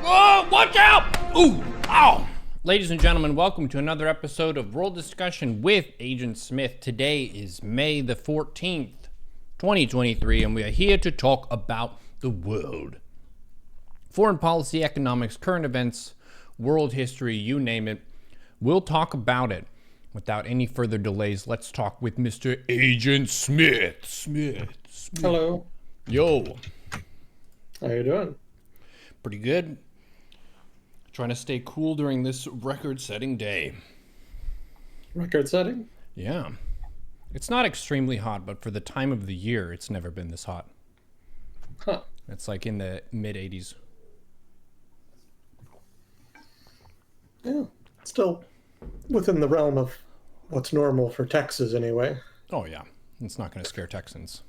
Oh, watch out! Ooh, ow! Ladies and gentlemen, welcome to another episode of World Discussion with Agent Smith. Today is May the 14th, 2023, and we are here to talk about the world. Foreign policy, economics, current events, world history, you name it. We'll talk about it. Without any further delays, let's talk with Mr. Agent Smith. Smith. Hello. Yo. How you doing? Pretty good. Trying to stay cool during this record-setting day. Record setting? Yeah. It's not extremely hot, but for the time of the year, it's never been this hot. Huh. It's like in the mid-80s. Yeah. Still within the realm of what's normal for Texas anyway. Oh, yeah. It's not going to scare Texans.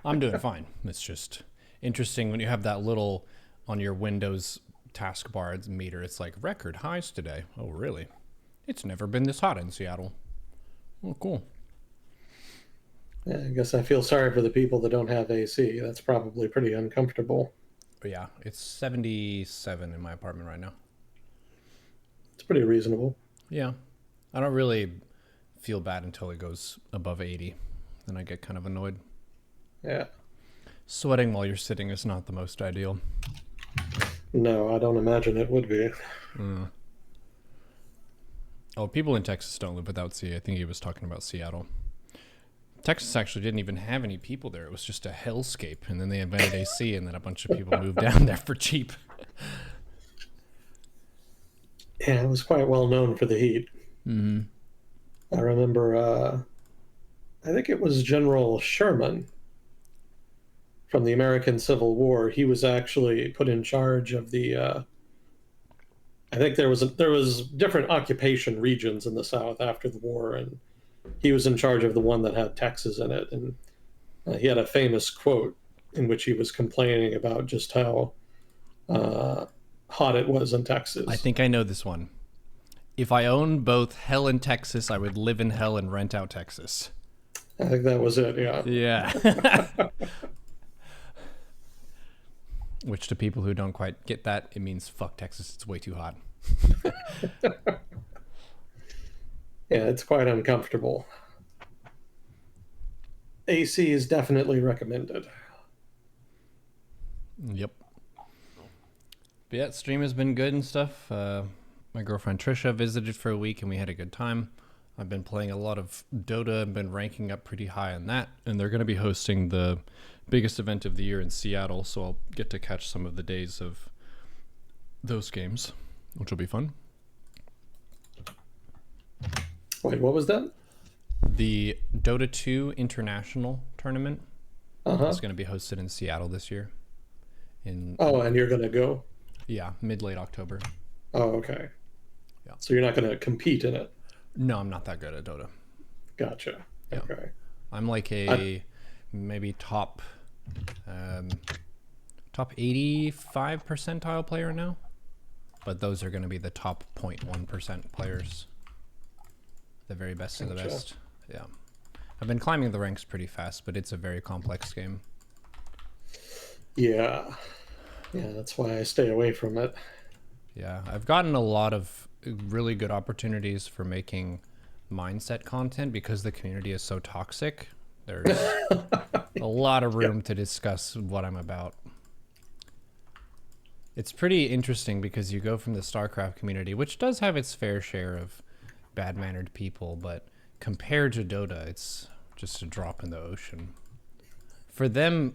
I'm doing fine. It's just interesting when you have that little on your Windows taskbar meter. It's like record highs today. Oh, really? It's never been this hot in Seattle. Oh, cool. Yeah, I guess I feel sorry for the people that don't have AC. That's probably pretty uncomfortable. But yeah, it's 77 in my apartment right now. It's pretty reasonable. Yeah. I don't really feel bad until it goes above 80. Then I get kind of annoyed. Yeah. Sweating while you're sitting is not the most ideal. No, I don't imagine it would be. Oh, people in Texas don't live without sea. I think he was talking about Seattle. Texas actually didn't even have any people there. It was just a hellscape. And then they invented AC, and then a bunch of people moved down there for cheap. Yeah, it was quite well known for the heat. Mm-hmm. I remember, I think it was General Sherman from the American Civil War. He was actually put in charge of the, I think there was different occupation regions in the South after the war, and he was in charge of the one that had Texas in it. And he had a famous quote in which he was complaining about just how hot it was in Texas. I think I know this one. If I owned both hell and Texas, I would live in hell and rent out Texas. I think that was it, yeah. Yeah. Which to people who don't quite get that, it means fuck Texas, it's way too hot. Yeah, it's quite uncomfortable. AC is definitely recommended. Yep. But yeah, stream has been good and stuff. My girlfriend Trisha visited for a week and we had a good time. I've been playing a lot of Dota and been ranking up pretty high on that. And they're going to be hosting the biggest event of the year in Seattle, so I'll get to catch some of the days of those games, which will be fun. Wait, what was that? The Dota 2 International Tournament is going to be hosted in Seattle this year. And you're going to go? Yeah, mid-late October. Oh, okay. Yeah. So you're not going to compete in it? No, I'm not that good at Dota. Gotcha. Yeah. Okay. I'm like maybe top 85 percentile player now, but those are going to be the top 0.1% players, the very best of the best. Yeah, I've been climbing the ranks pretty fast, but it's a very complex game. Yeah, that's why I stay away from it. Yeah, I've gotten a lot of really good opportunities for making mindset content because the community is so toxic. There's a lot of room to discuss what I'm about. It's pretty interesting because you go from the StarCraft community, which does have its fair share of bad-mannered people, but compared to Dota, it's just a drop in the ocean. For them,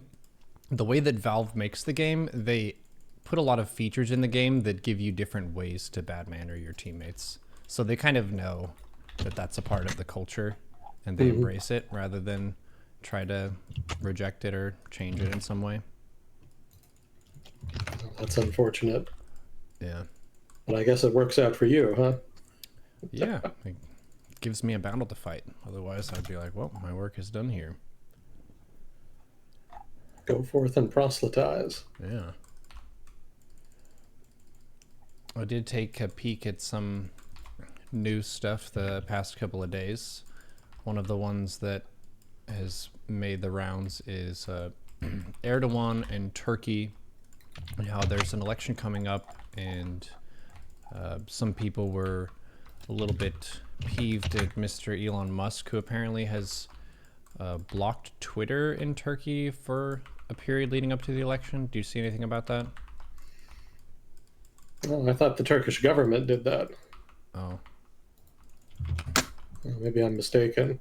the way that Valve makes the game, they put a lot of features in the game that give you different ways to bad-manner your teammates. So they kind of know that that's a part of the culture, and they embrace it rather than try to reject it or change it in some way. That's unfortunate. Yeah. But I guess it works out for you, huh? Yeah. It gives me a battle to fight. Otherwise, I'd be like, well, my work is done here. Go forth and proselytize. Yeah. I did take a peek at some new stuff the past couple of days. One of the ones that has made the rounds is Erdogan and Turkey, and how there's an election coming up and some people were a little bit peeved at Mr. Elon Musk, who apparently has blocked Twitter in Turkey for a period leading up to the election. Do you see anything about that? Oh, I thought the Turkish government did that. Oh. Maybe I'm mistaken.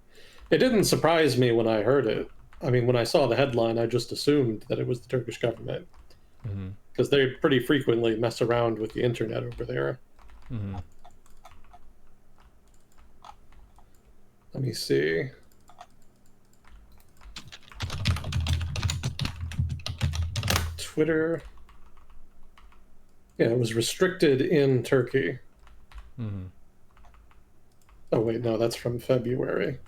It didn't surprise me when I heard it. I mean, when I saw the headline, I just assumed that it was the Turkish government Mm-hmm. because they pretty frequently mess around with the internet over there. Mm-hmm. Let me see. Twitter. Yeah, it was restricted in Turkey. Mm-hmm. Oh, wait, no, that's from February.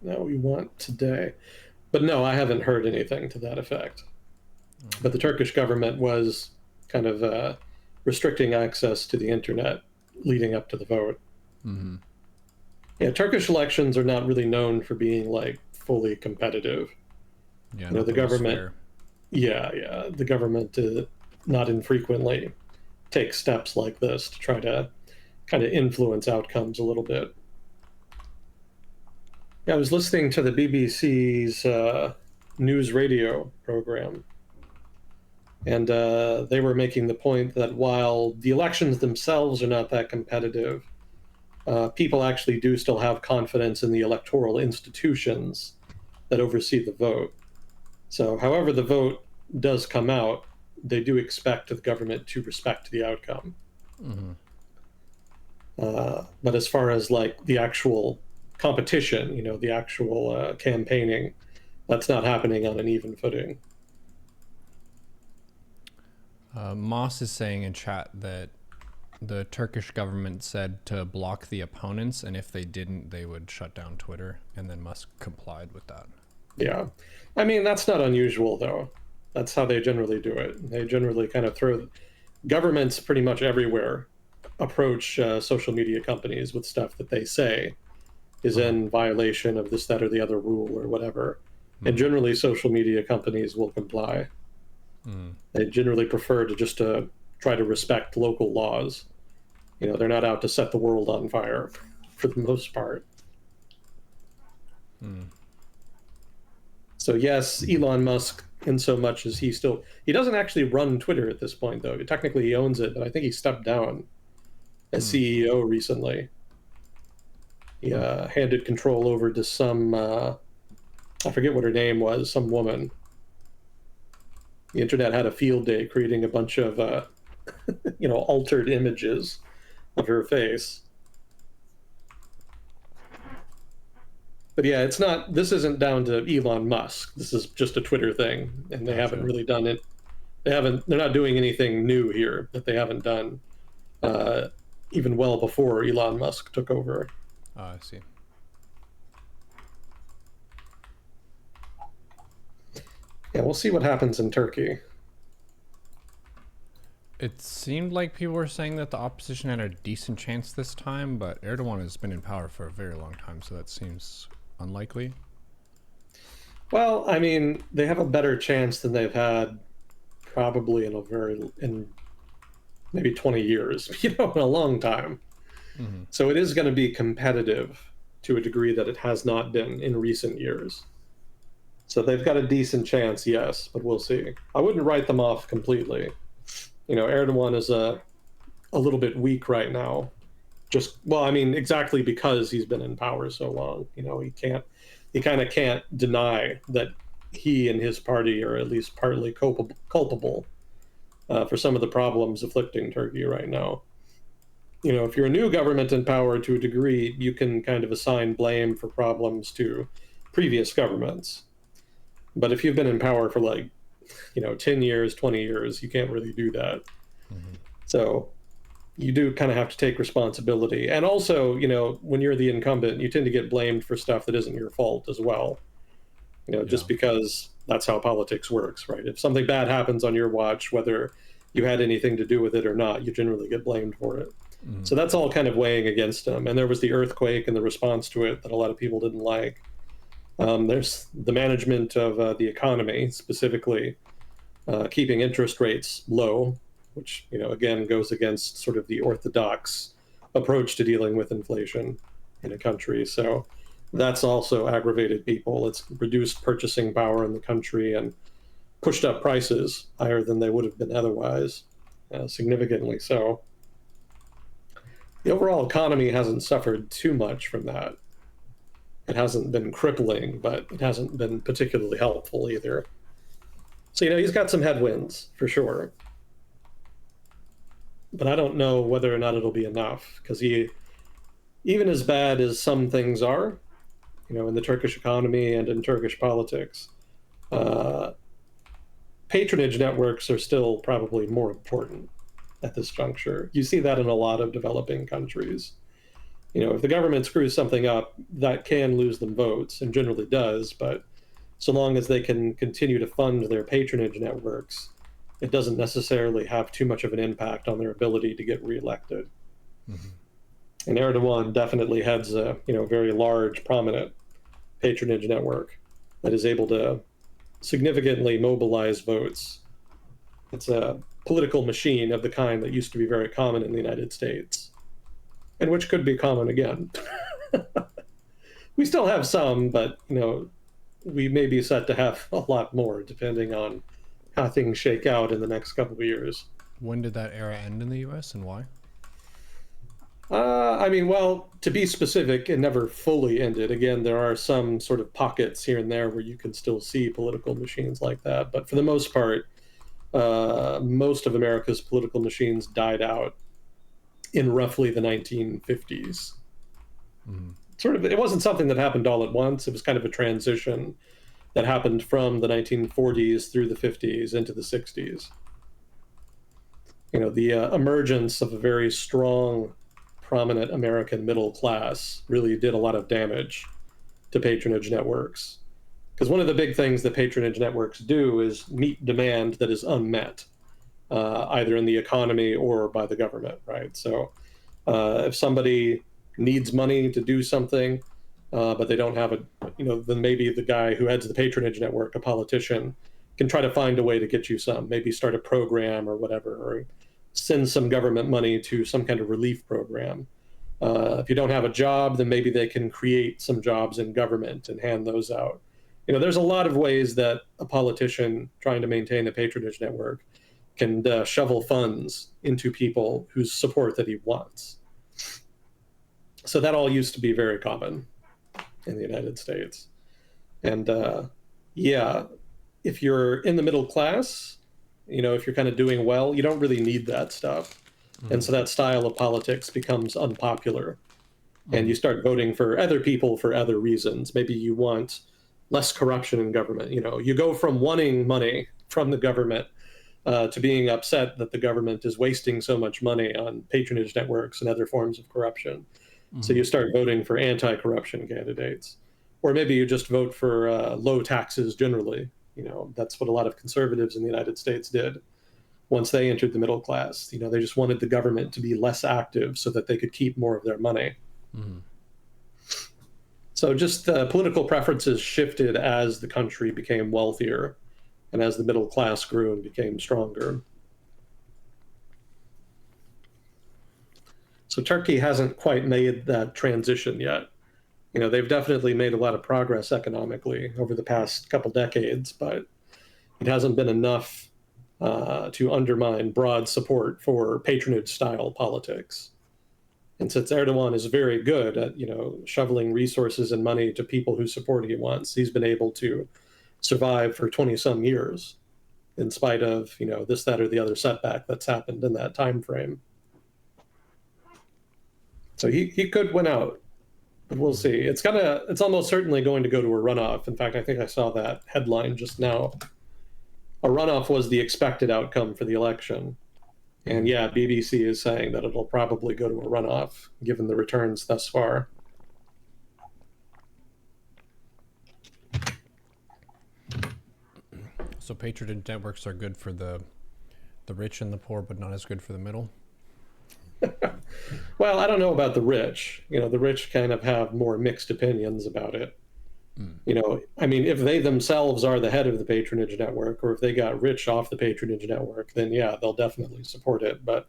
Now we want today. But no, I haven't heard anything to that effect. But the Turkish government was kind of restricting access to the internet leading up to the vote. Mm-hmm. Yeah, Turkish elections are not really known for being like fully competitive. Yeah, You know, the nothing was government, fair. yeah, the government not infrequently takes steps like this to try to kind of influence outcomes a little bit. Yeah, I was listening to the BBC's news radio program, and they were making the point that while the elections themselves are not that competitive, people actually do still have confidence in the electoral institutions that oversee the vote. So, however the vote does come out, they do expect the government to respect the outcome. Mm-hmm. But as far as like the actual competition, you know, the actual campaigning, that's not happening on an even footing. Moss is saying in chat that the Turkish government said to block the opponents, and if they didn't, they would shut down Twitter, and then Musk complied with that. Yeah. I mean, that's not unusual, though. That's how they generally do it. They generally kind of throw governments pretty much everywhere approach social media companies with stuff that they say is in violation of this, that, or the other rule or whatever. And generally, social media companies will comply. They generally prefer to just try to respect local laws. You know, they're not out to set the world on fire for the most part. So yes, Elon Musk, in so much as he doesn't actually run Twitter at this point, though. Technically, he owns it, but I think he stepped down as CEO recently. He handed control over to some, I forget what her name was, some woman. The internet had a field day creating a bunch of, altered images of her face. But yeah, this isn't down to Elon Musk. This is just a Twitter thing, and they haven't really done it. They're not doing anything new here that they haven't done even well before Elon Musk took over. Oh, I see. Yeah, we'll see what happens in Turkey. It seemed like people were saying that the opposition had a decent chance this time, but Erdogan has been in power for a very long time, so that seems unlikely. Well, I mean, they have a better chance than they've had probably in maybe 20 years, in a long time. Mm-hmm. So it is going to be competitive to a degree that it has not been in recent years. So they've got a decent chance, yes, but we'll see. I wouldn't write them off completely. Erdogan is a little bit weak right now. Exactly because he's been in power so long. He kind of can't deny that he and his party are at least partly culpable for some of the problems afflicting Turkey right now. If you're a new government in power to a degree, you can kind of assign blame for problems to previous governments. But if you've been in power for 10 years, 20 years, you can't really do that. Mm-hmm. So you do kind of have to take responsibility. And also, when you're the incumbent, you tend to get blamed for stuff that isn't your fault as well. Just because that's how politics works, right? If something bad happens on your watch, whether you had anything to do with it or not, you generally get blamed for it. Mm-hmm. So that's all kind of weighing against him. And there was the earthquake and the response to it that a lot of people didn't like. There's the management of the economy, specifically keeping interest rates low, which, again goes against sort of the orthodox approach to dealing with inflation in a country. So that's also aggravated people. It's reduced purchasing power in the country and pushed up prices higher than they would have been otherwise, significantly so. The overall economy hasn't suffered too much from that. It hasn't been crippling, but it hasn't been particularly helpful either. So, he's got some headwinds for sure. But I don't know whether or not it'll be enough, because even as bad as some things are, in the Turkish economy and in Turkish politics, uh, patronage networks are still probably more important at this juncture. You see that in a lot of developing countries. If the government screws something up, that can lose them votes, and generally does, but so long as they can continue to fund their patronage networks, it doesn't necessarily have too much of an impact on their ability to get reelected. Mm-hmm. And Erdogan definitely heads a very large, prominent patronage network that is able to significantly mobilize votes. It's a political machine of the kind that used to be very common in the United States, and which could be common again. We still have some, but we may be set to have a lot more, depending on how things shake out in the next couple of years. When did that era end in the U.S. and why? Well, to be specific, it never fully ended. Again, there are some sort of pockets here and there where you can still see political machines like that. But for the most part, most of America's political machines died out in roughly the 1950s. Mm-hmm. It wasn't something that happened all at once. It was kind of a transition that happened from the 1940s through the 50s into the 60s. The emergence of a very strong, prominent American middle class really did a lot of damage to patronage networks. Because one of the big things that patronage networks do is meet demand that is unmet, either in the economy or by the government, right? So if somebody needs money to do something, but they don't have then maybe the guy who heads the patronage network, a politician, can try to find a way to get you some, maybe start a program or whatever, or send some government money to some kind of relief program. If you don't have a job, then maybe they can create some jobs in government and hand those out. There's a lot of ways that a politician trying to maintain a patronage network can shovel funds into people whose support that he wants. So that all used to be very common in the United States. And if you're in the middle class, if you're kind of doing well, you don't really need that stuff. Mm-hmm. And so that style of politics becomes unpopular. Mm-hmm. And you start voting for other people for other reasons. Maybe you want less corruption in government. You go from wanting money from the government to being upset that the government is wasting so much money on patronage networks and other forms of corruption. Mm-hmm. So you start voting for anti-corruption candidates. Or maybe you just vote for low taxes generally. That's what a lot of conservatives in the United States did once they entered the middle class. They just wanted the government to be less active so that they could keep more of their money. Mm-hmm. So just political preferences shifted as the country became wealthier and as the middle class grew and became stronger. So Turkey hasn't quite made that transition yet. They've definitely made a lot of progress economically over the past couple decades, but it hasn't been enough to undermine broad support for patronage-style politics. And since Erdogan is very good at, shoveling resources and money to people whose support he wants, he's been able to survive for 20-some years, in spite of, this, that, or the other setback that's happened in that time frame. So he could win out. But we'll see. It's almost certainly going to go to a runoff. In fact, I think I saw that headline just now. A runoff was the expected outcome for the election. And yeah, BBC is saying that it'll probably go to a runoff, given the returns thus far. So patronage networks are good for the rich and the poor, but not as good for the middle? Well, I don't know about the rich. The rich kind of have more mixed opinions about it. I mean, if they themselves are the head of the patronage network, or if they got rich off the patronage network, then yeah, they'll definitely support it. But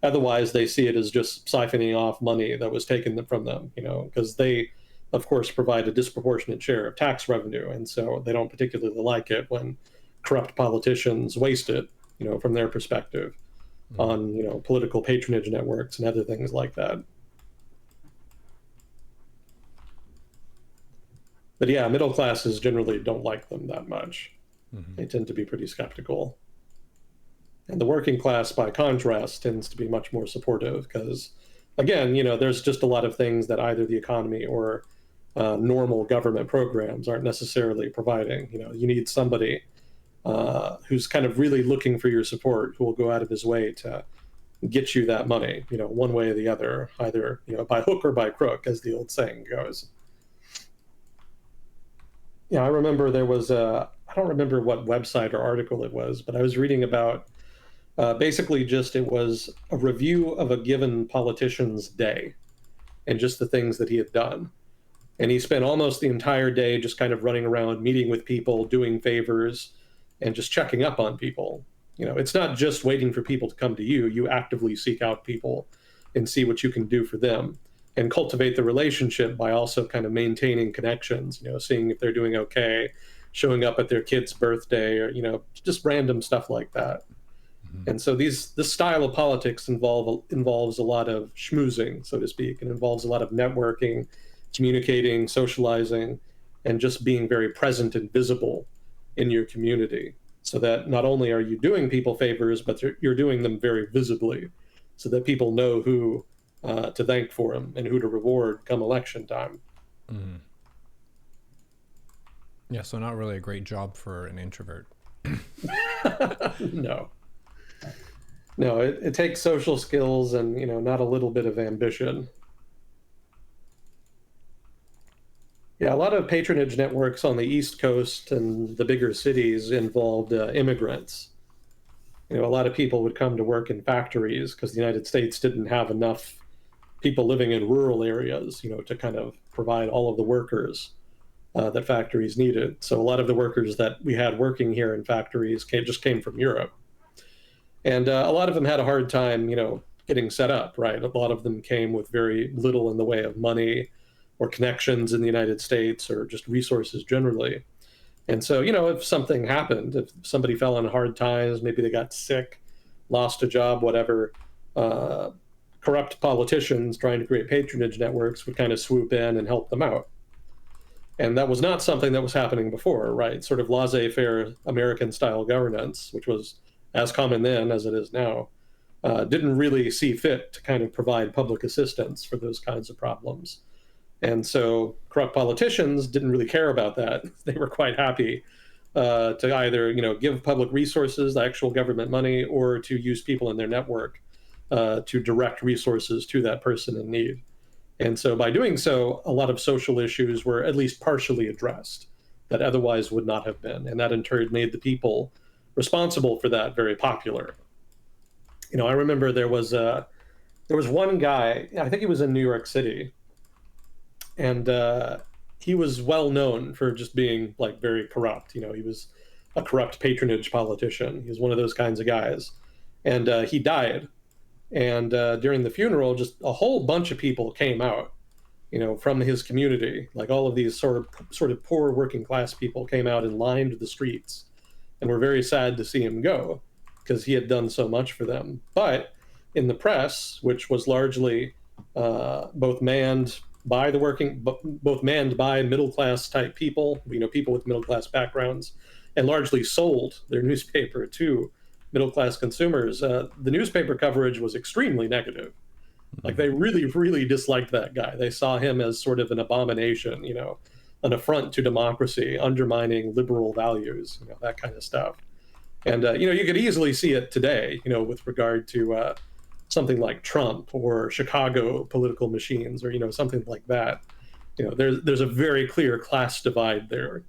otherwise, they see it as just siphoning off money that was taken from them, because they, of course, provide a disproportionate share of tax revenue. And so they don't particularly like it when corrupt politicians waste it, from their perspective on, political patronage networks and other things like that. But yeah, middle classes generally don't like them that much. They tend to be pretty skeptical. And the working class, by contrast, tends to be much more supportive because, again, there's just a lot of things that either the economy or normal government programs aren't necessarily providing. You need somebody who's kind of really looking for your support, who will go out of his way to get you that money, one way or the other, either, by hook or by crook, as the old saying goes. Yeah, I remember there was I don't remember what website or article it was, but I was reading about basically just it was a review of a given politician's day and just the things that he had done. And he spent almost the entire day just kind of running around, meeting with people, doing favors, and just checking up on people. It's not just waiting for people to come to you. You actively seek out people and see what you can do for them and cultivate the relationship by also kind of maintaining connections, seeing if they're doing okay, showing up at their kid's birthday, or, just random stuff like that. And so this style of politics involves a lot of schmoozing, so to speak, and involves a lot of networking, communicating, socializing, and just being very present and visible in your community, so that not only are you doing people favors, but you're doing them very visibly, so that people know who to thank for them and who to reward come election time. Yeah, so not really a great job for an introvert. No. No, it takes social skills and, not a little bit of ambition. Yeah, a lot of patronage networks on the East Coast and the bigger cities involved immigrants. A lot of people would come to work in factories because the United States didn't have enough people living in rural areas, to kind of provide all of the workers that factories needed. So a lot of the workers that we had working here in factories just came from Europe. And a lot of them had a hard time, getting set up, right? A lot of them came with very little in the way of money or connections in the United States or just resources generally. And so, if something happened, if somebody fell on hard times, maybe they got sick, lost a job, whatever, corrupt politicians trying to create patronage networks would kind of swoop in and help them out. And that was not something that was happening before, right? Sort of laissez-faire American-style governance, which was as common then as it is now, didn't really see fit to kind of provide public assistance for those kinds of problems. And so corrupt politicians didn't really care about that. They were quite happy to either, give public resources, the actual government money, or to use people in their network to direct resources to that person in need. And so by doing so, a lot of social issues were at least partially addressed that otherwise would not have been. And that in turn made the people responsible for that very popular. I remember there was one guy, I think he was in New York City, and he was well known for just being like very corrupt. He was a corrupt patronage politician. He was one of those kinds of guys, and he died. And during the funeral, just a whole bunch of people came out, from his community. Like all of these sort of poor working class people came out and lined the streets, and were very sad to see him go because he had done so much for them. But in the press, which was largely both manned by middle class type people, people with middle class backgrounds, and largely sold their newspaper to middle class consumers, the newspaper coverage was extremely negative. Like they really, really disliked that guy. They saw him as sort of an abomination, an affront to democracy, undermining liberal values, that kind of stuff. And you could easily see it today, with regard to something like Trump or Chicago political machines, or something like that. There's a very clear class divide there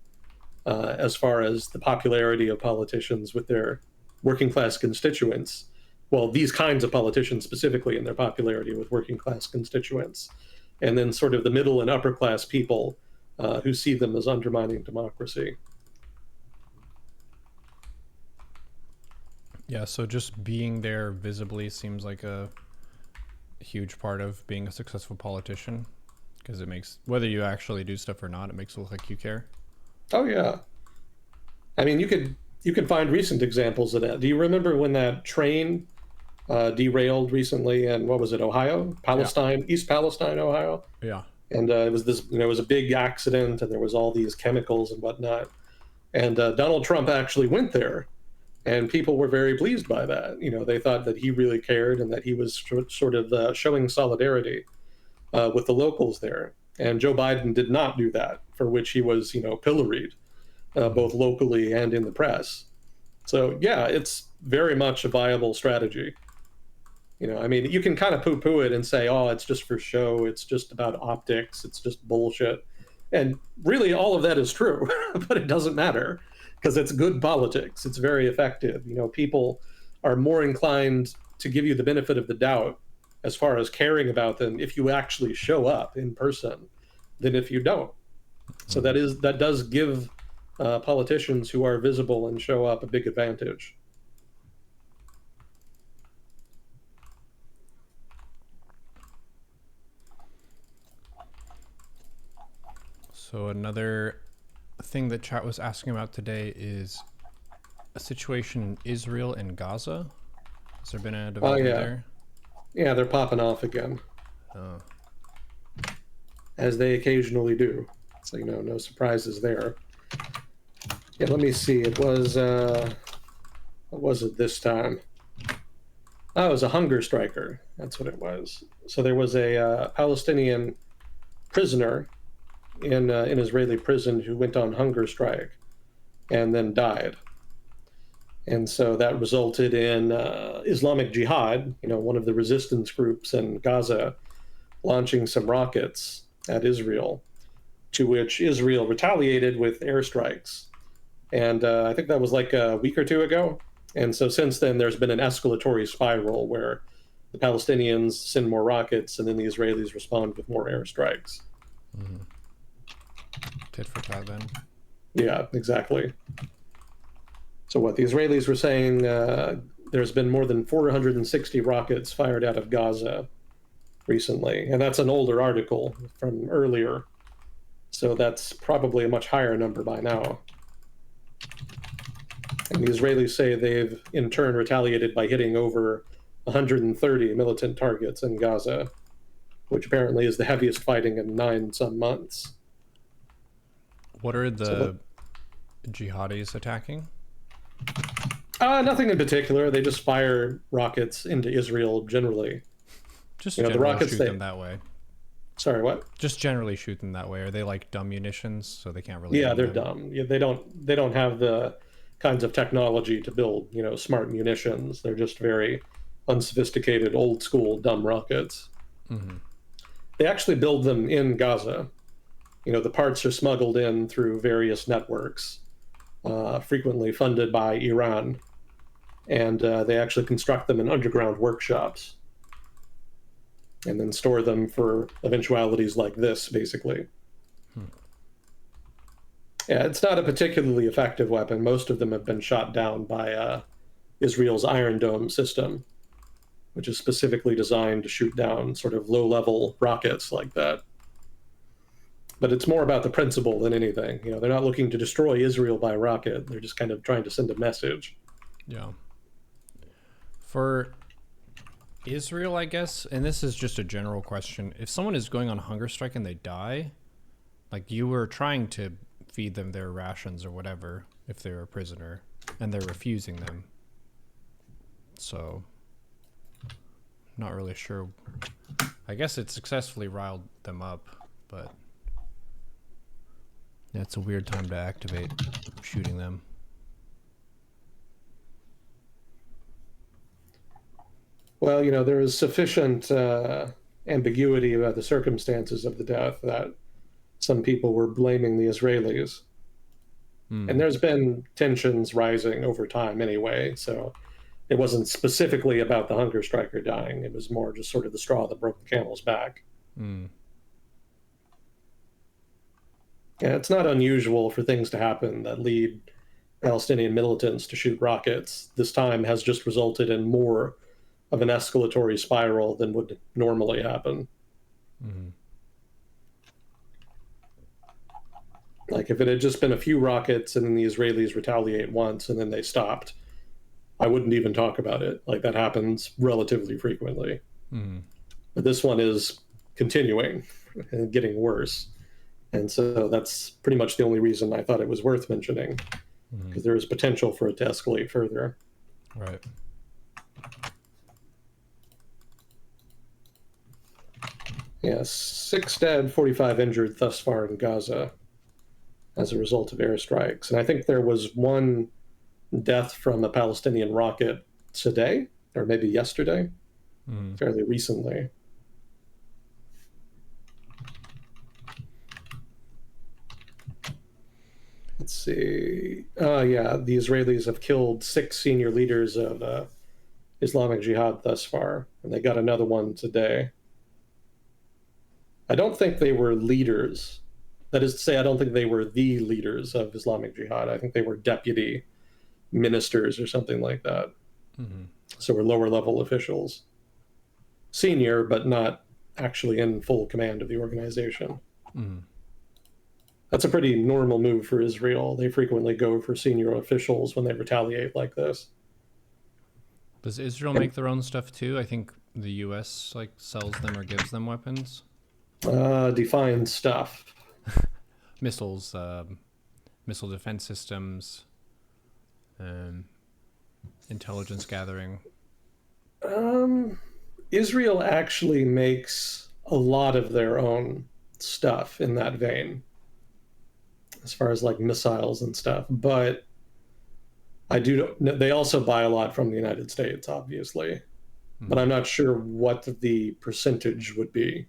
as far as the popularity of politicians with their working class constituents. Well, these kinds of politicians specifically, in their popularity with working class constituents, and then sort of the middle and upper class people who see them as undermining democracy. Yeah, so just being there visibly seems like a huge part of being a successful politician, because it makes, whether you actually do stuff or not, it makes it look like you care. Oh yeah, I mean you could find recent examples of that. Do you remember when that train derailed recently in what was it, Ohio, Yeah. Palestine, East Palestine, Ohio? Yeah. And it was this, it was a big accident, and there was all these chemicals and whatnot. And Donald Trump actually went there, and people were very pleased by that. They thought that he really cared and that he was sort of showing solidarity with the locals there. And Joe Biden did not do that, for which he was, pilloried Mm-hmm. both locally and in the press. So yeah, it's very much a viable strategy. I mean, you can kind of poo-poo it and say, "Oh, it's just for show. It's just about optics. It's just bullshit." And really, all of that is true, but it doesn't matter because it's good politics. It's very effective. People are more inclined to give you the benefit of the doubt as far as caring about them if you actually show up in person than if you don't. So Mm-hmm. that does give politicians who are visible and show up a big advantage. So another thing that chat was asking about today is a situation in Israel and Gaza. Has there been a Oh development yeah, there? yeah, they're popping off again, Oh. as they occasionally do. So no surprises there. Yeah, let me see. It was what was it this time? Oh, it was a hunger striker. That's what it was. So there was a Palestinian prisoner in an Israeli prison who went on hunger strike and then died. And so that resulted in Islamic Jihad, one of the resistance groups in Gaza, launching some rockets at Israel, to which Israel retaliated with airstrikes. And I think that was like a week or two ago. And so since then, there's been an escalatory spiral where the Palestinians send more rockets and then the Israelis respond with more airstrikes. Mm-hmm. Tit for tat then. Yeah, exactly. So what the Israelis were saying, there's been more than 460 rockets fired out of Gaza recently. And that's an older article from earlier. So that's probably a much higher number by now. And the Israelis say they've in turn retaliated by hitting over 130 militant targets in Gaza, which apparently is the heaviest fighting in 9 some months. What are So the jihadis attacking? nothing in particular. They just fire rockets into Israel generally. Just The generally rockets shoot they. them that way. Sorry, what? Just generally shoot them that way. Are they like dumb munitions, so they can't really Yeah, aim they're them? dumb. Yeah, they don't have the kinds of technology to build smart munitions. They're just very unsophisticated, old school, dumb rockets. Mm-hmm. They actually build them in Gaza. The parts are smuggled in through various networks, frequently funded by Iran, and they actually construct them in underground workshops and then store them for eventualities like this, basically. Hmm. Yeah, it's not a particularly effective weapon. Most of them have been shot down by Israel's Iron Dome system, which is specifically designed to shoot down sort of low level rockets like that. But it's more about the principle than anything. They're not looking to destroy Israel by rocket. They're just kind of trying to send a message. Yeah. For Israel, I guess, and this is just a general question, if someone is going on hunger strike and they die, like you were trying to feed them their rations or whatever if they're a prisoner and they're refusing them. So, not really sure. I guess it successfully riled them up, but yeah, it's a weird time to activate shooting them. Well, there is sufficient ambiguity about the circumstances of the death that some people were blaming the Israelis. And Mm. there's been tensions rising over time anyway. So it wasn't specifically about the hunger striker dying. It was more just sort of the straw that broke the camel's back. Mm. Yeah, it's not unusual for things to happen that lead Palestinian militants to shoot rockets. This time has just resulted in more of an escalatory spiral than would normally happen. Mm-hmm. Like if it had just been a few rockets and then the Israelis retaliate once and then they stopped, I wouldn't even talk about it. Like that happens relatively frequently. Mm-hmm. But this one is continuing and getting worse. And so that's pretty much the only reason I thought it was worth mentioning, Mm-hmm. because there is potential for it to escalate further. Right. Yes, 6 dead, 45 injured thus far in Gaza as a result of airstrikes. And I think there was one death from a Palestinian rocket today, or maybe yesterday, Mm-hmm. fairly recently. Let's see. Yeah, the Israelis have killed 6 senior leaders of Islamic Jihad thus far, and they got another one today. I don't think they were leaders. That is to say, I don't think they were the leaders of Islamic Jihad. I think they were deputy ministers or something like that. Mm-hmm. So we're lower level officials. Senior, but not actually in full command of the organization. Mm-hmm. That's a pretty normal move for Israel. They frequently go for senior officials when they retaliate like this. Does Israel And make their own stuff too? I think the U.S. like sells them or gives them weapons, define stuff. missiles, missile defense systems, um, intelligence gathering. Israel actually makes a lot of their own stuff in that vein, as far as like missiles and stuff. But I do. They also buy a lot from the United States, obviously, but Mm-hmm. I'm not sure what the percentage would be.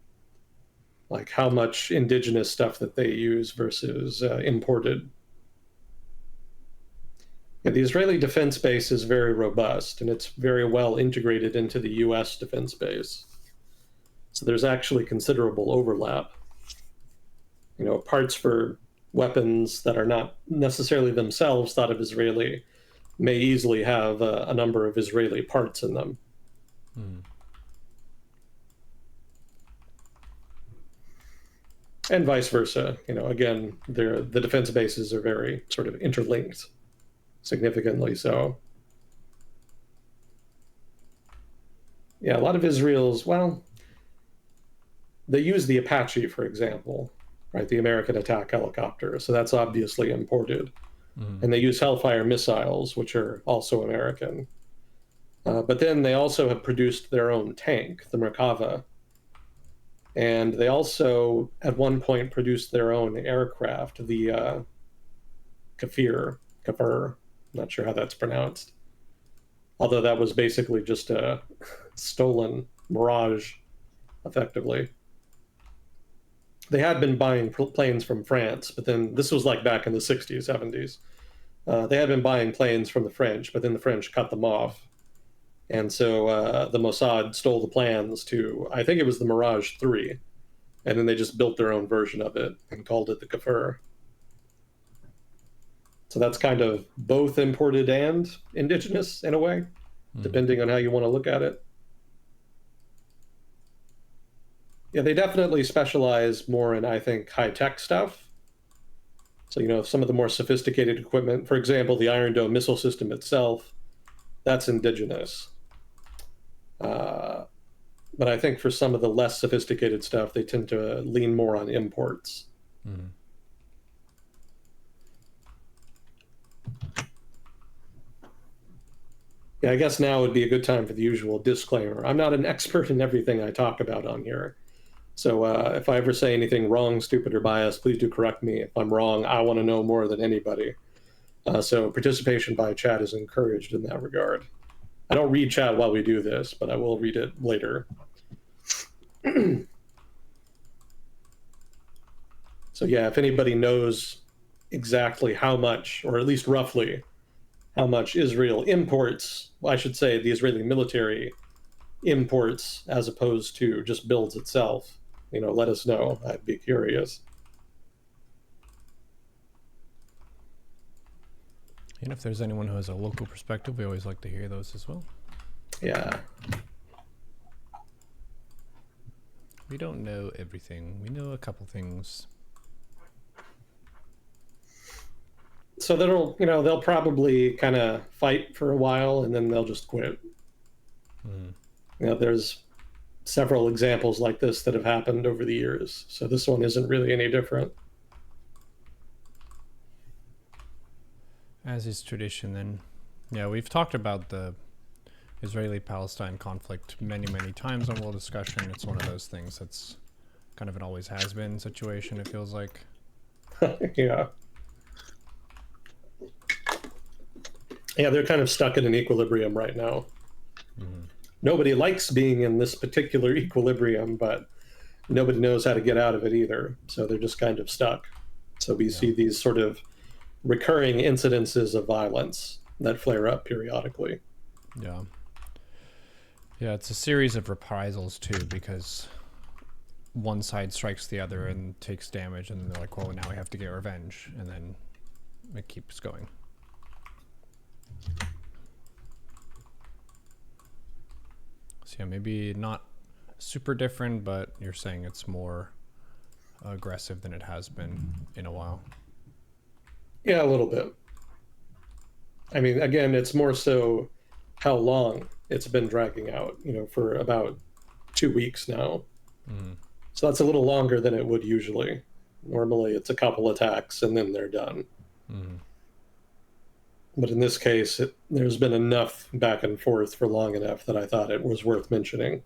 Like how much indigenous stuff that they use versus imported. Yeah, the Israeli defense base is very robust and it's very well integrated into the US defense base. So there's actually considerable overlap. You know, parts for weapons that are not necessarily themselves thought of Israeli may easily have a number of Israeli parts in them. Mm-hmm. And vice versa. You know, again, the defense bases are very sort of interlinked, significantly so. Yeah, a lot of Israel's, well, they use the Apache, for example, right? The American attack helicopter. So that's obviously imported. Mm-hmm. And they use Hellfire missiles, which are also American. But then they also have produced their own tank, the Merkava. And they also, at one point, produced their own aircraft, the Kafir. I'm not sure how that's pronounced. Although that was basically just a stolen Mirage, effectively. They had been buying planes from France, but then this was like back in the 60s, 70s. They had been buying planes from the French, but then the French cut them off. And so the Mossad stole the plans to, I think it was the Mirage 3, and then they just built their own version of it and called it the Kafir. So that's kind of both imported and indigenous in a way, Mm-hmm. depending on how you want to look at it. Yeah, they definitely specialize more in, I think, high tech stuff. So, you know, some of the more sophisticated equipment, for example, the Iron Dome missile system itself, that's indigenous. Uh, but I think for some of the less sophisticated stuff, they tend to lean more on imports. Mm-hmm. Yeah, I guess now would be a good time for the usual disclaimer. I'm not an expert in everything I talk about on here. So if I ever say anything wrong, stupid, or biased, please do correct me. If I'm wrong, I want to know more than anybody. So participation by chat is encouraged in that regard. I don't read chat while we do this, but I will read it later. So yeah, if anybody knows exactly how much, or at least roughly, how much Israel imports, well, I should say the Israeli military imports as opposed to just builds itself, you know, let us know. I'd be curious. And if there's anyone who has a local perspective, we always like to hear those as well. Yeah. We don't know everything. We know a couple things. So they'll probably kind of fight for a while and then they'll just quit. There's several examples like this that have happened over the years. So this one isn't really any different. As is tradition, then. Yeah, we've talked about the Israeli-Palestine conflict many, many times on World Discussion. It's one of those things that's kind of an always has been situation, it feels like. Yeah. Yeah, they're kind of stuck in an equilibrium right now. Nobody likes being in this particular equilibrium, but nobody knows how to get out of it either. So they're just kind of stuck. So we see these sort of recurring incidences of violence that flare up periodically. Yeah. Yeah, it's a series of reprisals too, because one side strikes the other and takes damage, and they're like, well, now we have to get revenge, and then it keeps going. So yeah, maybe not super different, but you're saying it's more aggressive than it has been in a while. Yeah, a little bit. I mean, again, it's more so how long it's been dragging out, for about 2 weeks now. So that's a little longer than it would usually. Normally it's a couple attacks and then they're done. But in this case, there's been enough back and forth for long enough that I thought it was worth mentioning.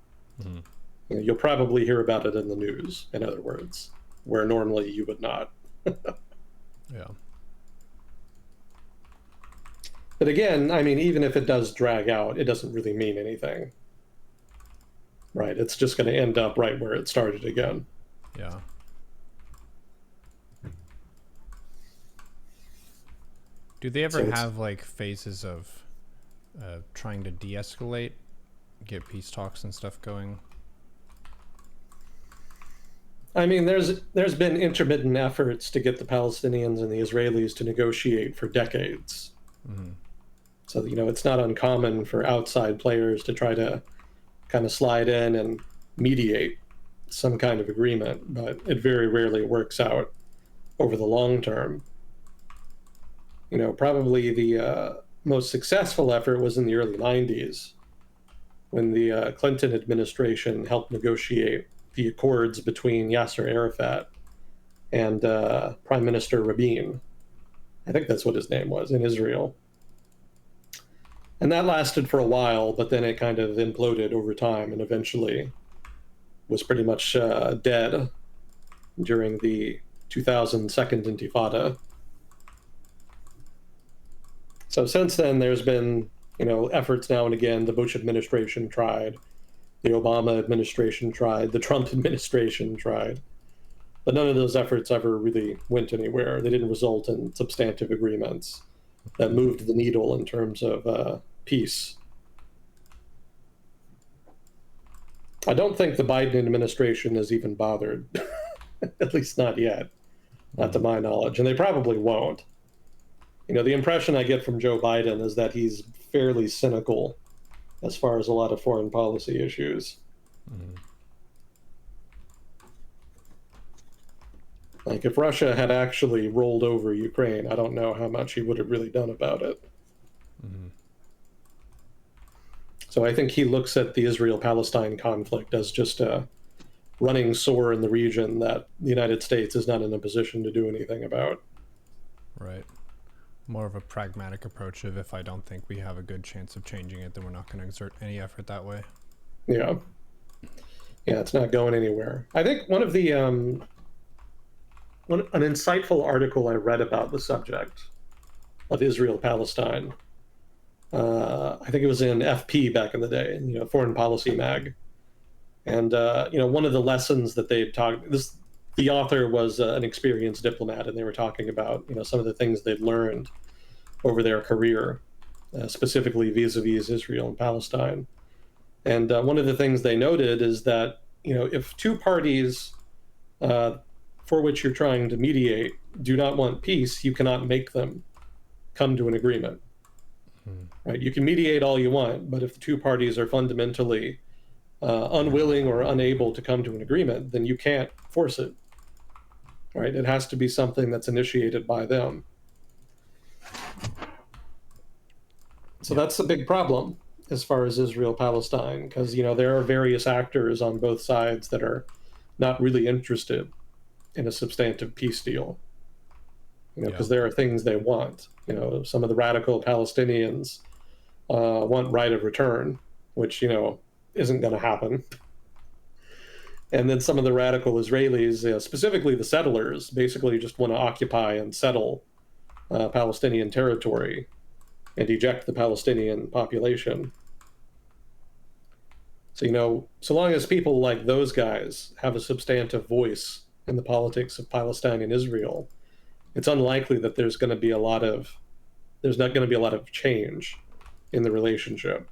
You'll probably hear about it in the news, in other words, where normally you would not. Yeah. But again, I mean, even if it does drag out, it doesn't really mean anything. Right? It's just going to end up right where it started again. Yeah. Do they ever have like phases of trying to de-escalate, get peace talks and stuff going? I mean, there's been intermittent efforts to get the Palestinians and the Israelis to negotiate for decades. So, it's not uncommon for outside players to try to kind of slide in and mediate some kind of agreement, but it very rarely works out over the long term. Probably the most successful effort was in the early 90s when the Clinton administration helped negotiate the accords between Yasser Arafat and Prime Minister Rabin. I think that's what his name was, in Israel. And that lasted for a while, but then it kind of imploded over time and eventually was pretty much dead during the 2000 Second Intifada. So since then, there's been, efforts now and again. The Bush administration tried, the Obama administration tried, the Trump administration tried, but none of those efforts ever really went anywhere. They didn't result in substantive agreements that moved the needle in terms of peace. I don't think the Biden administration has even bothered, at least not yet, not to my knowledge, and they probably won't. The impression I get from Joe Biden is that he's fairly cynical as far as a lot of foreign policy issues. Like, if Russia had actually rolled over Ukraine, I don't know how much he would have really done about it. So I think he looks at the Israel-Palestine conflict as just a running sore in the region that the United States is not in a position to do anything about. Right. More of a pragmatic approach of, if I don't think we have a good chance of changing it, then we're not going to exert any effort that way. Yeah. Yeah, it's not going anywhere. I think one of the an insightful article I read about the subject of Israel-Palestine, I think it was in FP back in the day, Foreign Policy Mag. And, one of the lessons that they talked, the author was an experienced diplomat, and they were talking about, some of the things they'd learned over their career, specifically vis-a-vis Israel and Palestine. And one of the things they noted is that, if two parties for which you're trying to mediate do not want peace, you cannot make them come to an agreement. Right? You can mediate all you want, but if the two parties are fundamentally unwilling or unable to come to an agreement, then you can't force it. Right? It has to be something that's initiated by them. So that's the big problem as far as Israel-Palestine, because there are various actors on both sides that are not really interested in a substantive peace deal. Because there are things they want. Some of the radical Palestinians want right of return, which isn't going to happen. And then some of the radical Israelis, specifically the settlers, basically just want to occupy and settle Palestinian territory and eject the Palestinian population. So, so long as people like those guys have a substantive voice in the politics of Palestine and Israel, it's unlikely that there's not going to be a lot of change in the relationship.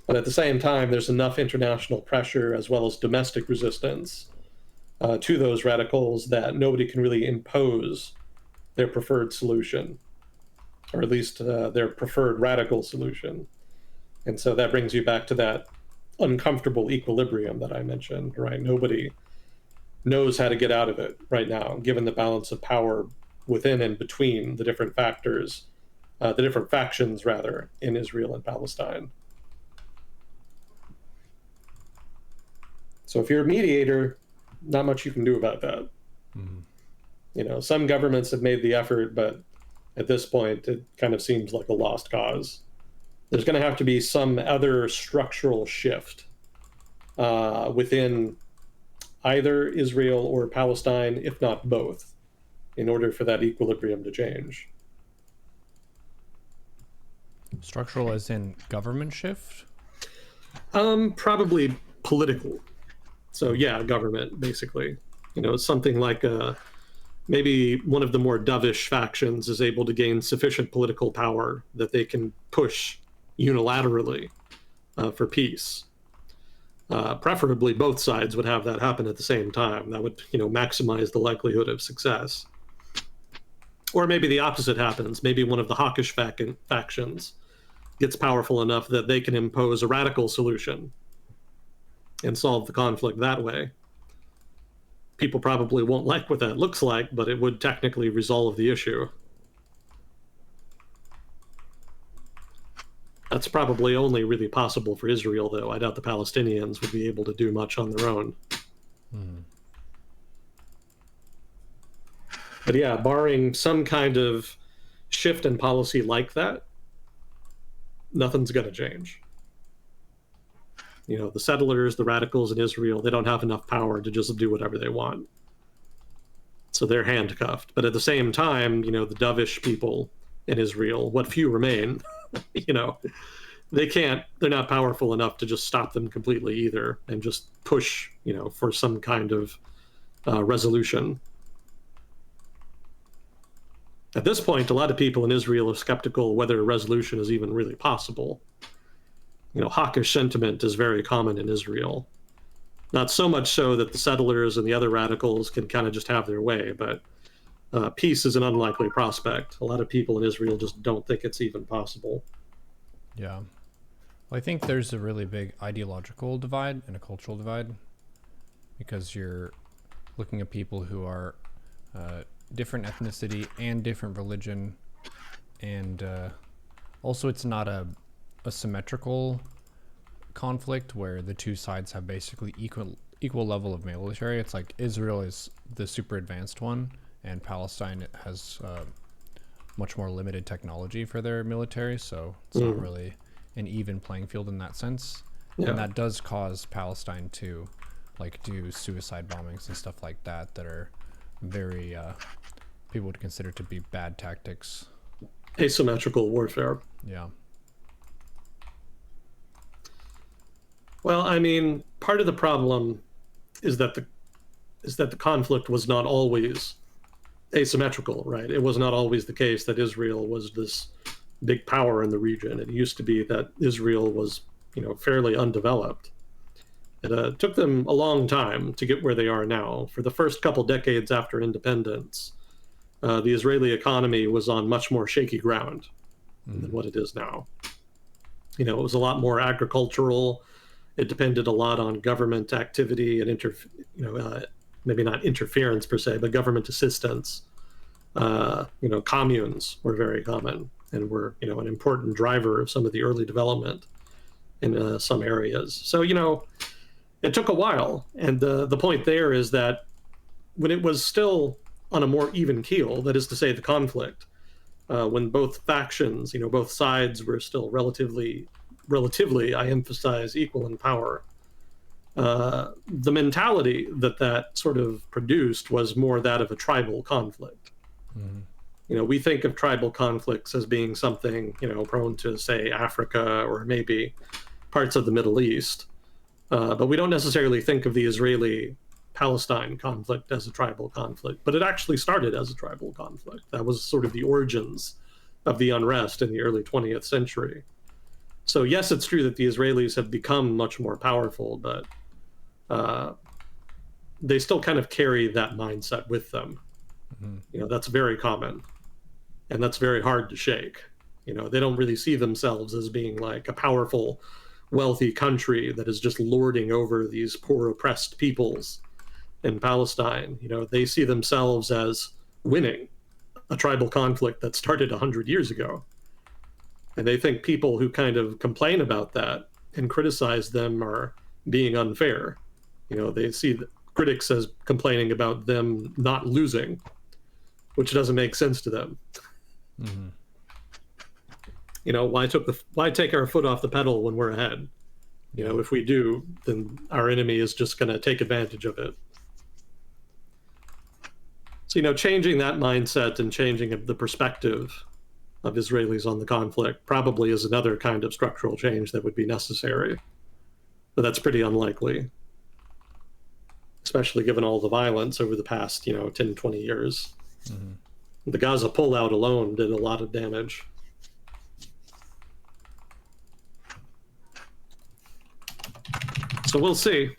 But at the same time, there's enough international pressure as well as domestic resistance to those radicals that nobody can really impose their preferred solution, or at least their preferred radical solution. And so that brings you back to that uncomfortable equilibrium that I mentioned, right? Nobody knows how to get out of it right now, given the balance of power within and between the different factors, the different factions, rather, in Israel and Palestine. So if you're a mediator, not much you can do about that. Some governments have made the effort, but at this point, it kind of seems like a lost cause. There's going to have to be some other structural shift within either Israel or Palestine, if not both, in order for that equilibrium to change. Structural as in government shift? Probably political. So yeah, government, basically. Something like maybe one of the more dovish factions is able to gain sufficient political power that they can push unilaterally for peace. Preferably both sides would have that happen at the same time. That would maximize the likelihood of success. Or maybe the opposite happens. Maybe one of the hawkish factions gets powerful enough that they can impose a radical solution and solve the conflict that way. People probably won't like what that looks like, but it would technically resolve the issue. That's probably only really possible for Israel, though. I doubt the Palestinians would be able to do much on their own. But yeah, barring some kind of shift in policy like that, nothing's going to change. The settlers, the radicals in Israel, they don't have enough power to just do whatever they want. So they're handcuffed. But at the same time, the dovish people in Israel, what few remain, they're not powerful enough to just stop them completely either and just push, for some kind of resolution. At this point, a lot of people in Israel are skeptical whether a resolution is even really possible. Hawkish sentiment is very common in Israel. Not so much so that the settlers and the other radicals can kind of just have their way, but peace is an unlikely prospect. A lot of people in Israel just don't think it's even possible. Yeah. Well, I think there's a really big ideological divide and a cultural divide, because you're looking at people who are different ethnicity and different religion, and also it's not a symmetrical conflict where the two sides have basically equal level of military. It's like Israel is the super advanced one, and Palestine has much more limited technology for their military, so it's not really an even playing field in that sense. And that does cause Palestine to do suicide bombings and stuff like that are very people would consider to be bad tactics. Asymmetrical warfare. Yeah. Well, part of the problem is that the conflict was not always asymmetrical, right? It was not always the case that Israel was this big power in the region. It used to be that Israel was, fairly undeveloped. It took them a long time to get where they are now. For the first couple decades after independence, the Israeli economy was on much more shaky ground than what it is now. It was a lot more agricultural. It depended a lot on government activity and maybe not interference per se, but government assistance. Communes were very common and were an important driver of some of the early development in some areas. So it took a while, and the point there is that when it was still on a more even keel, that is to say, the conflict, when both factions, both sides were still relatively, I emphasize, equal in power. The mentality that sort of produced was more that of a tribal conflict. We think of tribal conflicts as being something, prone to, say, Africa or maybe parts of the Middle East. But we don't necessarily think of the Israeli-Palestine conflict as a tribal conflict. But it actually started as a tribal conflict. That was sort of the origins of the unrest in the early 20th century. So yes, it's true that the Israelis have become much more powerful, but they still kind of carry that mindset with them. That's very common, and that's very hard to shake. They don't really see themselves as being like a powerful, wealthy country that is just lording over these poor, oppressed peoples in Palestine. They see themselves as winning a tribal conflict that started 100 years ago. And they think people who kind of complain about that and criticize them are being unfair. They see the critics as complaining about them not losing, which doesn't make sense to them. Why take our foot off the pedal when we're ahead? If we do, then our enemy is just going to take advantage of it. So, changing that mindset and changing the perspective of Israelis on the conflict probably is another kind of structural change that would be necessary. But that's pretty unlikely, especially given all the violence over the past, 10, 20 years. The Gaza pullout alone did a lot of damage. So we'll see.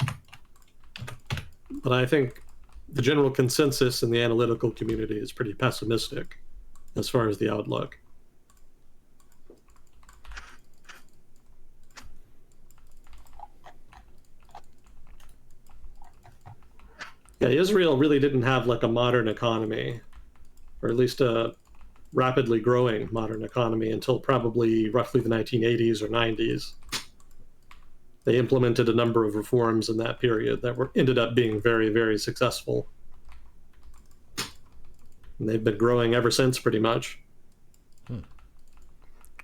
But I think the general consensus in the analytical community is pretty pessimistic as far as the outlook. Yeah, Israel really didn't have like a modern economy, or at least a rapidly growing modern economy, until probably roughly the 1980s or 90s. They implemented a number of reforms in that period that ended up being very, very successful. And they've been growing ever since, pretty much.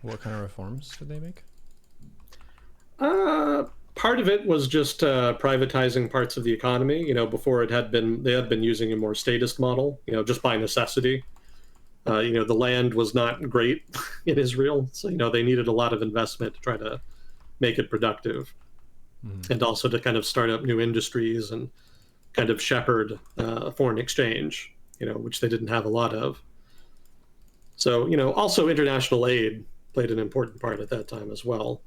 What kind of reforms did they make? Part of it was just privatizing parts of the economy. Before they had been using a more statist model, just by necessity. The land was not great in Israel, so they needed a lot of investment to try to make it productive, and also to kind of start up new industries and kind of shepherd foreign exchange, which they didn't have a lot of. So also international aid played an important part at that time as well.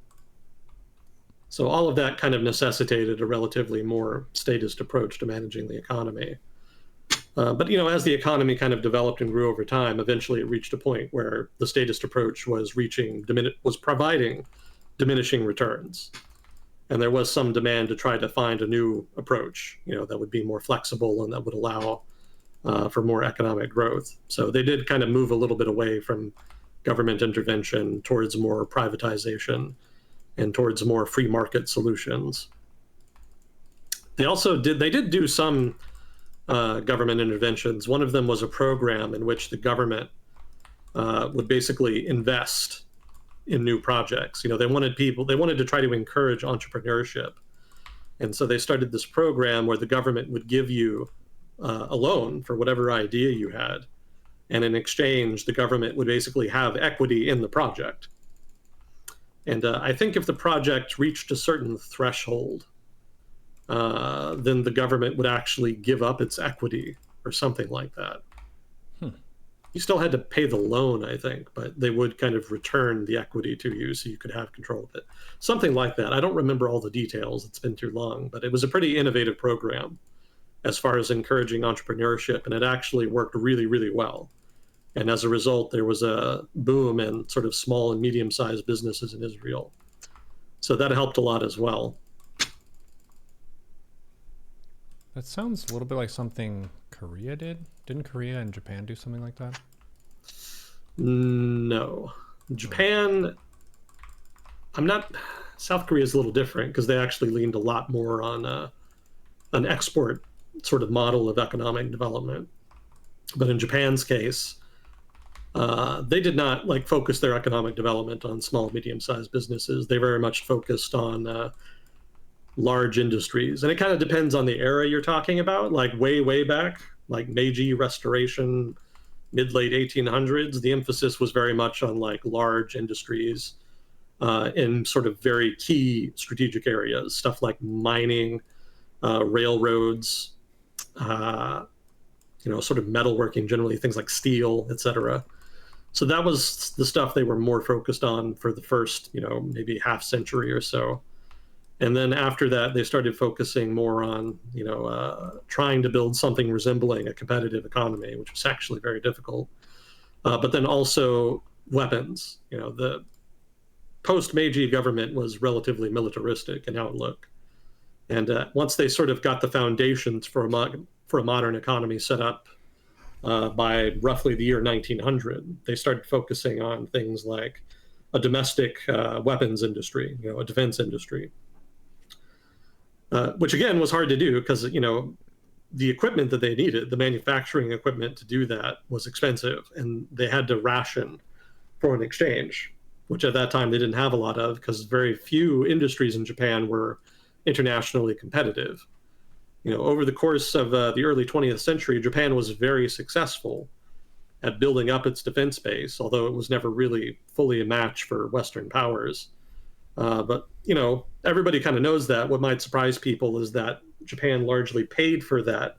So all of that kind of necessitated a relatively more statist approach to managing the economy. But as the economy kind of developed and grew over time, eventually it reached a point where the statist approach was providing diminishing returns, and there was some demand to try to find a new approach, that would be more flexible and that would allow for more economic growth. So they did kind of move a little bit away from government intervention towards more privatization and towards more free market solutions. They did do some government interventions. One of them was a program in which the government would basically invest in new projects. They wanted to try to encourage entrepreneurship. And so they started this program where the government would give you a loan for whatever idea you had. And in exchange, the government would basically have equity in the project. And I think if the project reached a certain threshold, then the government would actually give up its equity or something like that. You still had to pay the loan, I think, but they would kind of return the equity to you so you could have control of it. Something like that. I don't remember all the details. It's been too long, but it was a pretty innovative program as far as encouraging entrepreneurship, and it actually worked really, really well. And as a result, there was a boom in sort of small and medium-sized businesses in Israel. So that helped a lot as well. That sounds a little bit like something Korea did. Didn't Korea and Japan do something like that? No. Japan, I'm not. South Korea is a little different because they actually leaned a lot more on an export sort of model of economic development. But in Japan's case, they did not like focus their economic development on small, medium-sized businesses. They very much focused on large industries, and it kind of depends on the era you're talking about. Like way back, like Meiji Restoration, mid late 1800s, the emphasis was very much on like large industries in sort of very key strategic areas, stuff like mining, railroads, uh, sort of metalworking, generally things like steel, etc. So that was the stuff they were more focused on for the first, maybe half century or so. And then after that, they started focusing more on, trying to build something resembling a competitive economy, which was actually very difficult. But then also weapons. The post-Meiji government was relatively militaristic in outlook. And once they sort of got the foundations for a modern economy set up by roughly the year 1900, they started focusing on things like a domestic weapons industry, a defense industry, which again was hard to do because the equipment that they needed, the manufacturing equipment to do that, was expensive, and they had to ration foreign exchange, which at that time they didn't have a lot of because very few industries in Japan were internationally competitive. Over the course of the early 20th century, Japan was very successful at building up its defense base, although it was never really fully a match for Western powers. But everybody kind of knows that. What might surprise people is that Japan largely paid for the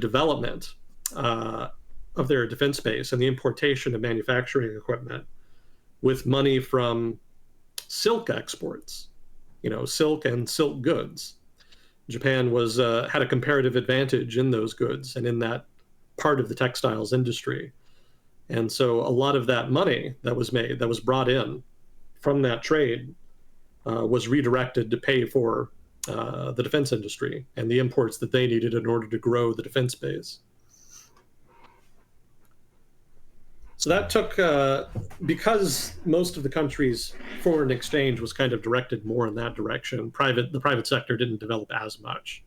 development of their defense base and the importation of manufacturing equipment with money from silk exports, silk and silk goods. Japan had a comparative advantage in those goods and in that part of the textiles industry. And so a lot of that money that was brought in from that trade was redirected to pay for the defense industry and the imports that they needed in order to grow the defense base. So that took, because most of the country's foreign exchange was kind of directed more in that direction, the private sector didn't develop as much.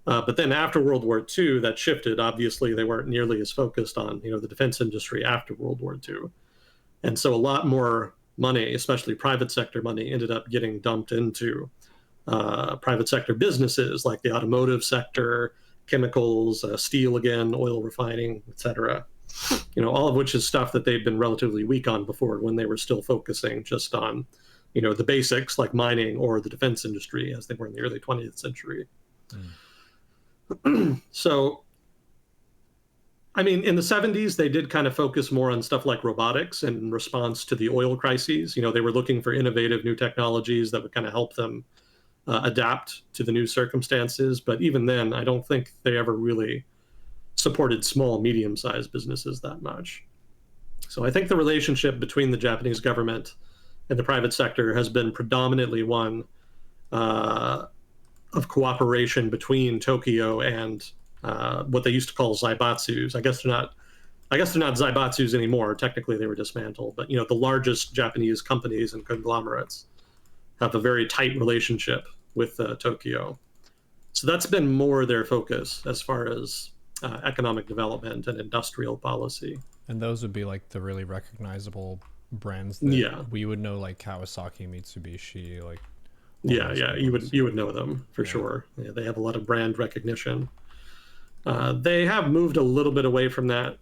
But then after World War II, that shifted. Obviously, they weren't nearly as focused on the defense industry after World War II. And so a lot more money, especially private sector money, ended up getting dumped into private sector businesses like the automotive sector, chemicals, steel again, oil refining, etc. All of which is stuff that they'd been relatively weak on before when they were still focusing just on, the basics like mining or the defense industry as they were in the early 20th century. So, I mean, in the 70s, they did kind of focus more on stuff like robotics in response to the oil crises. They were looking for innovative new technologies that would kind of help them adapt to the new circumstances. But even then, I don't think they ever really supported small, medium-sized businesses that much. So I think the relationship between the Japanese government and the private sector has been predominantly one of cooperation between Tokyo and what they used to call zaibatsus. I guess they're not zaibatsus anymore. Technically, they were dismantled. But the largest Japanese companies and conglomerates have a very tight relationship with Tokyo. So that's been more their focus as far as economic development and industrial policy. And those would be like the really recognizable brands that we would know, like Kawasaki, Mitsubishi, like. Yeah, you would know them for sure. Yeah, they have a lot of brand recognition. They have moved a little bit away from that,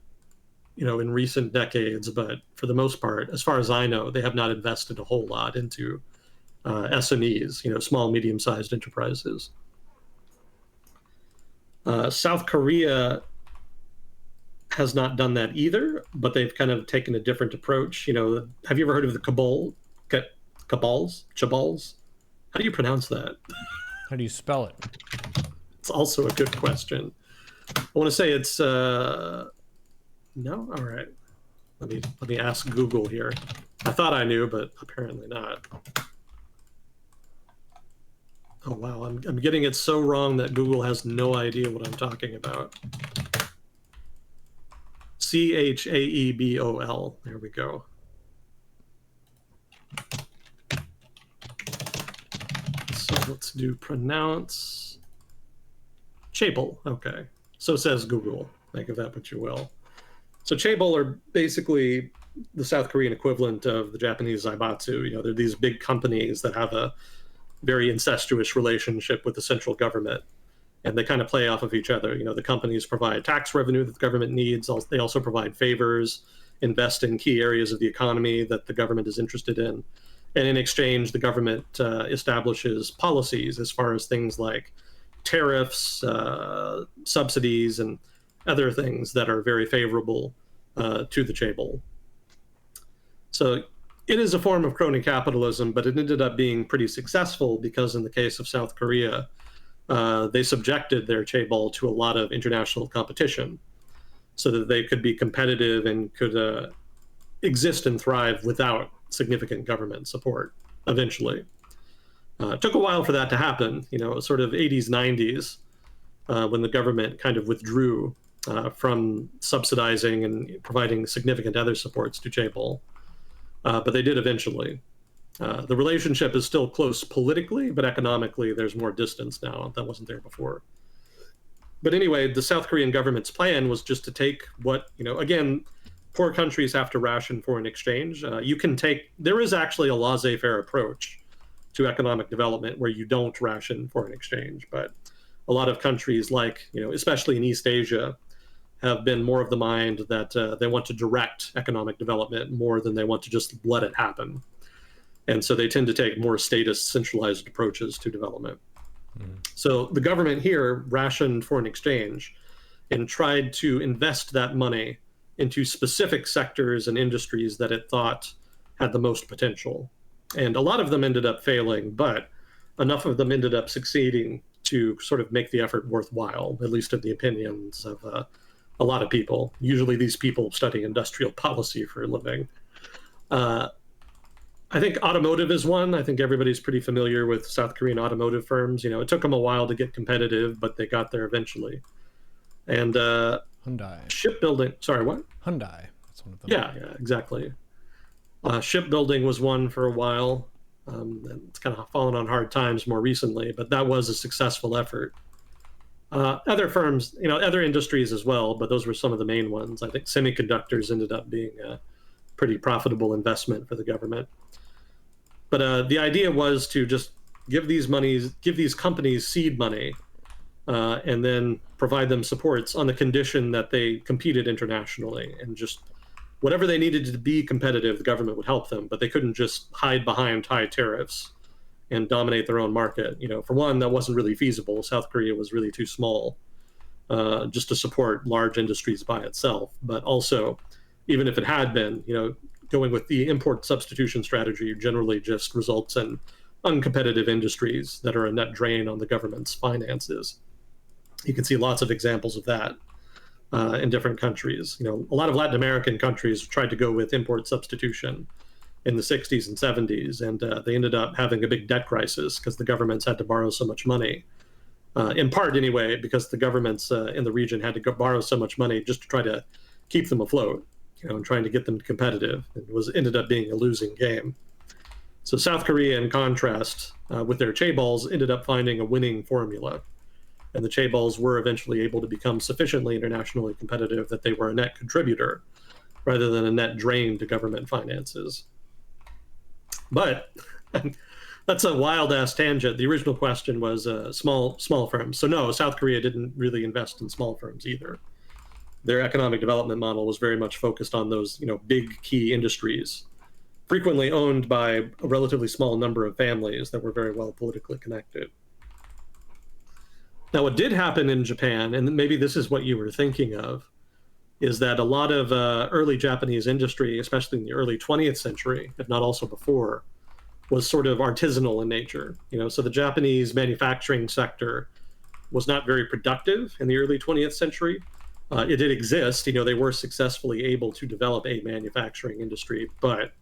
in recent decades, but for the most part, as far as I know, they have not invested a whole lot into SMEs, small, medium-sized enterprises. South Korea has not done that either, but they've kind of taken a different approach. Have you ever heard of the cabals? How do you pronounce that? How do you spell it? It's also a good question. I want to say it's No? All right. Let me ask Google here. I thought I knew, but apparently not. Oh wow, I'm getting it so wrong that Google has no idea what I'm talking about. Chaebol. There we go. So let's do pronounce. Chaebol. Okay. So says Google. Make of that what you will. So chaebol are basically the South Korean equivalent of the Japanese zaibatsu. You know, they're these big companies that have a very incestuous relationship with the central government, and they kind of play off of each other. You know, the companies provide tax revenue that the government needs. They also provide favors, invest in key areas of the economy that the government is interested in, and in exchange, the government establishes policies as far as things like tariffs, subsidies, and other things that are very favorable to the chaebol. So it is a form of crony capitalism, but it ended up being pretty successful because, in the case of South Korea, they subjected their chaebol to a lot of international competition so that they could be competitive and could exist and thrive without significant government support eventually. It took a while for that to happen, you know, sort of 80s, 90s, when the government kind of withdrew from subsidizing and providing significant other supports to chaebol. But they did eventually. The relationship is still close politically, but economically, there's more distance now. That wasn't there before. But anyway, the South Korean government's plan was just to take what, you know, again, poor countries have to ration foreign exchange. You can take, there is actually a laissez faire approach to economic development where you don't ration foreign exchange. But a lot of countries, like, you know, especially in East Asia, have been more of the mind that they want to direct economic development more than they want to just let it happen. And so they tend to take more statist, centralized approaches to development. So the government here rationed foreign exchange and tried to invest that money into specific sectors and industries that it thought had the most potential. And a lot of them ended up failing, but enough of them ended up succeeding to sort of make the effort worthwhile, at least in the opinions of a lot of people. Usually these people study industrial policy for a living. I think automotive is one. I think everybody's pretty familiar with South Korean automotive firms. You know, it took them a while to get competitive, but they got there eventually. And Hyundai. shipbuilding. Sorry, what? Hyundai. That's one of them. Yeah, exactly. Shipbuilding was one for a while. It's kind of fallen on hard times more recently, but that was a successful effort. Other firms, you know, other industries as well, but those were some of the main ones. I think semiconductors ended up being a pretty profitable investment for the government. But the idea was to just give these companies seed money, and then provide them supports on the condition that they competed internationally, and just whatever they needed to be competitive, the government would help them, but they couldn't just hide behind high tariffs and dominate their own market. You know, for one, that wasn't really feasible. South Korea was really too small just to support large industries by itself. But also, even if it had been, you know, going with the import substitution strategy generally just results in uncompetitive industries that are a net drain on the government's finances. You can see lots of examples of that in different countries. You know, a lot of Latin American countries tried to go with import substitution in the 60s and 70s, and they ended up having a big debt crisis because the governments had to borrow so much money. In part, anyway, because the governments in the region had to borrow so much money just to try to keep them afloat, you know, and trying to get them competitive. It ended up being a losing game. So South Korea, in contrast, with their chaebols, ended up finding a winning formula. And the chaebols were eventually able to become sufficiently internationally competitive that they were a net contributor rather than a net drain to government finances. But that's a wild-ass tangent. The original question was small firms. So no, South Korea didn't really invest in small firms either. Their economic development model was very much focused on those, you know, big key industries, frequently owned by a relatively small number of families that were very well politically connected. Now, what did happen in Japan, and maybe this is what you were thinking of, is that a lot of early Japanese industry, especially in the early 20th century, if not also before, was sort of artisanal in nature. You know, so the Japanese manufacturing sector was not very productive in the early 20th century. It did exist. They were successfully able to develop a manufacturing industry, but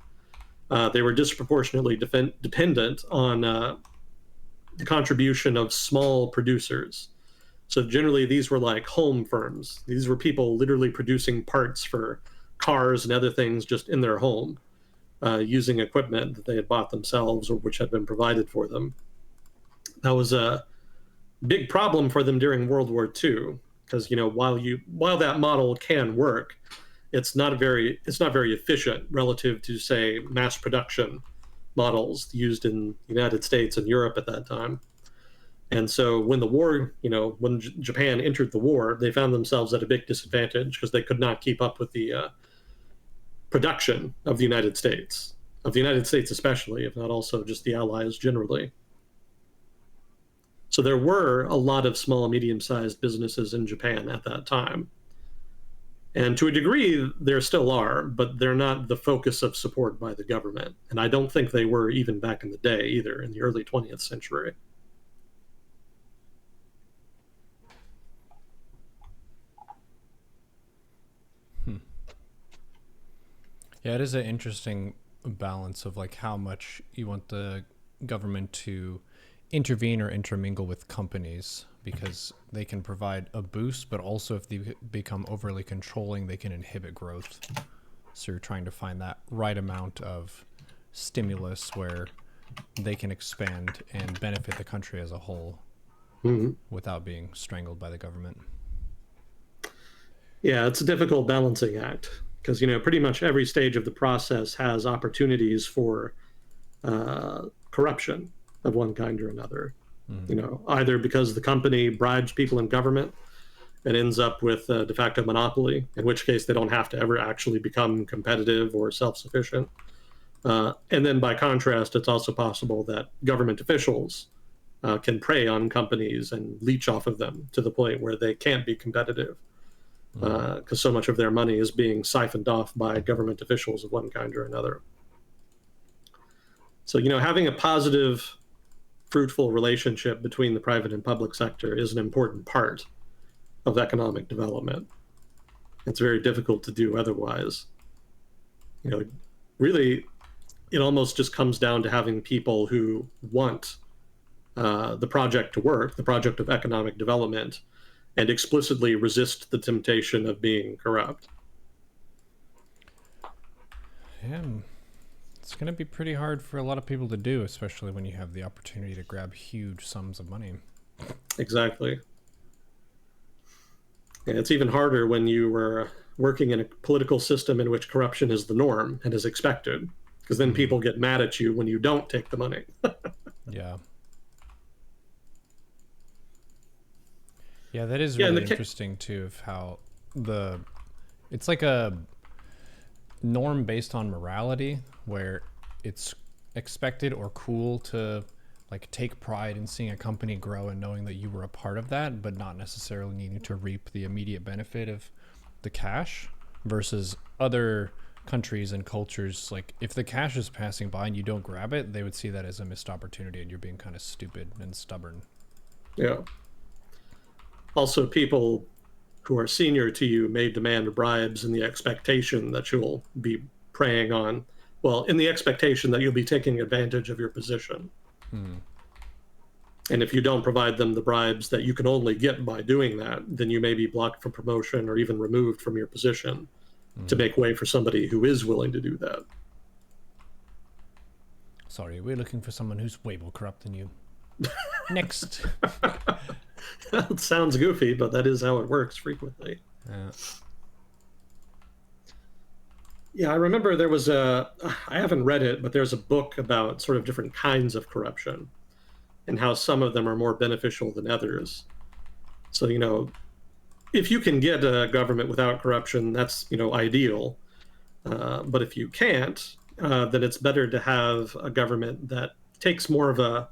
they were disproportionately dependent on the contribution of small producers. So generally, these were like home firms. These were people literally producing parts for cars and other things just in their home, using equipment that they had bought themselves or which had been provided for them. That was a big problem for them during World War II, because while that model can work, it's not very efficient relative to, say, mass production models used in the United States and Europe at that time. And so when the war, when Japan entered the war, they found themselves at a big disadvantage because they could not keep up with the production of the United States especially, if not also just the Allies generally. So there were a lot of small and medium-sized businesses in Japan at that time. And to a degree, there still are, but they're not the focus of support by the government. And I don't think they were even back in the day either, in the early 20th century. Yeah, it is an interesting balance of like how much you want the government to intervene or intermingle with companies, because they can provide a boost, but also if they become overly controlling, they can inhibit growth. So you're trying to find that right amount of stimulus where they can expand and benefit the country as a whole without being strangled by the government. Yeah, it's a difficult balancing act because, pretty much every stage of the process has opportunities for corruption of one kind or another. Either because the company bribes people in government and ends up with a de facto monopoly, in which case they don't have to ever actually become competitive or self-sufficient. And then by contrast, it's also possible that government officials can prey on companies and leech off of them to the point where they can't be competitive because so much of their money is being siphoned off by government officials of one kind or another. So, having a positive, fruitful relationship between the private and public sector is an important part of economic development. It's very difficult to do otherwise. Really, it almost just comes down to having people who want the project to work, the project of economic development, and explicitly resist the temptation of being corrupt. Yeah, it's going to be pretty hard for a lot of people to do, especially when you have the opportunity to grab huge sums of money. Exactly. And it's even harder when you were working in a political system in which corruption is the norm and is expected, because then people get mad at you when you don't take the money. Yeah. Yeah, that is really interesting too, of how it's like a norm based on morality where it's expected or cool to like take pride in seeing a company grow and knowing that you were a part of that, but not necessarily needing to reap the immediate benefit of the cash, versus other countries and cultures. Like if the cash is passing by and you don't grab it, they would see that as a missed opportunity and you're being kind of stupid and stubborn. Yeah. Also, people who are senior to you may demand bribes in the expectation that you'll be preying on, well, in the expectation that you'll be taking advantage of your position. And if you don't provide them the bribes that you can only get by doing that, then you may be blocked from promotion or even removed from your position to make way for somebody who is willing to do that. Sorry, we're looking for someone who's way more corrupt than you. Next. It sounds goofy, but that is how it works frequently. Yeah, I remember there was I haven't read it, but there's a book about sort of different kinds of corruption and how some of them are more beneficial than others. So, if you can get a government without corruption, that's, ideal. But if you can't, then it's better to have a government that takes more of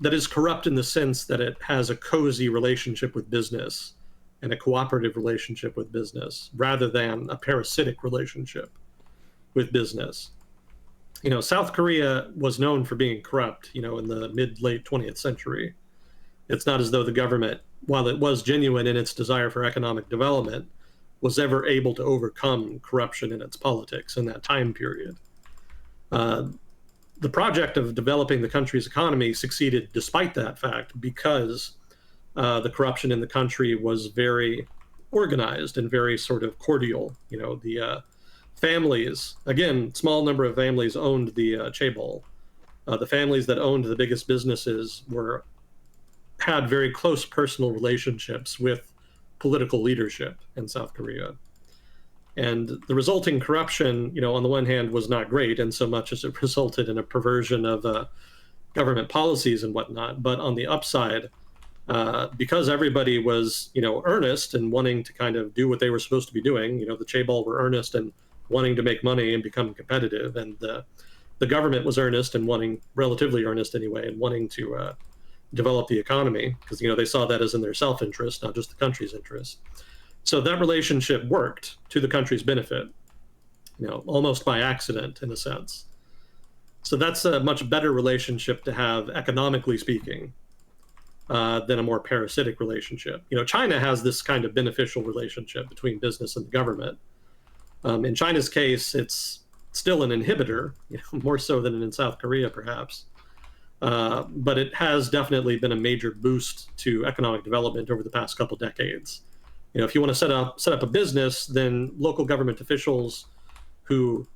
that is corrupt in the sense that it has a cozy relationship with business and a cooperative relationship with business, rather than a parasitic relationship with business. South Korea was known for being corrupt, in the late 20th century. It's not as though the government while it was genuine in its desire for economic development, was ever able to overcome corruption in its politics in that time period. Uh, the project of developing the country's economy succeeded despite that fact because the corruption in the country was very organized and very sort of cordial. The families, again, small number of families owned the chaebol. The families that owned the biggest businesses had very close personal relationships with political leadership in South Korea. And the resulting corruption, on the one hand, was not great in so much as it resulted in a perversion of government policies and whatnot. But on the upside, because everybody was, earnest and wanting to kind of do what they were supposed to be doing, the chaebol were earnest and wanting to make money and become competitive, and the government was earnest and relatively earnest anyway, and wanting to develop the economy because they saw that as in their self-interest, not just the country's interest. So that relationship worked to the country's benefit, almost by accident in a sense. So that's a much better relationship to have, economically speaking, than a more parasitic relationship. China has this kind of beneficial relationship between business and the government. In China's case, it's still an inhibitor, more so than in South Korea, perhaps. But it has definitely been a major boost to economic development over the past couple decades. If you want to set up a business, then local government officials who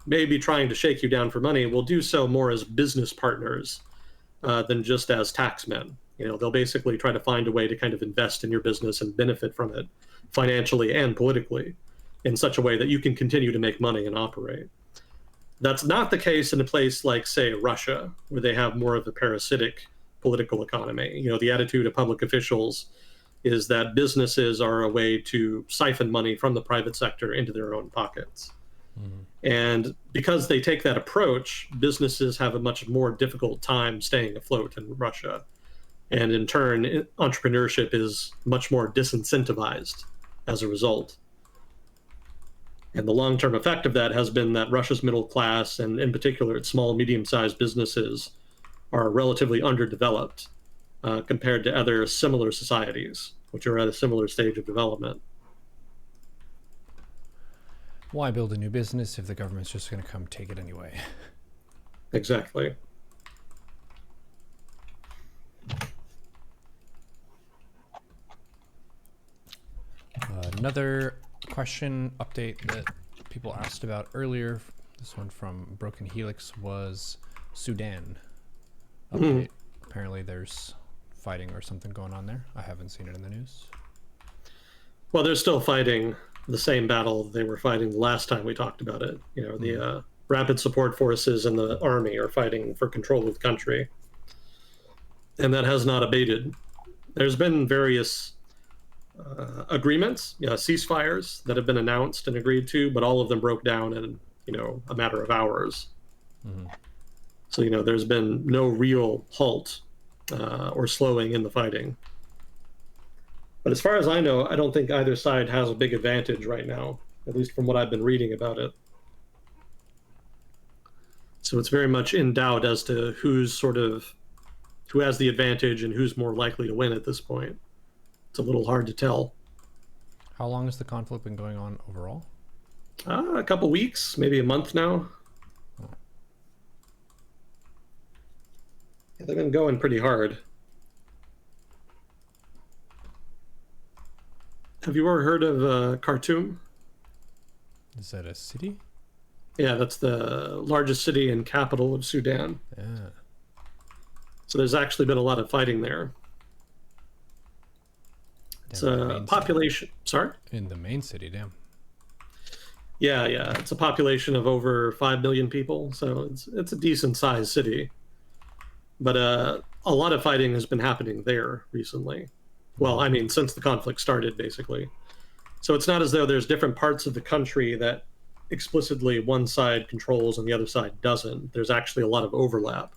may be trying to shake you down for money will do so more as business partners than just as taxmen. They'll basically try to find a way to kind of invest in your business and benefit from it financially and politically in such a way that you can continue to make money and operate. That's not the case in a place like, say, Russia, where they have more of a parasitic political economy. The attitude of public officials is that businesses are a way to siphon money from the private sector into their own pockets. Mm-hmm. And because they take that approach, businesses have a much more difficult time staying afloat in Russia. And in turn, entrepreneurship is much more disincentivized as a result. And the long-term effect of that has been that Russia's middle class, and in particular its small, medium-sized businesses, are relatively underdeveloped compared to other similar societies, which are at a similar stage of development. Why build a new business if the government's just going to come take it anyway? Exactly. Another question update that people asked about earlier, this one from Broken Helix, was Sudan update. Apparently there's fighting or something going on there. I haven't seen it in the news. Well, they're still fighting the same battle they were fighting the last time we talked about it. The Rapid Support Forces and the army are fighting for control of the country. And that has not abated. There's been various agreements, ceasefires that have been announced and agreed to, but all of them broke down in, a matter of hours. Mm-hmm. So, there's been no real halt or slowing in the fighting. But as far as I know, I don't think either side has a big advantage right now, at least from what I've been reading about it. So it's very much in doubt as to who has the advantage and who's more likely to win at this point. It's a little hard to tell. How long has the conflict been going on overall? A couple weeks, maybe a month now. Oh. Yeah, they've been going pretty hard. Have you ever heard of Khartoum? Is that a city? Yeah, that's the largest city and capital of Sudan. Yeah. So there's actually been a lot of fighting there. It's a population. Sorry? In the main city, damn. Yeah. It's a population of over 5 million people, so it's a decent sized city. But a lot of fighting has been happening there recently. Well, I mean, since the conflict started, basically. So it's not as though there's different parts of the country that explicitly one side controls and the other side doesn't. There's actually a lot of overlap.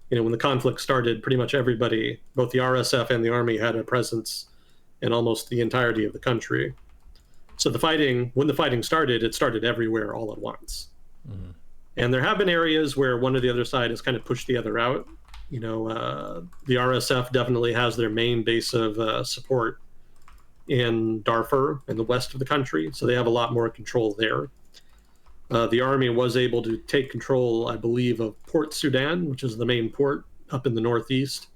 When the conflict started, pretty much everybody, both the RSF and the army, had a presence in almost the entirety of the country. So when the fighting started, it started everywhere all at once. Mm-hmm. And there have been areas where one or the other side has kind of pushed the other out. The RSF definitely has their main base of support in Darfur in the west of the country, so they have a lot more control there. The army was able to take control, I believe, of Port Sudan, which is the main port up in the northeast.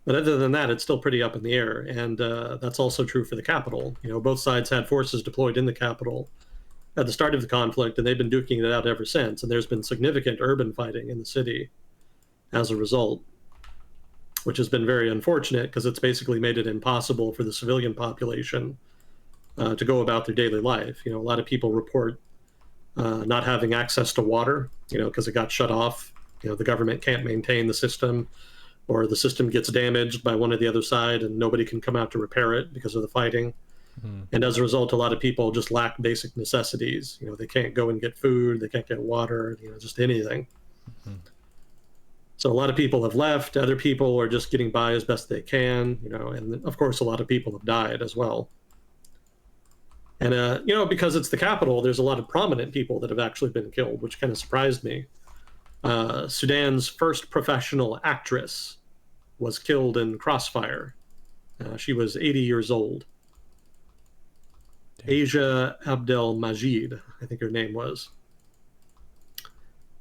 But other than that, it's still pretty up in the air, and that's also true for the capital. Both sides had forces deployed in the capital at the start of the conflict, and they've been duking it out ever since. And there's been significant urban fighting in the city as a result, which has been very unfortunate because it's basically made it impossible for the civilian population to go about their daily life. A lot of people report not having access to water, because it got shut off. The government can't maintain the system, or the system gets damaged by one or the other side and nobody can come out to repair it because of the fighting. Mm-hmm. And as a result, a lot of people just lack basic necessities. They can't go and get food, they can't get water, just anything. Mm-hmm. So a lot of people have left. Other people are just getting by as best they can, and of course, a lot of people have died as well. And, because it's the capital, there's a lot of prominent people that have actually been killed, which kind of surprised me. Sudan's first professional actress was killed in crossfire. She was 80 years old. Damn. Asia Abdel Majid, I think her name was.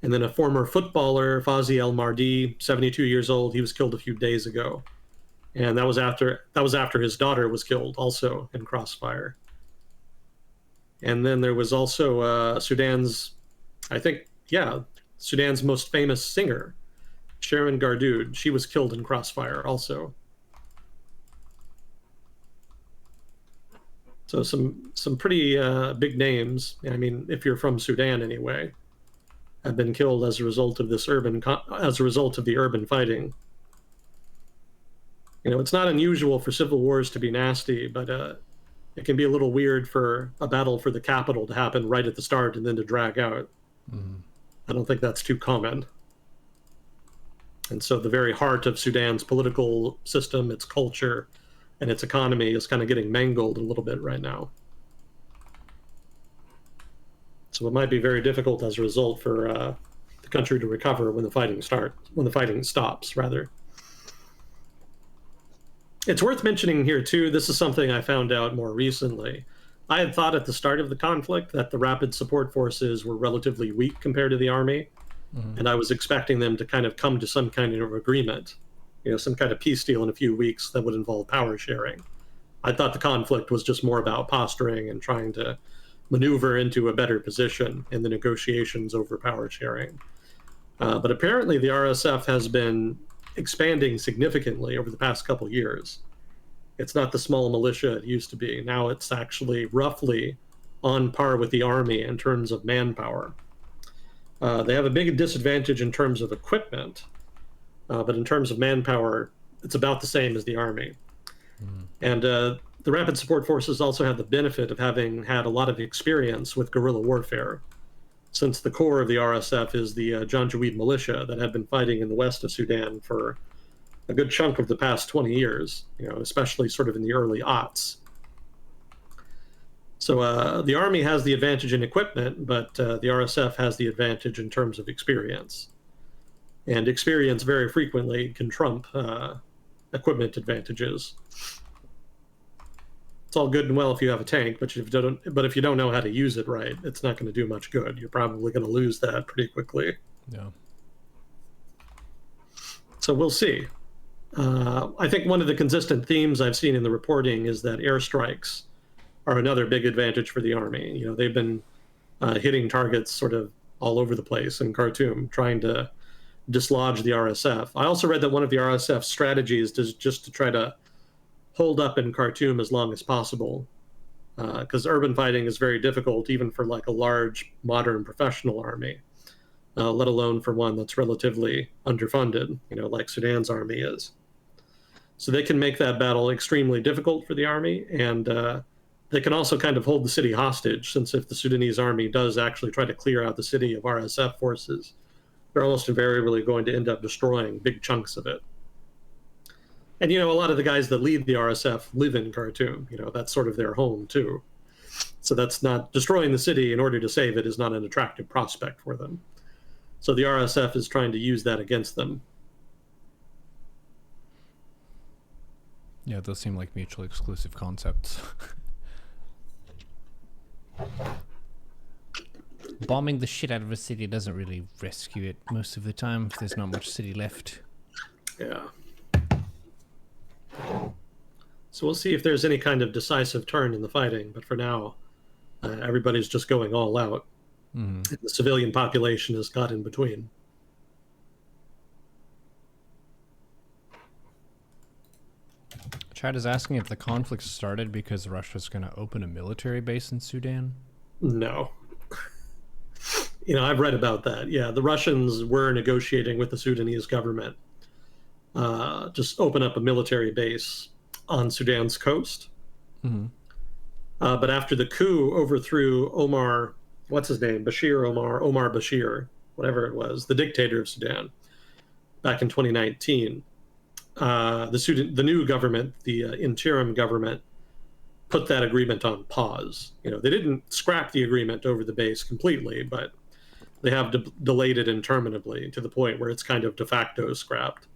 And then a former footballer, Fazi El Mardi, 72 years old. He was killed a few days ago. And that was after his daughter was killed also in crossfire. And then there was also Sudan's most famous singer, Sharon Gardoud. She was killed in crossfire also. So some pretty big names. I mean, if you're from Sudan anyway, have been killed as a result of the urban fighting. It's not unusual for civil wars to be nasty, but it can be a little weird for a battle for the capital to happen right at the start and then to drag out. Mm-hmm. I don't think that's too common. And so the very heart of Sudan's political system, its culture, and its economy is kind of getting mangled a little bit right now. So it might be very difficult as a result for the country to recover when the fighting stops, rather. It's worth mentioning here, too, this is something I found out more recently. I had thought at the start of the conflict that the rapid support forces were relatively weak compared to the army, and I was expecting them to kind of come to some kind of agreement, some kind of peace deal in a few weeks that would involve power sharing. I thought the conflict was just more about posturing and trying to maneuver into a better position in the negotiations over power sharing. But apparently the RSF has been expanding significantly over the past couple years. It's not the small militia it used to be. Now it's actually roughly on par with the army in terms of manpower. They have a big disadvantage in terms of equipment, but in terms of manpower, it's about the same as the army. Mm. And the Rapid Support Forces also have the benefit of having had a lot of experience with guerrilla warfare, since the core of the RSF is the Janjaweed militia that have been fighting in the west of Sudan for a good chunk of the past 20 years, especially sort of in the early aughts. So the army has the advantage in equipment, but the RSF has the advantage in terms of experience. And experience very frequently can trump equipment advantages. It's all good and well if you have a tank, but if you don't know how to use it right, it's not going to do much good. You're probably going to lose that pretty quickly. Yeah. So we'll see. I think one of the consistent themes I've seen in the reporting is that airstrikes are another big advantage for the army. They've been hitting targets sort of all over the place in Khartoum, trying to dislodge the RSF. I also read that one of the RSF's strategies is just to try to hold up in Khartoum as long as possible, because urban fighting is very difficult, even for like a large, modern, professional army, let alone for one that's relatively underfunded, like Sudan's army is. So they can make that battle extremely difficult for the army, and they can also kind of hold the city hostage, since if the Sudanese army does actually try to clear out the city of RSF forces, they're almost invariably going to end up destroying big chunks of it. And, a lot of the guys that lead the RSF live in Khartoum. That's sort of their home, too. So that's not destroying the city in order to save it is not an attractive prospect for them. So the RSF is trying to use that against them. Yeah, those seem like mutually exclusive concepts. Bombing the shit out of a city doesn't really rescue it most of the time if there's not much city left. Yeah. So we'll see if there's any kind of decisive turn in the fighting. But for now, everybody's just going all out. Mm. The civilian population is caught in between. Chad is asking if the conflict started because Russia's going to open a military base in Sudan. No. I've read about that. Yeah, the Russians were negotiating with the Sudanese government just open up a military base on Sudan's coast. Mm-hmm. But after the coup overthrew Omar, what's his name? Omar Bashir, whatever it was, the dictator of Sudan, back in 2019, the new government, the interim government, put that agreement on pause. They didn't scrap the agreement over the base completely, but they have delayed it interminably to the point where it's kind of de facto scrapped.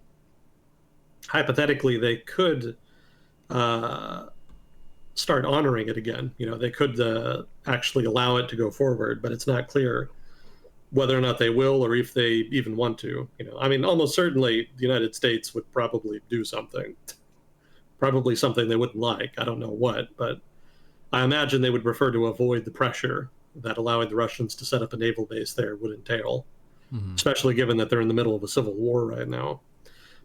Hypothetically, they could start honoring it again. They could actually allow it to go forward, but it's not clear whether or not they will or if they even want to. Almost certainly the United States would probably do something, probably something they wouldn't like. I don't know what, but I imagine they would prefer to avoid the pressure that allowing the Russians to set up a naval base there would entail, Mm-hmm. especially given that they're in the middle of a civil war right now.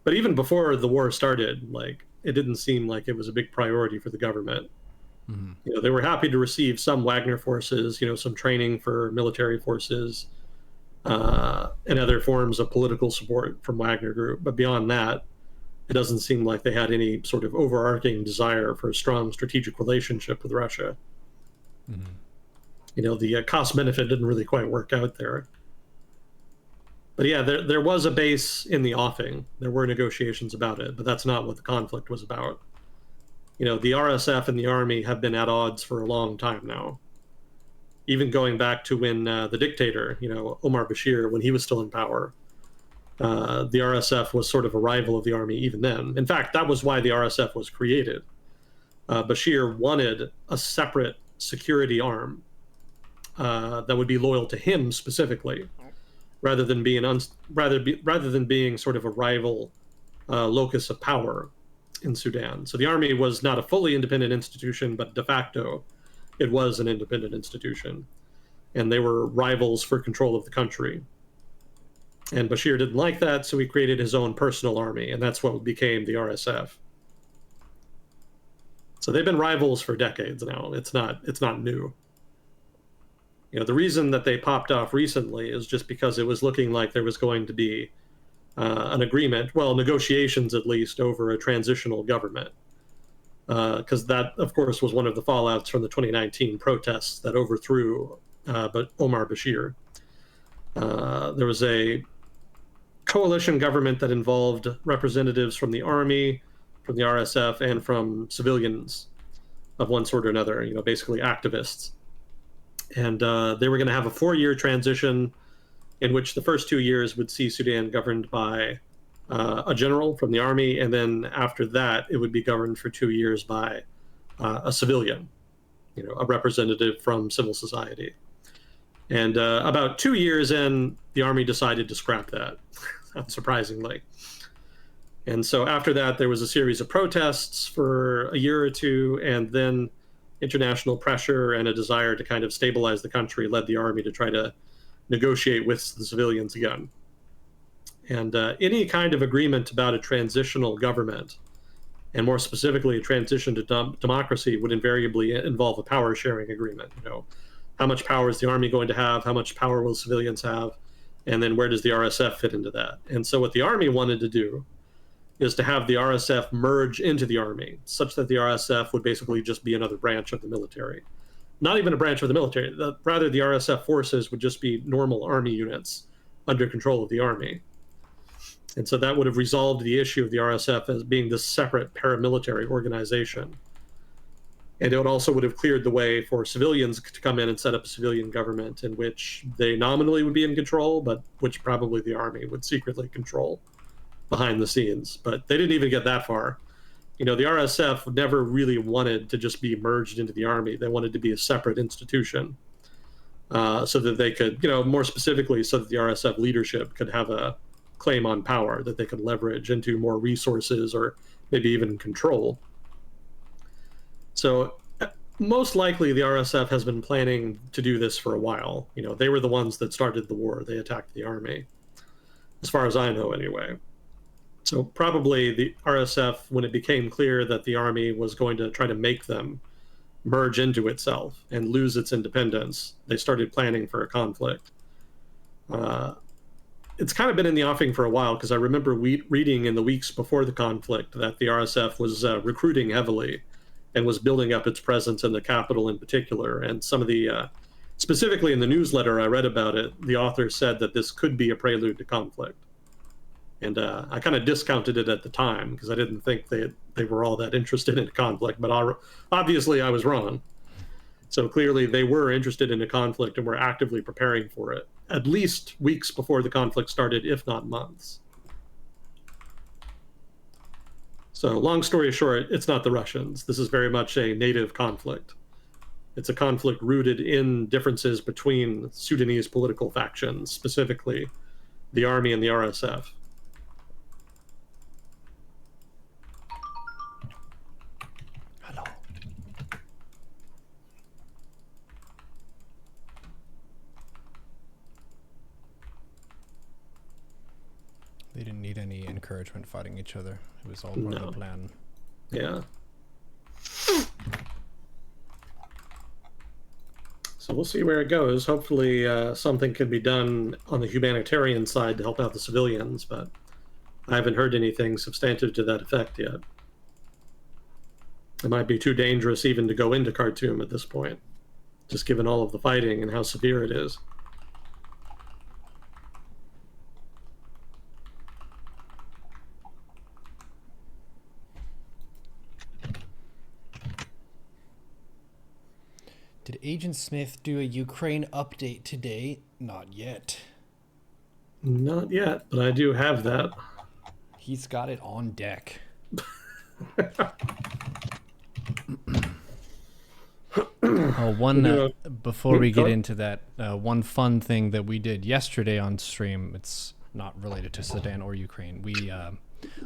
But even before the war started, it didn't seem like it was a big priority for the government. Mm-hmm. They were happy to receive some Wagner forces, some training for military forces, and other forms of political support from Wagner Group. But beyond that, it doesn't seem like they had any sort of overarching desire for a strong strategic relationship with Russia. Mm-hmm. The cost benefit didn't really quite work out there. But yeah, there was a base in the offing. There were negotiations about it, but that's not what the conflict was about. The RSF and the army have been at odds for a long time now. Even going back to when the dictator, Omar Bashir, when he was still in power, the RSF was sort of a rival of the army even then. In fact, that was why the RSF was created. Bashir wanted a separate security arm that would be loyal to him specifically, rather than being sort of a rival locus of power in Sudan. So the army was not a fully independent institution, but de facto, it was an independent institution, and they were rivals for control of the country. And Bashir didn't like that, so he created his own personal army, and that's what became the RSF. So they've been rivals for decades now. It's not new. The reason that they popped off recently is just because it was looking like there was going to be an agreement, well, negotiations at least, over a transitional government. Because that, of course, was one of the fallouts from the 2019 protests that overthrew Omar Bashir. There was a coalition government that involved representatives from the army, from the RSF, and from civilians of one sort or another, basically activists. And they were going to have a 4-year transition in which the first 2 years would see Sudan governed by a general from the army, and then after that, it would be governed for 2 years by a civilian, a representative from civil society. And about 2 years in, the army decided to scrap that, unsurprisingly. And so after that, there was a series of protests for a year or two, and then international pressure and a desire to kind of stabilize the country led the army to try to negotiate with the civilians again. And any kind of agreement about a transitional government, and more specifically a transition to democracy, would invariably involve a power sharing agreement. How much power is the army going to have? How much power will civilians have? And then where does the RSF fit into that? And so what the army wanted to do is to have the RSF merge into the army, such that the RSF would basically just be another branch of the military. Not even a branch of the military. Rather, the RSF forces would just be normal army units under control of the army. And so that would have resolved the issue of the RSF as being this separate paramilitary organization. And it also would have cleared the way for civilians to come in and set up a civilian government in which they nominally would be in control, but which probably the army would secretly control behind the scenes. But they didn't even get that far. The RSF never really wanted to just be merged into the army. They wanted to be a separate institution, so that they could, more specifically, so that the RSF leadership could have a claim on power that they could leverage into more resources or maybe even control. So most likely the RSF has been planning to do this for a while. They were the ones that started the war. They attacked the army, as far as I know anyway. So probably the RSF, when it became clear that the army was going to try to make them merge into itself and lose its independence, they started planning for a conflict. It's kind of been in the offing for a while, because I remember reading in the weeks before the conflict that the RSF was recruiting heavily and was building up its presence in the capital in particular. And some of the, specifically in the newsletter I read about it, the author said that this could be a prelude to conflict. And I kind of discounted it at the time because I didn't think they were all that interested in a conflict. But obviously I was wrong. So clearly they were interested in a conflict and were actively preparing for it, at least weeks before the conflict started, if not months. So long story short, it's not the Russians. This is very much a native conflict. It's a conflict rooted in differences between Sudanese political factions, specifically the army and the RSF. Hello. They didn't need any encouragement fighting each other. It was all part of the plan. Yeah. So we'll see where it goes. Hopefully something can be done on the humanitarian side to help out the civilians, but I haven't heard anything substantive to that effect yet. It might be too dangerous even to go into Khartoum at this point, just given all of the fighting and how severe it is. Did Agent Smith do a Ukraine update today? Not yet. Not yet, but I do have that. He's got it on deck. Before we get into that, one fun thing that we did yesterday on stream, it's not related to Sudan or Ukraine. We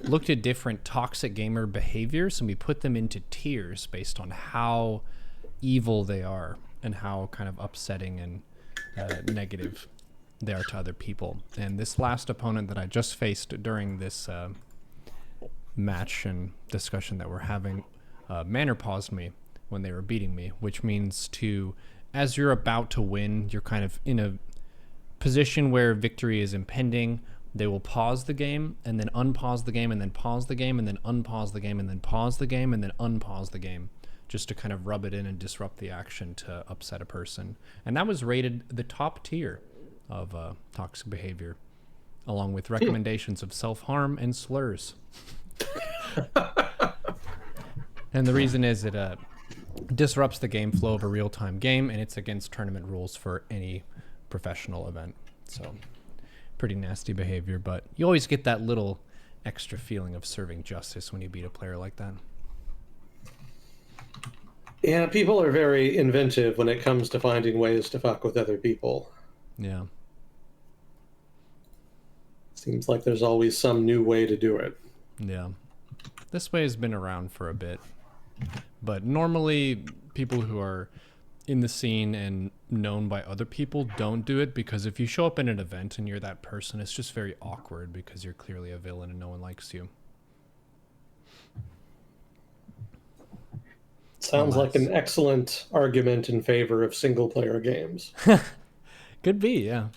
looked at different toxic gamer behaviors and we put them into tiers based on how evil they are and how kind of upsetting and negative they are to other people. And this last opponent that I just faced during this match and discussion that we're having, manner paused me when they were beating me, which means as you're about to win, you're kind of in a position where victory is impending. They will pause the game and then unpause the game and then pause the game and then unpause the game and then pause the game and then unpause the game, just to kind of rub it in and disrupt the action to upset a person. And that was rated the top tier of toxic behavior, along with recommendations of self-harm and slurs. And the reason is it disrupts the game flow of a real-time game, and it's against tournament rules for any professional event. So pretty nasty behavior, but you always get that little extra feeling of serving justice when you beat a player like that. Yeah, people are very inventive when it comes to finding ways to fuck with other people. Yeah. Seems like there's always some new way to do it. Yeah. This way has been around for a bit. But normally people who are in the scene and known by other people don't do it, because if you show up in an event and you're that person, it's just very awkward because you're clearly a villain and no one likes you. Sounds like an excellent argument in favor of single-player games. Could be, yeah.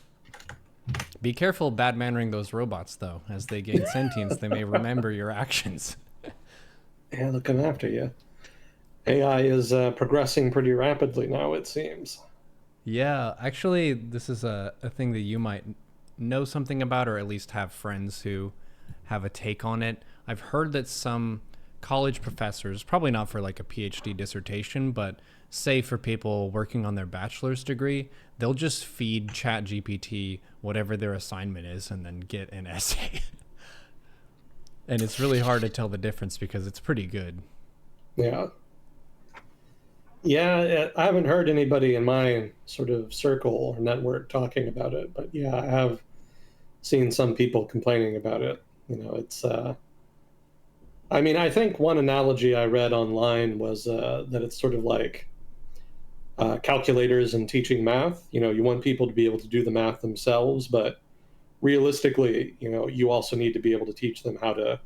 Be careful bad-mannering those robots, though. As they gain sentience, they may remember your actions. Yeah, they'll come after you. AI is progressing pretty rapidly now, it seems. Yeah, actually, this is a thing that you might know something about, or at least have friends who have a take on it. I've heard that some college professors, probably not for like a PhD dissertation, but say for people working on their bachelor's degree, they'll just feed ChatGPT whatever their assignment is and then get an essay. And it's really hard to tell the difference because it's pretty good. Yeah. Yeah, I haven't heard anybody in my sort of circle or network talking about it, but yeah, I have seen some people complaining about it. It's I mean, I think one analogy I read online was that it's sort of like calculators and teaching math. You want people to be able to do the math themselves, but realistically, you also need to be able to teach them how to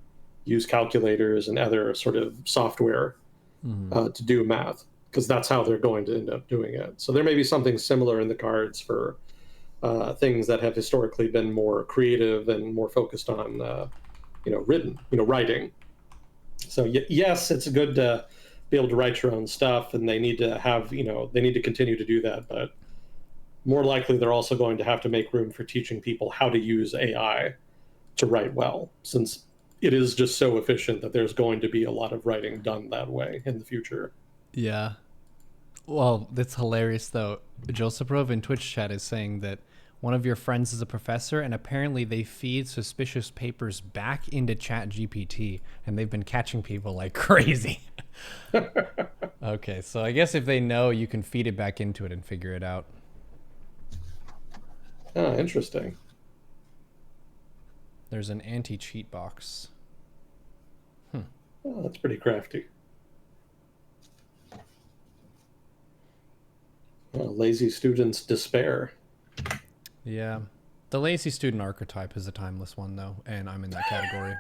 use calculators and other sort of software Mm-hmm. to do math, because that's how they're going to end up doing it. So there may be something similar in the cards for things that have historically been more creative and more focused on, writing. So yes, it's good to be able to write your own stuff, and they need to have, they need to continue to do that. But more likely, they're also going to have to make room for teaching people how to use AI to write well, since it is just so efficient that there's going to be a lot of writing done that way in the future. Yeah. Well, that's hilarious though. Joseph Rove in Twitch chat is saying that one of your friends is a professor, and apparently they feed suspicious papers back into Chat GPT, and they've been catching people like crazy. Okay, so I guess if they know, you can feed it back into it and figure it out. Ah, interesting. There's an anti-cheat box. Oh, that's pretty crafty. Lazy students despair. Yeah. The lazy student archetype is a timeless one, though, and I'm in that category.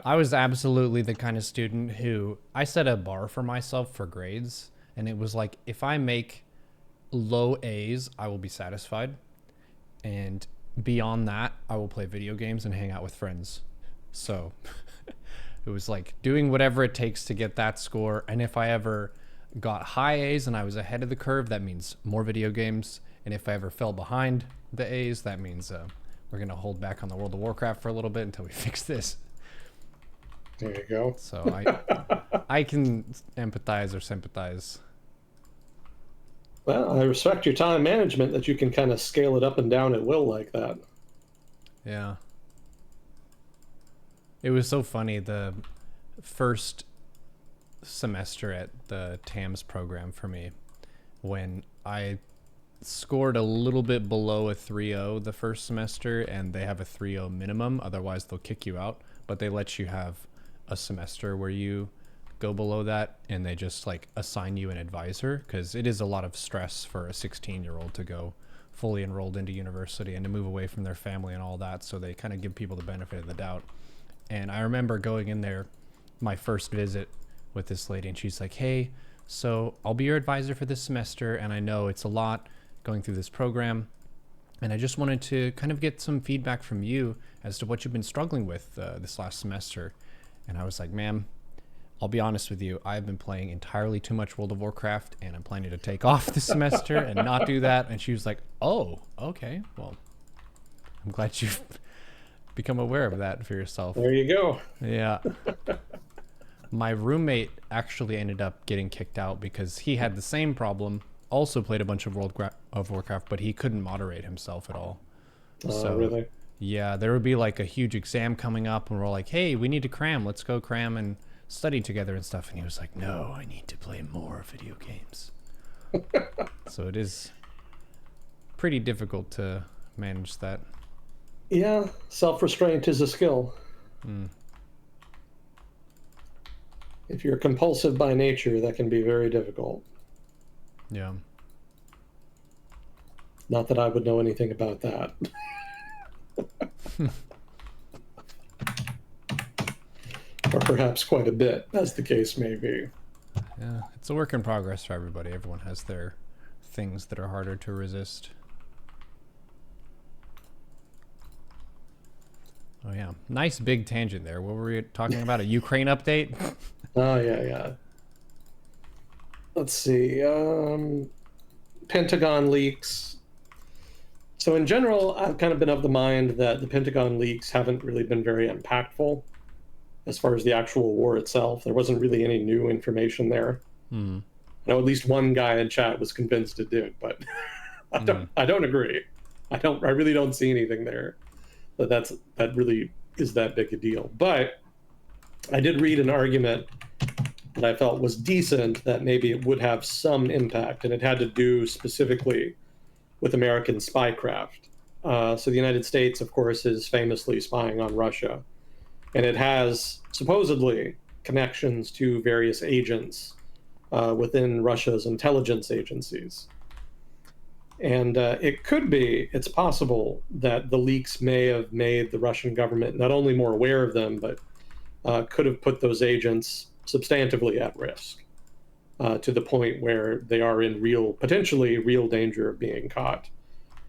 I was absolutely the kind of student who I set a bar for myself for grades, and it was like if I make low A's, I will be satisfied, and beyond that, I will play video games and hang out with friends. So it was like doing whatever it takes to get that score, and if I ever got high A's and I was ahead of the curve, that means more video games, and if I ever fell behind the A's, that means we're gonna hold back on the World of Warcraft for a little bit until we fix this. There you go. So I can empathize or sympathize. Well, I respect your time management that you can kind of scale it up and down at will like that. Yeah. It was so funny the first semester at the TAMS program for me when I scored a little bit below a 3.0 the first semester, and they have a 3.0 minimum, otherwise they'll kick you out, but they let you have a semester where you go below that and they just like assign you an advisor, because it is a lot of stress for a 16-year-old to go fully enrolled into university and to move away from their family and all that, so they kind of give people the benefit of the doubt. And I remember going in there my first visit with this lady, and she's like, hey, so I'll be your advisor for this semester, and I know it's a lot going through this program, and I just wanted to kind of get some feedback from you as to what you've been struggling with this last semester. And I was like, ma'am, I'll be honest with you, I've been playing entirely too much World of Warcraft, and I'm planning to take off this semester and not do that. And she was like, oh, okay, well, I'm glad you've become aware of that for yourself. There you go. Yeah. My roommate actually ended up getting kicked out because he had the same problem, also played a bunch of World of Warcraft, but he couldn't moderate himself at all. So Really? yeah, there would be like a huge exam coming up, and we're like, hey, we need to cram. Let's go cram and study together and stuff. And he was like, no, I need to play more video games. So it is pretty difficult to manage that. Yeah, self-restraint is a skill. Mm. If you're compulsive by nature, that can be very difficult. Yeah. Not that I would know anything about that. Or perhaps quite a bit, as the case may be. Yeah, it's a work in progress for everybody. Everyone has their things that are harder to resist. Oh yeah, nice big tangent there. What were we talking about? A Ukraine update? Oh, yeah. Let's see. Pentagon leaks. So in general, I've kind of been of the mind that the Pentagon leaks haven't really been very impactful. as far as the actual war itself. There wasn't really any new information there. Hmm. I know at least one guy in chat was convinced it did, but I don't agree. I really don't see anything there that really is that big a deal. But I did read an argument that I felt was decent, that maybe it would have some impact, and it had to do specifically with American spycraft. So the United States, of course, is famously spying on Russia, and it has supposedly connections to various agents within Russia's intelligence agencies. And it's possible that the leaks may have made the Russian government not only more aware of them, but could have put those agents substantively at risk to the point where they are in potentially real danger of being caught.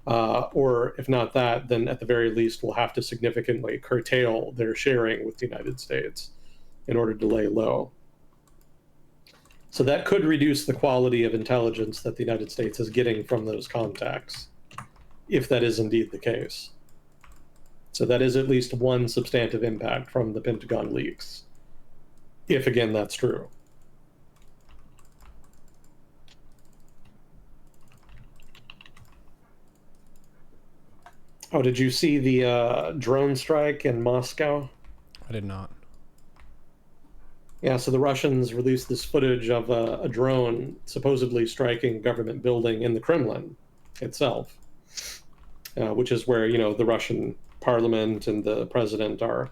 Or if not that, then at the very least will have to significantly curtail their sharing with the United States in order to lay low. So that could reduce the quality of intelligence that the United States is getting from those contacts, if that is indeed the case. So that is at least one substantive impact from the Pentagon leaks, if again that's true. Oh, did you see the drone strike in Moscow? I did not. Yeah, so the Russians released this footage of a drone supposedly striking a government building in the Kremlin itself, which is where, the Russian parliament and the president are.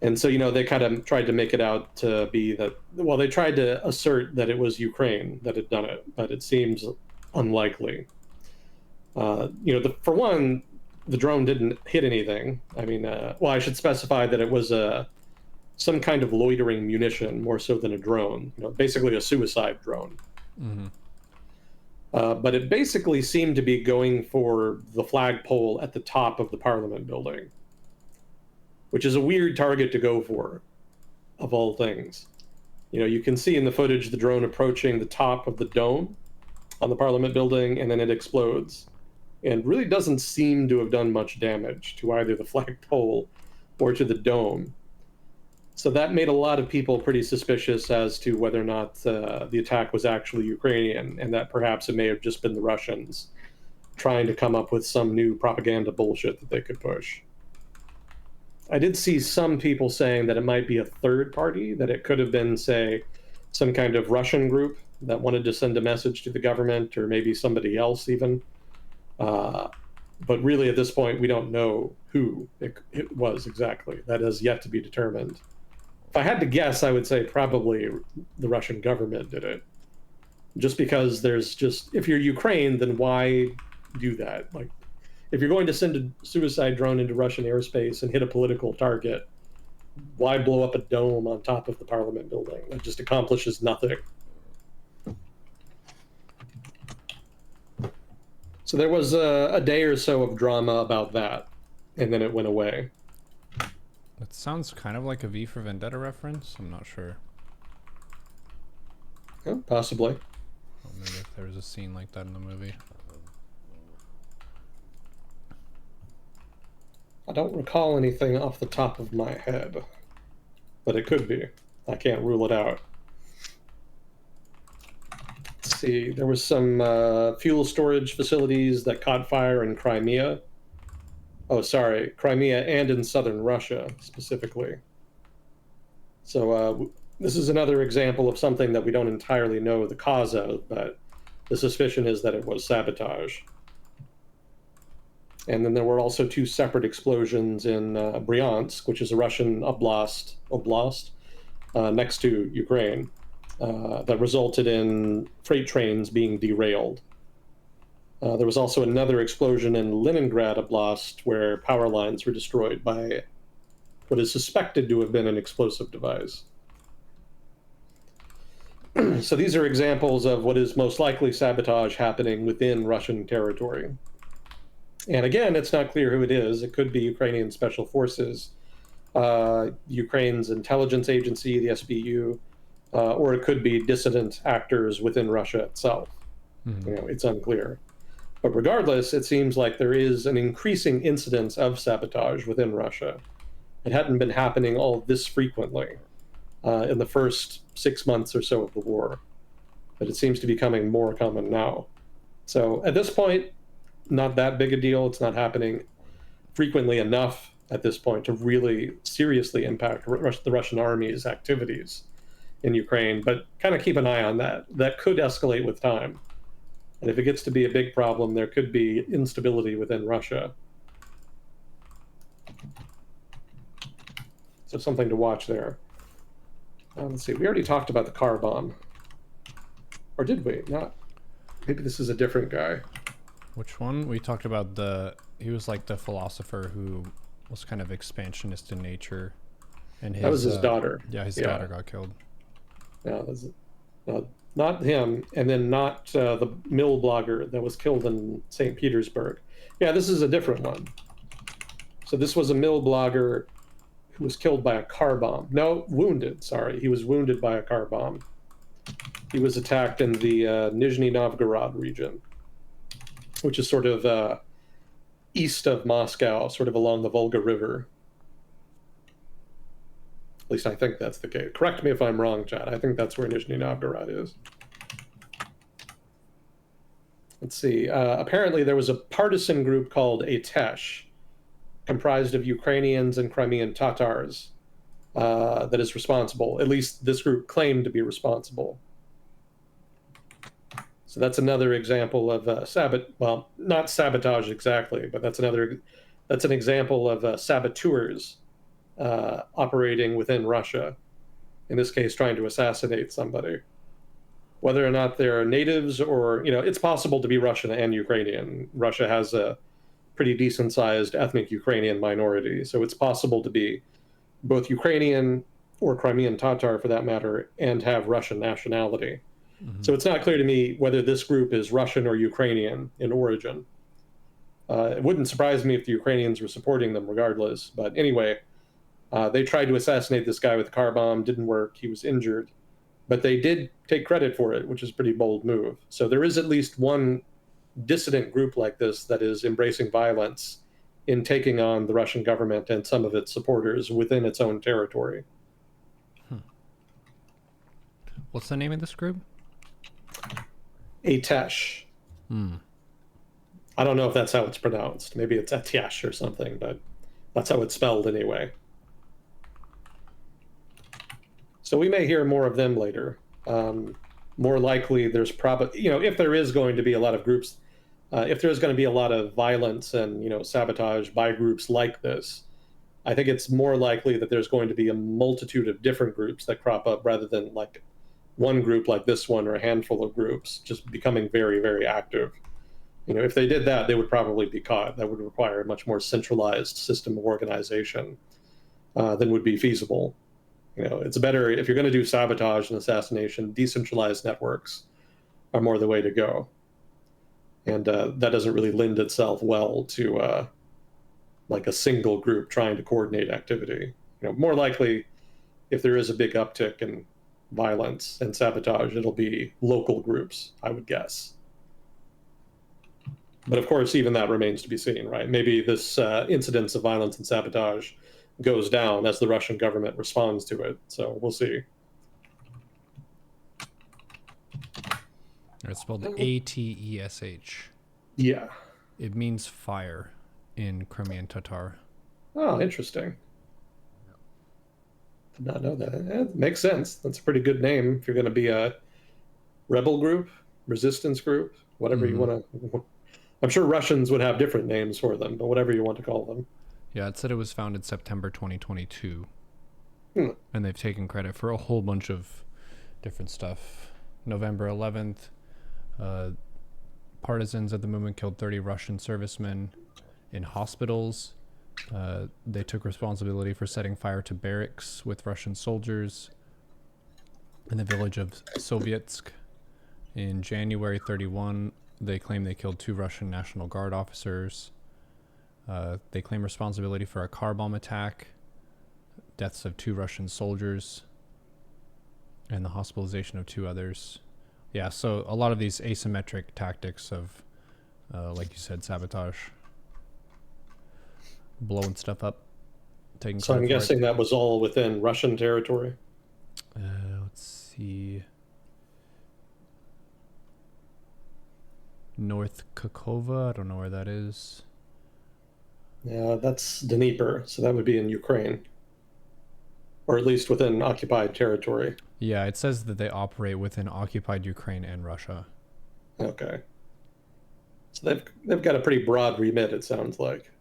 And so, they kind of tried to make it out to be that, well, they tried to assert that it was Ukraine that had done it, but it seems unlikely. For one, the drone didn't hit anything. I mean, well, I should specify that it was some kind of loitering munition more so than a drone, basically a suicide drone. Mm-hmm. But it basically seemed to be going for the flagpole at the top of the Parliament building, which is a weird target to go for, of all things. You can see in the footage the drone approaching the top of the dome on the Parliament building, and then it explodes, and really doesn't seem to have done much damage to either the flagpole or to the dome. So that made a lot of people pretty suspicious as to whether or not the attack was actually Ukrainian, and that perhaps it may have just been the Russians trying to come up with some new propaganda bullshit that they could push. I did see some people saying that it might be a third party, that it could have been, say, some kind of Russian group that wanted to send a message to the government, or maybe somebody else even. But really, at this point, we don't know who it was exactly. That is yet to be determined. If I had to guess, I would say probably the Russian government did it. Just because if you're Ukraine, then why do that? Like, if you're going to send a suicide drone into Russian airspace and hit a political target, why blow up a dome on top of the Parliament building? That just accomplishes nothing. So there was a day or so of drama about that, and then it went away. It sounds kind of like a V for Vendetta reference. I'm not sure. Yeah, possibly. Well, maybe if there was a scene like that in the movie. I don't recall anything off the top of my head, but it could be. I can't rule it out. Let's see, there was some fuel storage facilities that caught fire in Crimea. Oh, sorry, Crimea and in southern Russia, specifically. So this is another example of something that we don't entirely know the cause of, but the suspicion is that it was sabotage. And then there were also two separate explosions in Bryansk, which is a Russian oblast next to Ukraine, that resulted in freight trains being derailed. There was also another explosion in Leningrad Oblast where power lines were destroyed by what is suspected to have been an explosive device. So these are examples of what is most likely sabotage happening within Russian territory. And again, it's not clear who it is. It could be Ukrainian Special Forces, Ukraine's intelligence agency, the SBU, or it could be dissident actors within Russia itself. Mm-hmm. It's unclear. But regardless, it seems like there is an increasing incidence of sabotage within Russia. It hadn't been happening all this frequently in the first 6 months or so of the war, but it seems to be becoming more common now. So at this point, not that big a deal. It's not happening frequently enough at this point to really seriously impact the Russian army's activities in Ukraine, but kind of keep an eye on that. That could escalate with time. And if it gets to be a big problem, there could be instability within Russia. So something to watch there. Let's see. We already talked about the car bomb. Or did we? Not. Maybe this is a different guy. Which one? We talked about he was like the philosopher who was kind of expansionist in nature. And that was his daughter. Yeah, his daughter got killed. Yeah, not him, and then not the mill blogger that was killed in St. Petersburg. Yeah, this is a different one. So this was a mill blogger who was killed by a car bomb. No, wounded, sorry. He was wounded by a car bomb. He was attacked in the Nizhny Novgorod region, which is sort of east of Moscow, sort of along the Volga River. At least I think that's the case. Correct me if I'm wrong, Chad. I think that's where Nizhny Novgorod is. Let's see. Apparently there was a partisan group called Atesh, comprised of Ukrainians and Crimean Tatars, that is responsible. At least this group claimed to be responsible. So that's another example of well, not sabotage exactly, but that's an example of saboteurs operating within Russia. In this case, trying to assassinate somebody. Whether or not they're natives or, it's possible to be Russian and Ukrainian. Russia has a pretty decent-sized ethnic Ukrainian minority, so it's possible to be both Ukrainian or Crimean Tatar, for that matter, and have Russian nationality. Mm-hmm. So it's not clear to me whether this group is Russian or Ukrainian in origin. It wouldn't surprise me if the Ukrainians were supporting them regardless. But anyway, they tried to assassinate this guy with a car bomb. Didn't work. He was injured. But they did take credit for it, which is a pretty bold move. So there is at least one dissident group like this that is embracing violence in taking on the Russian government and some of its supporters within its own territory. What's the name of this group? Atesh. I don't know if that's how it's pronounced. Maybe it's Atesh or something, but that's how it's spelled anyway. So we may hear more of them later. More likely, there's probably, if there is going to be a lot of groups, if there's going to be a lot of violence and, sabotage by groups like this, I think it's more likely that there's going to be a multitude of different groups that crop up rather than like one group like this one or a handful of groups just becoming very, very active. If they did that, they would probably be caught. That would require a much more centralized system of organization than would be feasible. It's better if you're going to do sabotage and assassination, decentralized networks are more the way to go. And that doesn't really lend itself well to like a single group trying to coordinate activity. More likely, if there is a big uptick in violence and sabotage, it'll be local groups, I would guess. But of course, even that remains to be seen, right? Maybe this incidence of violence and sabotage goes down as the Russian government responds to it. So we'll see. It's spelled Atesh. Yeah. It means fire in Crimean Tatar. Oh, interesting. Did not know that. It makes sense. That's a pretty good name if you're going to be a rebel group, resistance group, whatever you want to. I'm sure Russians would have different names for them, but whatever you want to call them. Yeah, it said it was founded September 2022. And they've taken credit for a whole bunch of different stuff. November 11th, partisans of the movement killed 30 Russian servicemen in hospitals. They took responsibility for setting fire to barracks with Russian soldiers in the village of Sovietsk. In January 31, they claim they killed 2 Russian National Guard officers. They claim responsibility for a car bomb attack, deaths of 2 Russian soldiers, and the hospitalization of 2 others. Yeah, so a lot of these asymmetric tactics of, like you said, sabotage, blowing stuff up. taking So I'm credit for it. guessing that was all within Russian territory. Let's see. North Kakova. I don't know where that is. Yeah, that's Dnieper, so that would be in Ukraine, or at least within occupied territory. Yeah, it says that they operate within occupied Ukraine and Russia. Okay. So they've got a pretty broad remit, it sounds like.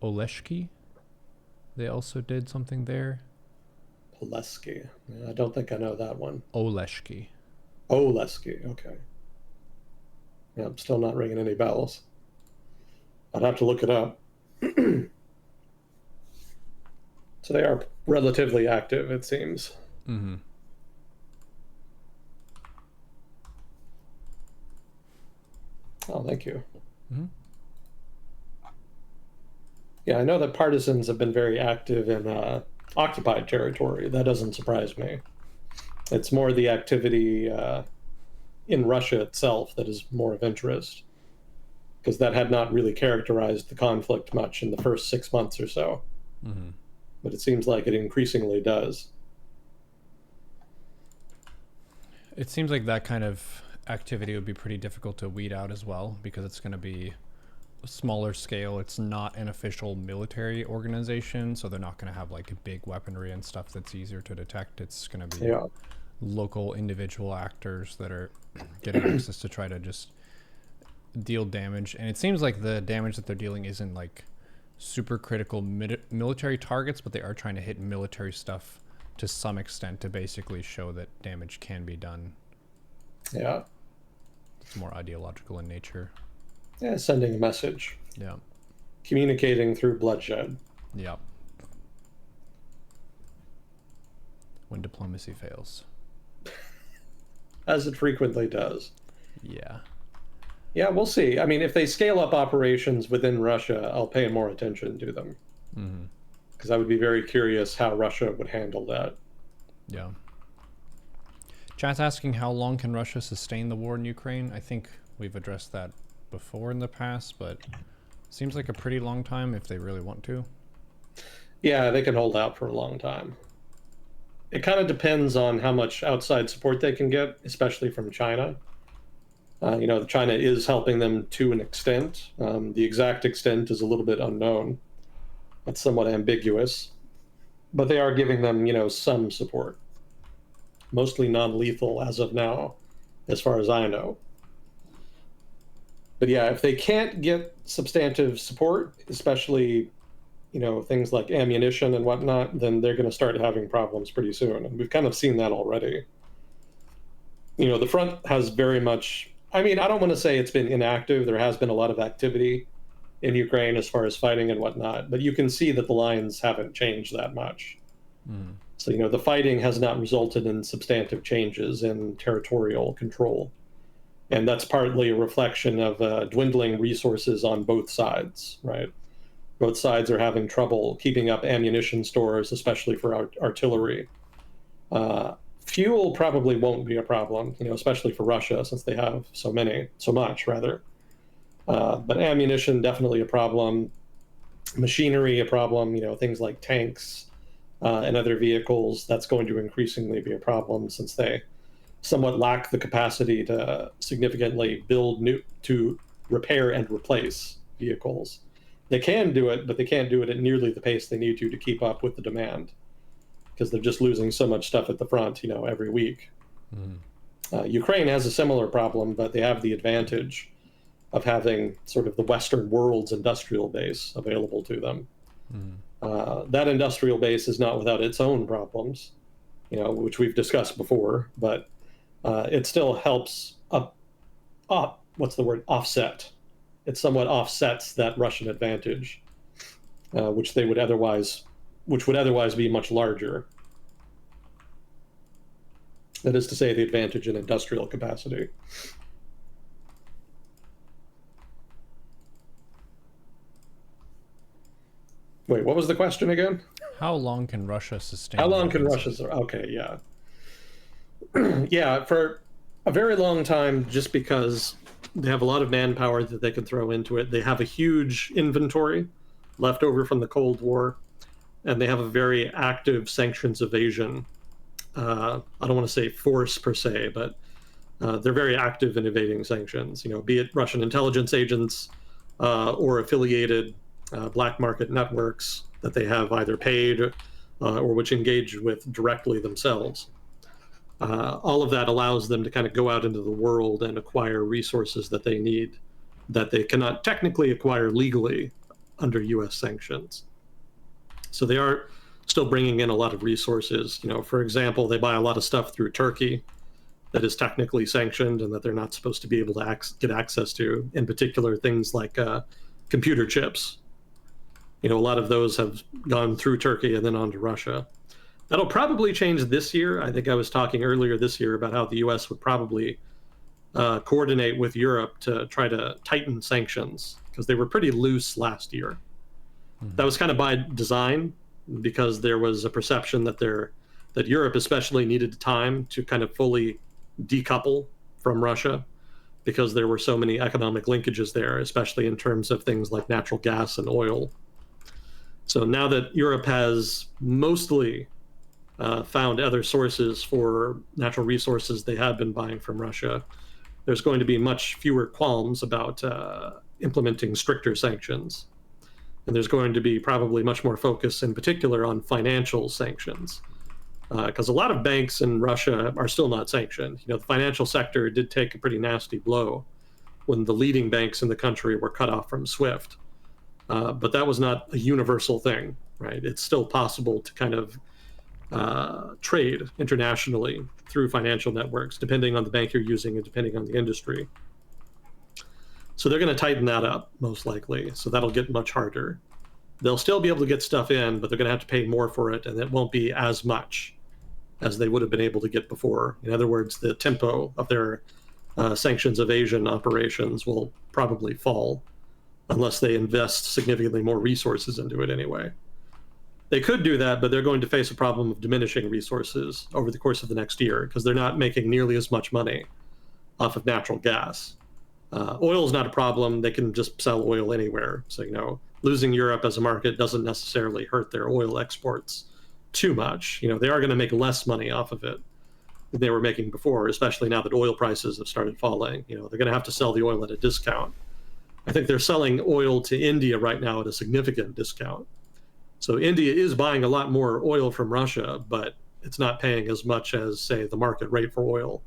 Oleshki. They also did something there. Pulaski. I don't think I know that one. Oleshki. Oleski. Okay. Yeah, I'm still not ringing any bells. I'd have to look it up. So they are relatively active, it seems. Mm-hmm. Oh, thank you. Mm-hmm. Yeah, I know that partisans have been very active in occupied territory. That doesn't surprise me. It's more the activity in Russia itself that is more of interest, because that had not really characterized the conflict much in the first 6 months or so. Mm-hmm. But it seems like it increasingly does. It seems like that kind of activity would be pretty difficult to weed out as well, because it's going to be a smaller scale. It's not an official military organization, so they're not going to have like big weaponry and stuff that's easier to detect. It's going to be Yeah. local individual actors that are getting access to try to just deal damage. And it seems like the damage that they're dealing isn't like super critical military targets, but they are trying to hit military stuff to some extent to basically show that damage can be done. Yeah. It's more ideological in nature. Yeah, sending a message, Yeah. communicating through bloodshed. Yeah. When diplomacy fails. As it frequently does. Yeah. Yeah, we'll see. I mean, if they scale up operations within Russia, I'll pay more attention to them. Mm-hmm. Because I would be very curious how Russia would handle that. Yeah. Chat's asking how long can Russia sustain the war in Ukraine? I think we've addressed that before in the past, but seems like a pretty long time if they really want to. Yeah, they can hold out for a long time. It kind of depends on how much outside support they can get, especially from China. China is helping them to an extent. The exact extent is a little bit unknown. It's somewhat ambiguous, but they are giving them, some support. Mostly non-lethal as of now, as far as I know. But yeah, if they can't get substantive support, especially, things like ammunition and whatnot, then they're going to start having problems pretty soon. And we've kind of seen that already. The front has very much, I mean, I don't want to say it's been inactive. There has been a lot of activity in Ukraine as far as fighting and whatnot, but you can see that the lines haven't changed that much. Mm. So, the fighting has not resulted in substantive changes in territorial control. And that's partly a reflection of dwindling resources on both sides, right? Both sides are having trouble keeping up ammunition stores, especially for artillery. Fuel probably won't be a problem, especially for Russia, since they have so much rather. But ammunition, definitely a problem. Machinery, a problem, things like tanks and other vehicles, that's going to increasingly be a problem since they somewhat lack the capacity to significantly to repair and replace vehicles. They can do it, but they can't do it at nearly the pace they need to keep up with the demand, because they're just losing so much stuff at the front, every week. Mm. Ukraine has a similar problem, but they have the advantage of having sort of the Western world's industrial base available to them. Mm. That industrial base is not without its own problems, which we've discussed before, but it still helps offset. It somewhat offsets that Russian advantage, which would otherwise be much larger. That is to say, the advantage in industrial capacity. Wait, what was the question again? How long can Russia sustain? How long can Russia? Okay, yeah, yeah, for a very long time, just because they have a lot of manpower that they can throw into it. They have a huge inventory left over from the Cold War, and they have a very active sanctions evasion. I don't want to say force per se, but they're very active in evading sanctions. Be it Russian intelligence agents or affiliated black market networks that they have either paid or which engage with directly themselves. All of that allows them to kind of go out into the world and acquire resources that they need that they cannot technically acquire legally under U.S. sanctions. So they are still bringing in a lot of resources. For example, they buy a lot of stuff through Turkey that is technically sanctioned and that they're not supposed to be able to get access to. In particular, things like computer chips. A lot of those have gone through Turkey and then on to Russia. That'll probably change this year. I think I was talking earlier this year about how the U.S. would probably coordinate with Europe to try to tighten sanctions because they were pretty loose last year. That was kind of by design because there was a perception that Europe especially needed time to kind of fully decouple from Russia because there were so many economic linkages there, especially in terms of things like natural gas and oil. So now that Europe has mostly found other sources for natural resources they had been buying from Russia, there's going to be much fewer qualms about implementing stricter sanctions. And there's going to be probably much more focus in particular on financial sanctions. Because a lot of banks in Russia are still not sanctioned. The financial sector did take a pretty nasty blow when the leading banks in the country were cut off from SWIFT. But that was not a universal thing, right? It's still possible to kind of trade internationally through financial networks, depending on the bank you're using and depending on the industry. So they're going to tighten that up, most likely. So that'll get much harder. They'll still be able to get stuff in, but they're going to have to pay more for it, and it won't be as much as they would have been able to get before. In other words, the tempo of their sanctions evasion operations will probably fall unless they invest significantly more resources into it anyway. They could do that, but they're going to face a problem of diminishing resources over the course of the next year because they're not making nearly as much money off of natural gas. Oil is not a problem. They can just sell oil anywhere. So, losing Europe as a market doesn't necessarily hurt their oil exports too much. They are going to make less money off of it than they were making before, especially now that oil prices have started falling. They're going to have to sell the oil at a discount. I think they're selling oil to India right now at a significant discount. So India is buying a lot more oil from Russia, but it's not paying as much as, say, the market rate for oil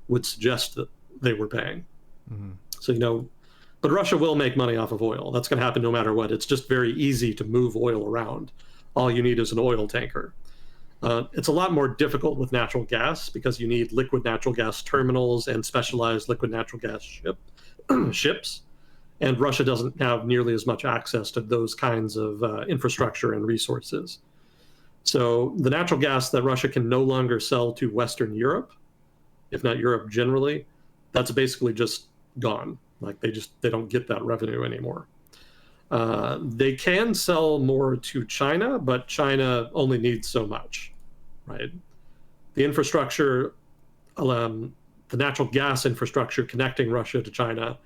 would suggest that they were paying. Mm-hmm. So, but Russia will make money off of oil. That's going to happen no matter what. It's just very easy to move oil around. All you need is an oil tanker. It's a lot more difficult with natural gas because you need liquid natural gas terminals and specialized liquid natural gas ships. And Russia doesn't have nearly as much access to those kinds of infrastructure and resources. So the natural gas that Russia can no longer sell to Western Europe, if not Europe generally, that's basically just gone. Like they don't get that revenue anymore. They can sell more to China, but China only needs so much, right? The infrastructure, the natural gas infrastructure connecting Russia to China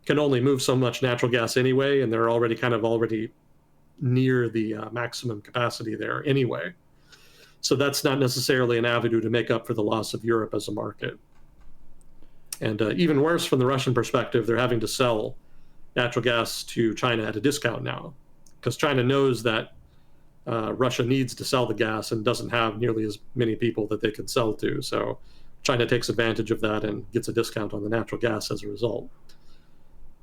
can only move so much natural gas anyway, and they're already near the maximum capacity there anyway. So that's not necessarily an avenue to make up for the loss of Europe as a market. And even worse from the Russian perspective, they're having to sell natural gas to China at a discount now because China knows that Russia needs to sell the gas and doesn't have nearly as many people that they can sell to. So China takes advantage of that and gets a discount on the natural gas as a result.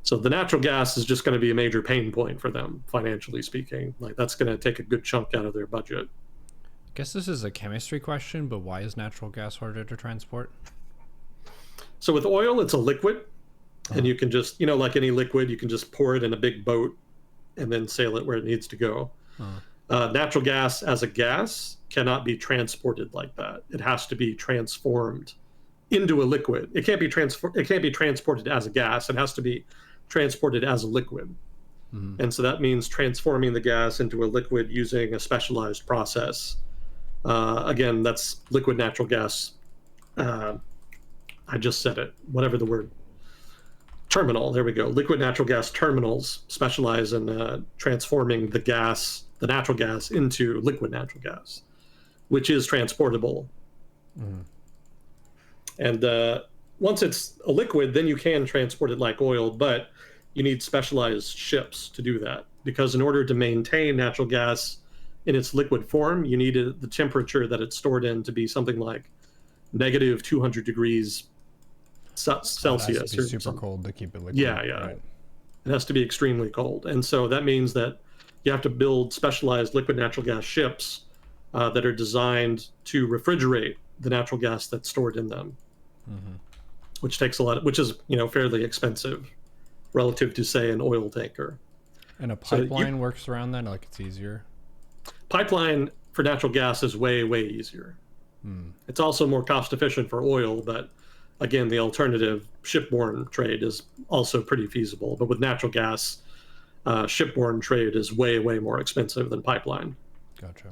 So the natural gas is just going to be a major pain point for them, financially speaking. Like that's going to take a good chunk out of their budget. I guess this is a chemistry question, but why is natural gas harder to transport? So with oil, it's a liquid, and you can just, like any liquid, you can just pour it in a big boat and then sail it where it needs to go. Natural gas as a gas cannot be transported like that. It has to be transformed into a liquid. It can't be transported as a gas. It has to be transported as a liquid. Mm-hmm. And so that means transforming the gas into a liquid using a specialized process. Again, that's liquid natural gas. I just said it, whatever the word. terminal. There we go. Liquid natural gas terminals specialize in transforming the natural gas into liquid natural gas, which is transportable. Mm. And once it's a liquid, then you can transport it like oil, but you need specialized ships to do that. Because in order to maintain natural gas in its liquid form, you need the temperature that it's stored in to be something like negative 200 degrees Oh, it has to Celsius be or super something. cold to keep it liquid, Yeah, yeah. right? It has to be extremely cold. And so that means that you have to build specialized liquid natural gas ships that are designed to refrigerate the natural gas that's stored in them, Mm-hmm. which takes a lot, which is, fairly expensive relative to, say, an oil tanker. And a So pipeline works around that, like it's easier. pipeline for natural gas is way, way easier. Mm. It's also more cost efficient for oil, but again, the alternative shipborne trade is also pretty feasible. But with natural gas, shipborne trade is way, way more expensive than pipeline. Gotcha.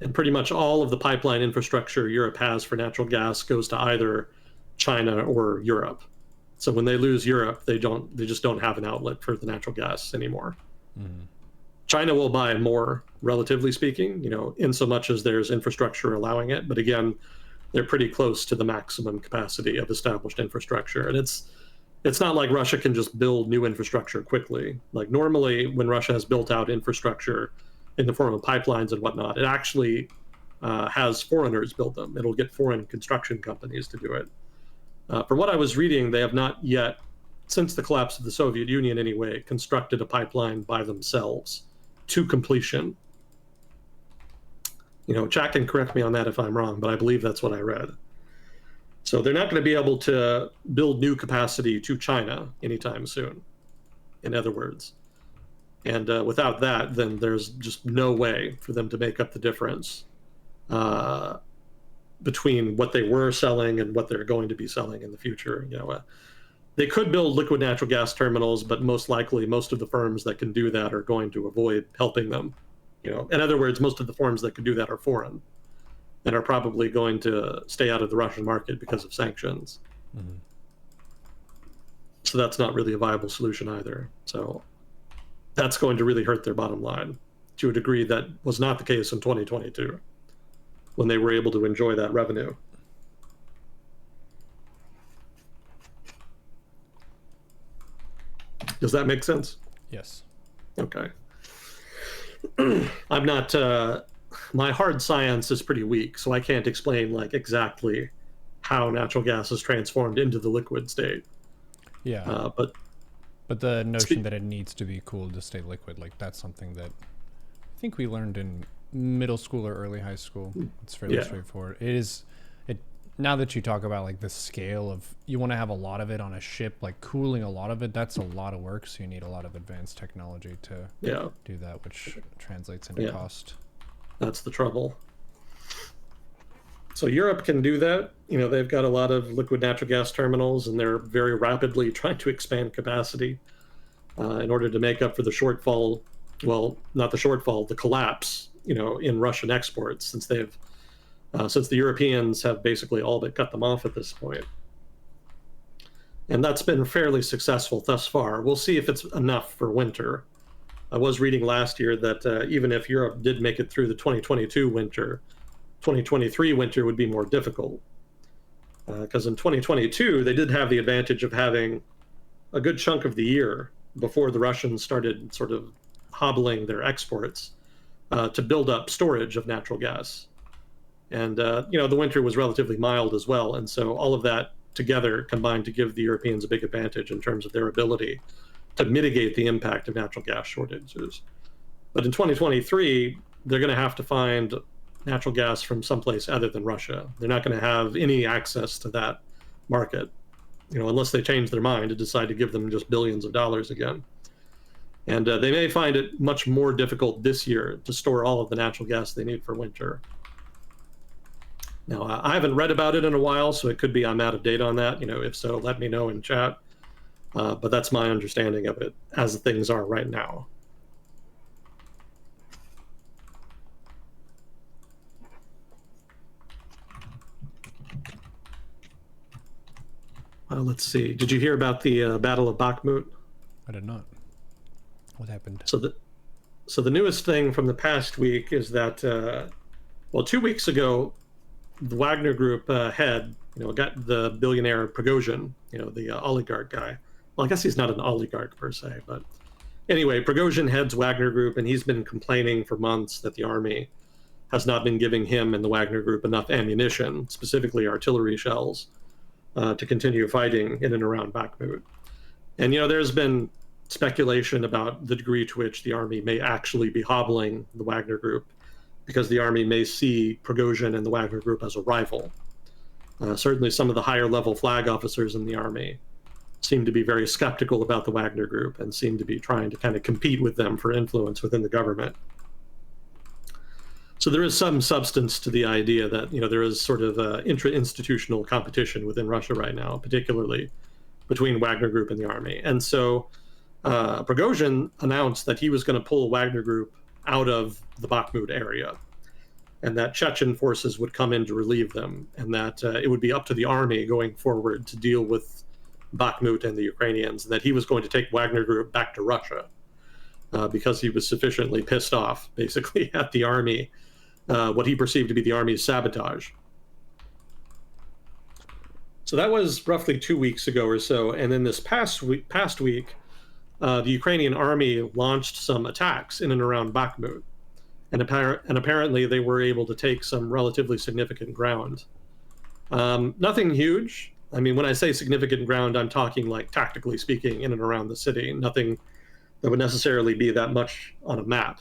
And pretty much all of the pipeline infrastructure Europe has for natural gas goes to either China or Europe. So when they lose Europe, they just don't have an outlet for the natural gas anymore. Mm. China will buy more, relatively speaking, in so much as there's infrastructure allowing it. But again, they're pretty close to the maximum capacity of established infrastructure. And it's not like Russia can just build new infrastructure quickly. Like normally, when Russia has built out infrastructure in the form of pipelines and whatnot, it actually has foreigners build them. It'll get foreign construction companies to do it. From what I was reading, they have not yet, since the collapse of the Soviet Union anyway, constructed a pipeline by themselves to completion. Jack can correct me on that if I'm wrong, but I believe that's what I read. So they're not going to be able to build new capacity to China anytime soon, in other words. And without that, then there's just no way for them to make up the difference uh, between what they were selling and what they're going to be selling in the future. They could build liquid natural gas terminals, but most likely, most of the firms that can do that are going to avoid helping them. In other words, most of the firms that can do that are foreign and are probably going to stay out of the Russian market because of sanctions. Mm-hmm. So that's not really a viable solution either. So that's going to really hurt their bottom line to a degree that was not the case in 2022 when they were able to enjoy that revenue. Does that make sense? Yes. Okay. I'm not, my hard science is pretty weak, so I can't explain like exactly how natural gas is transformed into the liquid state. Yeah. But the notion that it needs to be cooled to stay liquid, like that's something that I think we learned in middle school or early high school. It's fairly straightforward. It is. It now that you talk about like the scale of you want to have a lot of it on a ship, like cooling a lot of it, that's a lot of work. So you need a lot of advanced technology to do that, which translates into cost. That's the trouble. So Europe can do that. They've got a lot of liquid natural gas terminals, and they're very rapidly trying to expand capacity in order to make up for the shortfall. Well, not the shortfall, the collapse. In Russian exports, since the Europeans have basically all but cut them off at this point. And that's been fairly successful thus far. We'll see if it's enough for winter. I was reading last year that even if Europe did make it through the 2022 winter, 2023 winter would be more difficult. Because in 2022, they did have the advantage of having a good chunk of the year before the Russians started sort of hobbling their exports to build up storage of natural gas. And, the winter was relatively mild as well. And so all of that together combined to give the Europeans a big advantage in terms of their ability to mitigate the impact of natural gas shortages. But in 2023, they're going to have to find natural gas from someplace other than Russia. They're not going to have any access to that market, unless they change their mind and decide to give them just billions of dollars again. And they may find it much more difficult this year to store all of the natural gas they need for winter. Now, I haven't read about it in a while, so it could be I'm out of date on that. If so, let me know in chat. But that's my understanding of it as things are right now. Let's see. Did you hear about the Battle of Bakhmut? I did not. What happened? So the newest thing from the past week is that well, 2 weeks ago, the Wagner Group head, got the billionaire Prigozhin, the oligarch guy. Well, I guess he's not an oligarch per se, but anyway, Prigozhin heads Wagner Group, and he's been complaining for months that the army has not been giving him and the Wagner Group enough ammunition, specifically artillery shells, to continue fighting in and around Bakhmut. And there's been speculation about the degree to which the army may actually be hobbling the Wagner Group, because the army may see Prigozhin and the Wagner Group as a rival. Certainly, some of the higher level flag officers in the army seem to be very skeptical about the Wagner Group and seem to be trying to kind of compete with them for influence within the government. So there is some substance to the idea that there is sort of intra-institutional competition within Russia right now, particularly between Wagner Group and the army. And so Prigozhin announced that he was going to pull Wagner Group out of the Bakhmut area, and that Chechen forces would come in to relieve them, and that it would be up to the army going forward to deal with Bakhmut and the Ukrainians, and that he was going to take Wagner Group back to Russia because he was sufficiently pissed off, basically, at the army, what he perceived to be the army's sabotage. So that was roughly 2 weeks ago or so, and then this past week, the Ukrainian army launched some attacks in and around Bakhmut, and apparently they were able to take some relatively significant ground. Nothing huge. I mean, when I say significant ground, I'm talking like tactically speaking in and around the city. Nothing that would necessarily be that much on a map,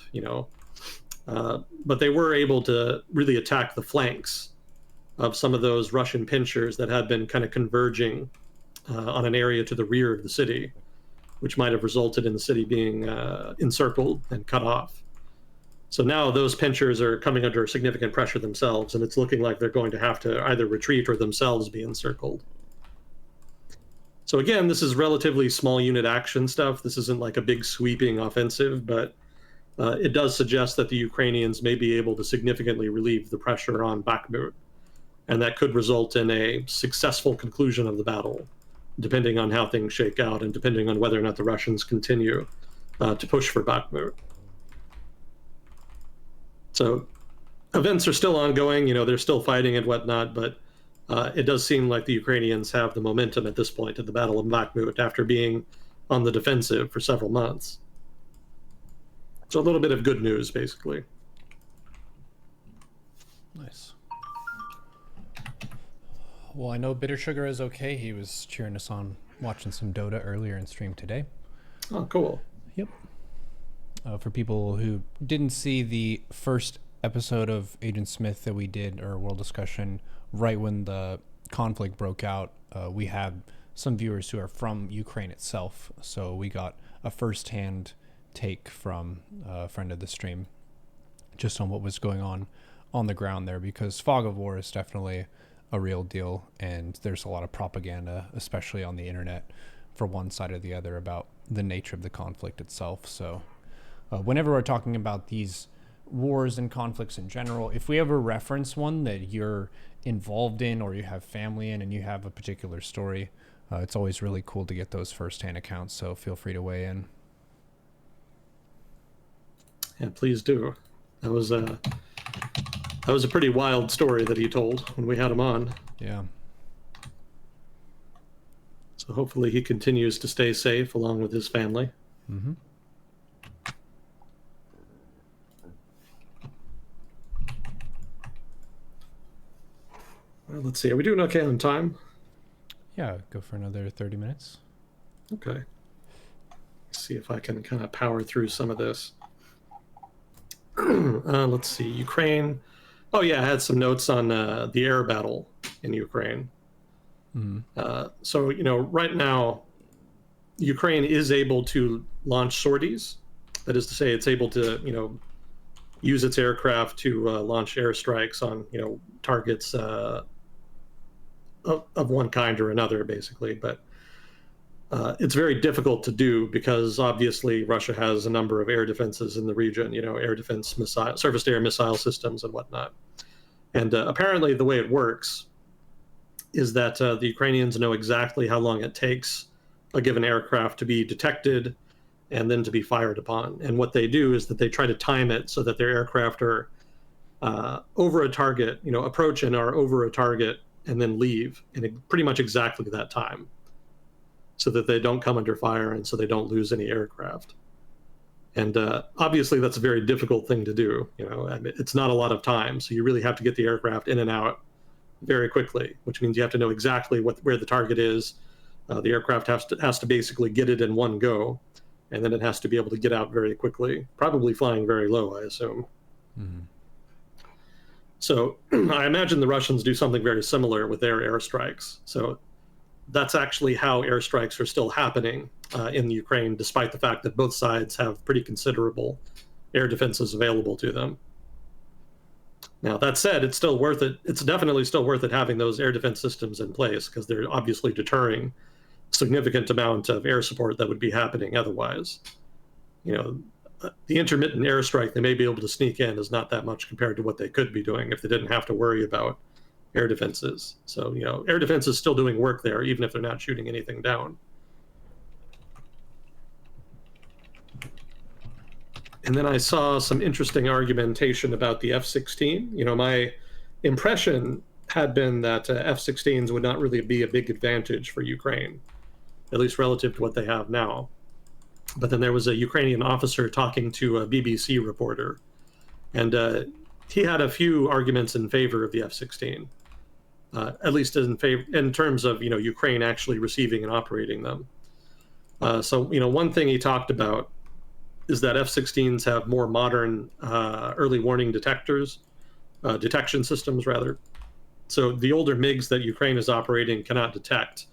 but they were able to really attack the flanks of some of those Russian pinchers that had been kind of converging on an area to the rear of the city, which might have resulted in the city being encircled and cut off. So now those pinchers are coming under significant pressure themselves, and it's looking like they're going to have to either retreat or themselves be encircled. So again, this is relatively small unit action stuff. This isn't like a big sweeping offensive, but it does suggest that the Ukrainians may be able to significantly relieve the pressure on Bakhmut, and that could result in a successful conclusion of the battle, depending on how things shake out and depending on whether or not the Russians continue to push for Bakhmut. So events are still ongoing, they're still fighting and whatnot, but it does seem like the Ukrainians have the momentum at this point at the Battle of Bakhmut after being on the defensive for several months. So a little bit of good news, basically. Nice. Well, I know Bitter Sugar is okay. He was cheering us on watching some Dota earlier in stream today. Oh, cool. Yep. For people who didn't see the first episode of Agent Smith that we did, or World Discussion, right when the conflict broke out, we had some viewers who are from Ukraine itself. So we got a first-hand take from a friend of the stream just on what was going on the ground there, because fog of war is definitely a real deal, and there's a lot of propaganda, especially on the internet, for one side or the other about the nature of the conflict itself. So whenever we're talking about these wars and conflicts in general, if we ever reference one that you're involved in or you have family in and you have a particular story, it's always really cool to get those first-hand accounts, so feel free to weigh in. Yeah, please do. That was a pretty wild story that he told when we had him on. Yeah. So hopefully he continues to stay safe along with his family. Mm-hmm. Well, let's see. Are we doing okay on time? Yeah, go for another 30 minutes. Okay. Let's see if I can kind of power through some of this. Let's see. Ukraine. Oh, yeah, I had some notes on the air battle in Ukraine. Mm-hmm. So, right now, Ukraine is able to launch sorties. That is to say, it's able to, use its aircraft to launch airstrikes on, targets of one kind or another, basically. But it's very difficult to do because obviously Russia has a number of air defenses in the region, air defense missile, surface-to-air missile systems and whatnot. And apparently the way it works is that the Ukrainians know exactly how long it takes a given aircraft to be detected and then to be fired upon. And what they do is that they try to time it so that their aircraft are over a target, approach and are over a target and then leave in pretty much exactly that time, so that they don't come under fire and so they don't lose any aircraft. And obviously, that's a very difficult thing to do. I mean, it's not a lot of time, so you really have to get the aircraft in and out very quickly, which means you have to know exactly where the target is. The aircraft has to basically get it in one go, and then it has to be able to get out very quickly, probably flying very low, I assume. Mm-hmm. So I imagine the Russians do something very similar with their airstrikes. So that's actually how airstrikes are still happening in Ukraine, despite the fact that both sides have pretty considerable air defenses available to them. Now, that said, it's still worth it. It's definitely still worth it having those air defense systems in place, because they're obviously deterring significant amount of air support that would be happening otherwise. The intermittent airstrike they may be able to sneak in is not that much compared to what they could be doing if they didn't have to worry about air defenses. So, air defense is still doing work there, even if they're not shooting anything down. And then I saw some interesting argumentation about the F-16. My impression had been that F-16s would not really be a big advantage for Ukraine, at least relative to what they have now. But then there was a Ukrainian officer talking to a BBC reporter, and he had a few arguments in favor of the F-16, at least in terms of Ukraine actually receiving and operating them. So one thing he talked about is that F-16s have more modern early warning detection systems rather. So the older MiGs that Ukraine is operating cannot detect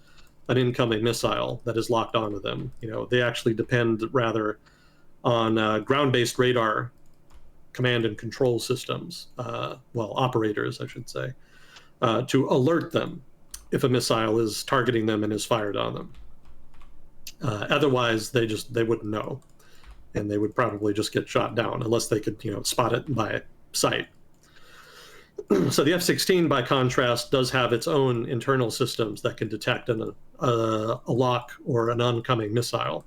an incoming missile that is locked onto them. They actually depend rather on ground-based radar command and control systems, operators, I should say, to alert them if a missile is targeting them and is fired on them. Otherwise, they wouldn't know, and they would probably just get shot down unless they could, spot it by sight. So the F-16, by contrast, does have its own internal systems that can detect a lock or an oncoming missile.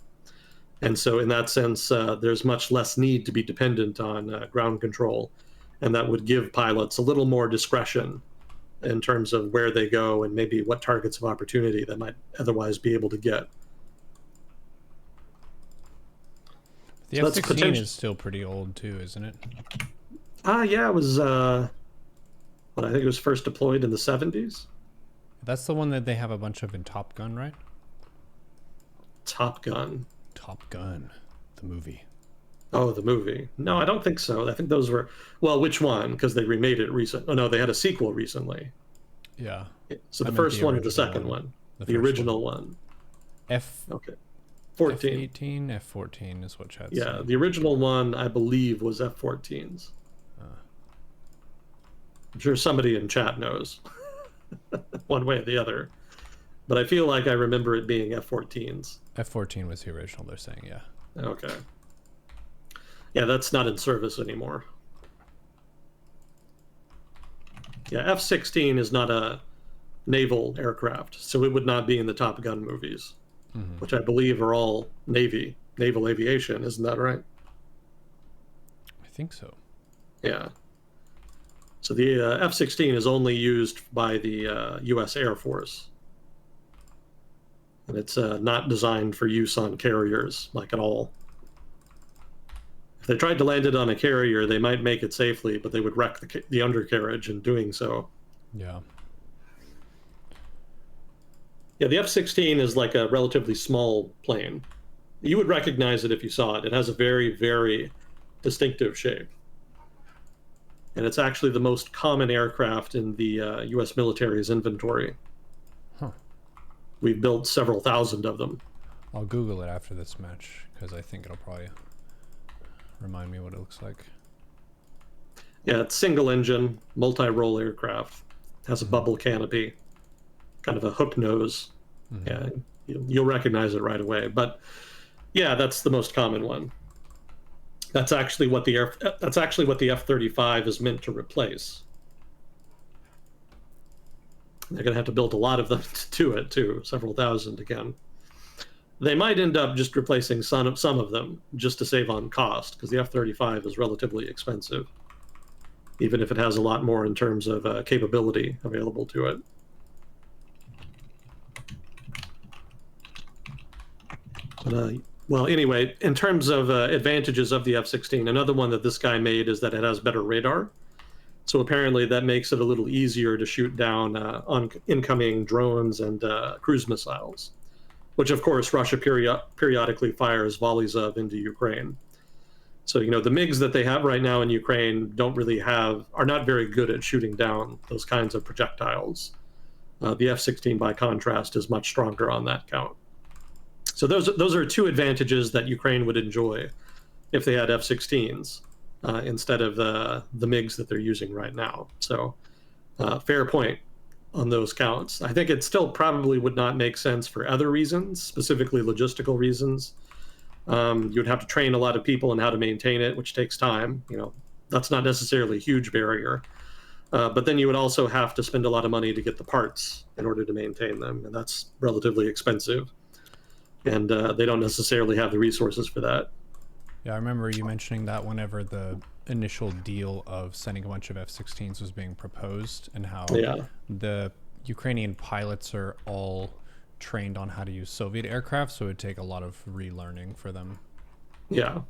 And so in that sense, there's much less need to be dependent on ground control, and that would give pilots a little more discretion in terms of where they go and maybe what targets of opportunity they might otherwise be able to get. The F-16 is still pretty old too, isn't it? Yeah, it was... I think it was first deployed in the 70s. That's the one that they have a bunch of in Top Gun, right? Top Gun. Top Gun, the movie. Oh, the movie. No, I don't think so. I think those were... Well, which one? Because they remade it recently. Oh, no, they had a sequel recently. Yeah. So the first one or the second one? The original one. Okay. 14. F-18, F-14 is what Chad's saying. Yeah, the original one, I believe, was F-14s. I'm sure somebody in chat knows one way or the other, but I feel like I remember it being F-14s. F-14 was the original, they're saying, yeah. Okay. Yeah, that's not in service anymore. Yeah, F-16 is not a naval aircraft, so it would not be in the Top Gun movies, which I believe are all naval aviation. Isn't that right? I think so. Yeah. So the F-16 is only used by the U.S. Air Force. And it's not designed for use on carriers, like at all. If they tried to land it on a carrier, they might make it safely, but they would wreck the undercarriage in doing so. Yeah. Yeah, the F-16 is like a relatively small plane. You would recognize it if you saw it. It has a very, very distinctive shape. And it's actually the most common aircraft in the U.S. military's inventory. Huh. We've built several thousand of them. I'll Google it after this match, because I think it'll probably remind me what it looks like. Yeah, it's single engine, multi-role aircraft. Has a bubble canopy, kind of a hook nose. Yeah, you'll recognize it right away. But yeah, that's the most common one. That's actually what the F-35 is meant to replace. They're going to have to build a lot of them to it too, several thousand again. They might end up just replacing some of them just to save on cost, because the F-35 is relatively expensive, even if it has a lot more in terms of capability available to it. But, well, anyway, in terms of advantages of the F-16, another one that this guy made is that it has better radar. So apparently that makes it a little easier to shoot down on incoming drones and cruise missiles, which of course Russia periodically fires volleys of into Ukraine. So, you know, the MiGs that they have right now in Ukraine are not very good at shooting down those kinds of projectiles. The F-16, by contrast, is much stronger on that count. So those are two advantages that Ukraine would enjoy if they had F-16s instead of the MiGs that they're using right now. So fair point on those counts. I think it still probably would not make sense for other reasons, specifically logistical reasons. You would have to train a lot of people on how to maintain it, which takes time. You know, that's not necessarily a huge barrier. But then you would also have to spend a lot of money to get the parts in order to maintain them, and that's relatively expensive. And they don't necessarily have the resources for that. Yeah, I remember you mentioning that whenever the initial deal of sending a bunch of F-16s was being proposed, and how the Ukrainian pilots are all trained on how to use Soviet aircraft, so it would take a lot of relearning for them. Yeah.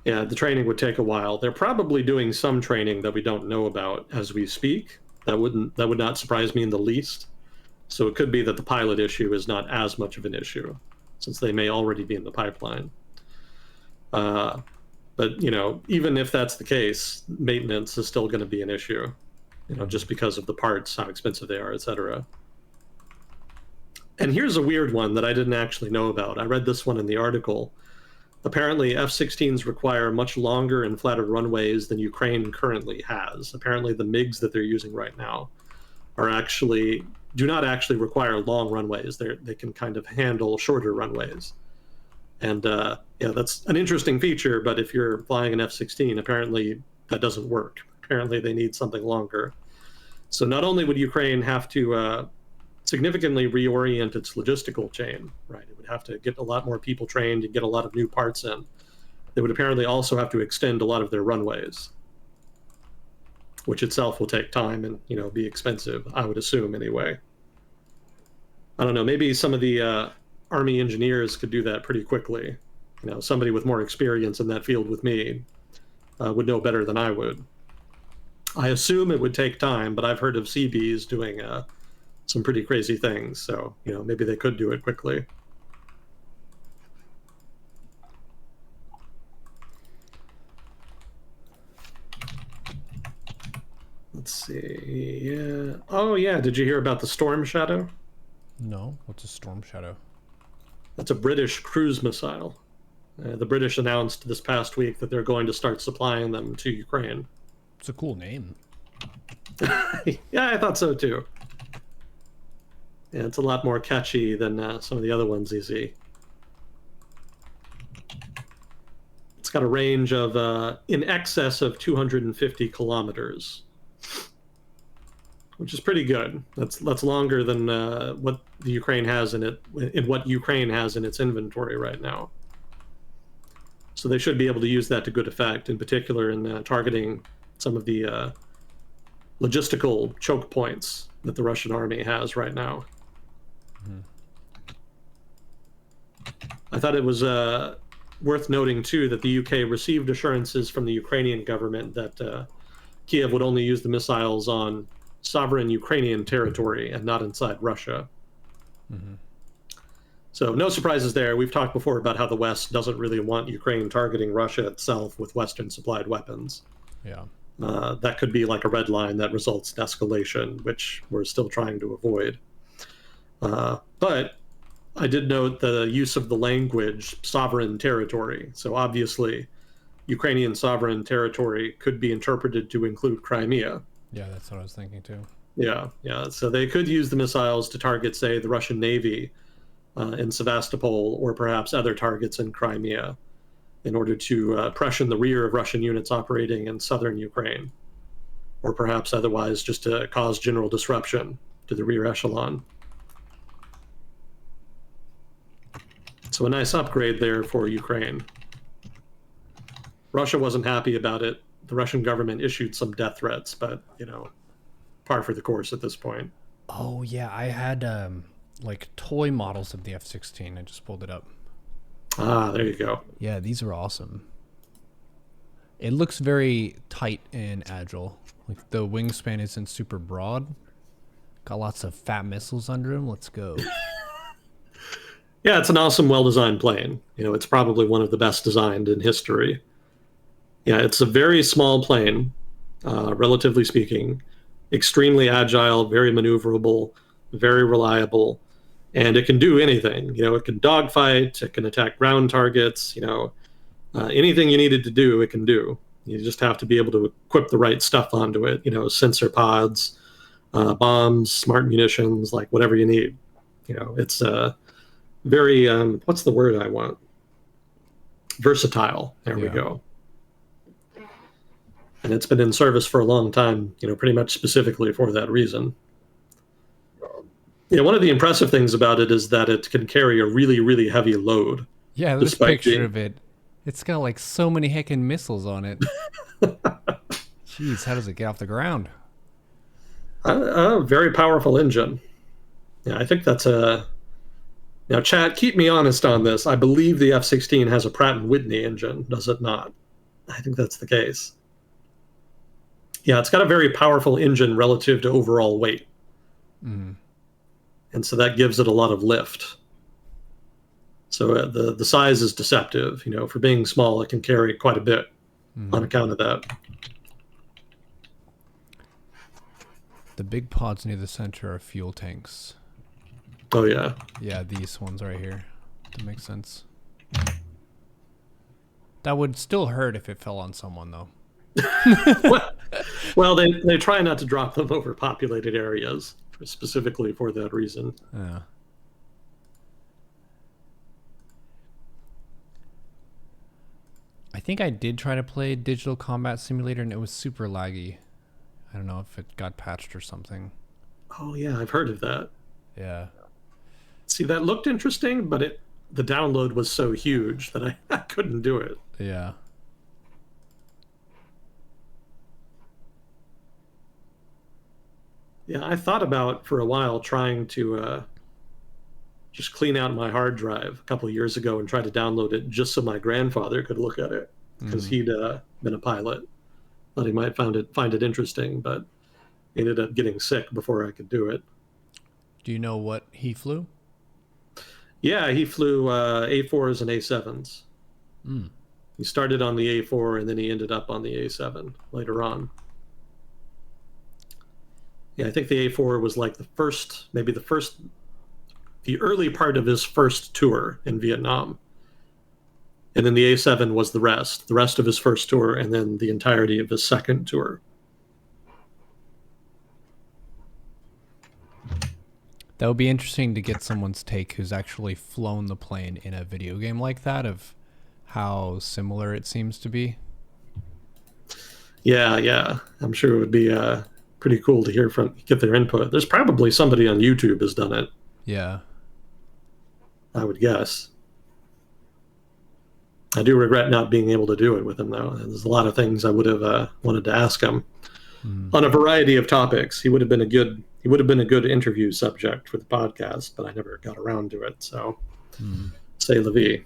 Yeah, the training would take a while. They're probably doing some training that we don't know about as we speak. That would not surprise me in the least. So it could be that the pilot issue is not as much of an issue, since they may already be in the pipeline. But, you know, even if that's the case, maintenance is still going to be an issue, you know, just because of the parts, how expensive they are, etc. And here's a weird one that I didn't actually know about. I read this one in the article. Apparently, F-16s require much longer and flatter runways than Ukraine currently has. Apparently, the MiGs that they're using right now do not actually require long runways. They can kind of handle shorter runways. And yeah, that's an interesting feature, but if you're flying an F-16, apparently that doesn't work. Apparently they need something longer. So not only would Ukraine have to significantly reorient its logistical chain, right? It would have to get a lot more people trained and get a lot of new parts in. They would apparently also have to extend a lot of their runways, which itself will take time and, you know, be expensive, I would assume anyway. I don't know, maybe some of the Army engineers could do that pretty quickly. You know, somebody with more experience in that field with me would know better than I would. I assume it would take time, but I've heard of CBs doing some pretty crazy things. So, you know, maybe they could do it quickly. Let's see. Yeah. Oh, yeah. Did you hear about the Storm Shadow? No. What's a Storm Shadow? That's a British cruise missile. The British announced this past week that they're going to start supplying them to Ukraine. It's a cool name. Yeah, I thought so too. Yeah, it's a lot more catchy than some of the other ones you see. It's got a range of in excess of 250 kilometers, which is pretty good. That's longer than what the Ukraine has in its inventory right now. So they should be able to use that to good effect, in particular in targeting some of the logistical choke points that the Russian army has right now. Mm-hmm. I thought it was worth noting, too, that the UK received assurances from the Ukrainian government that Kiev would only use the missiles on sovereign Ukrainian territory and not inside Russia. Mm-hmm. So no surprises there. We've talked before about how the West doesn't really want Ukraine targeting Russia itself with Western supplied weapons. Yeah. That could be like a red line that results in escalation, which we're still trying to avoid. But I did note the use of the language sovereign territory. So obviously, Ukrainian sovereign territory could be interpreted to include Crimea. Yeah, that's what I was thinking too. Yeah. So they could use the missiles to target, say, the Russian Navy in Sevastopol, or perhaps other targets in Crimea, in order to pressure the rear of Russian units operating in southern Ukraine. or perhaps otherwise just to cause general disruption to the rear echelon. So a nice upgrade there for Ukraine. Russia wasn't happy about it. The Russian government issued some death threats, but, par for the course at this point. Oh yeah, I had like toy models of the F-16. I just pulled it up. Ah, there you go. Yeah, these are awesome. It looks very tight and agile. Like the wingspan isn't super broad. Got lots of fat missiles under him. Let's go. Yeah, it's an awesome, well-designed plane. It's probably one of the best designed in history. Yeah, it's a very small plane, relatively speaking, extremely agile, very maneuverable, very reliable, and it can do anything. It can dogfight, it can attack ground targets. Anything you needed to do, it can do. You just have to be able to equip the right stuff onto it. Sensor pods, bombs, smart munitions, like whatever you need. It's very what's the word I want? Versatile. There we go. And it's been in service for a long time, pretty much specifically for that reason. One of the impressive things about it is that it can carry a really, really heavy load. Yeah, this picture of it, it's got like so many heckin' missiles on it. Jeez, how does it get off the ground? A very powerful engine. Yeah, I think that's a... Now, chat, keep me honest on this. I believe the F-16 has a Pratt & Whitney engine, does it not? I think that's the case. Yeah, it's got a very powerful engine relative to overall weight. Mm. And so that gives it a lot of lift. So the size is deceptive. For being small, it can carry quite a bit on account of that. The big pods near the center are fuel tanks. Oh, yeah. Yeah, these ones right here. That makes sense. That would still hurt if it fell on someone, though. well, they try not to drop them over populated areas, specifically for that reason. Yeah. I think I did try to play Digital Combat Simulator, and it was super laggy. I don't know if it got patched or something. Oh, yeah, I've heard of that. Yeah. See, that looked interesting, but the download was so huge that I couldn't do it. Yeah. Yeah, I thought about for a while trying to just clean out my hard drive a couple of years ago and try to download it just so my grandfather could look at it, because he'd been a pilot. Thought he might find it interesting, but ended up getting sick before I could do it. Do you know what he flew? Yeah, he flew A4s and A7s. Mm. He started on the A4 and then he ended up on the A7 later on. Yeah, I think the A4 was like the early part of his first tour in Vietnam. And then the A7 was the rest of his first tour, and then the entirety of his second tour. That would be interesting to get someone's take who's actually flown the plane in a video game like that, of how similar it seems to be. Yeah. I'm sure it would be pretty cool to get their input. There's probably somebody on YouTube has done it. Yeah. I would guess. I do regret not being able to do it with him, though. There's a lot of things I would have wanted to ask him on a variety of topics. He would have been a good interview subject for the podcast, but I never got around to it. So, say la vie.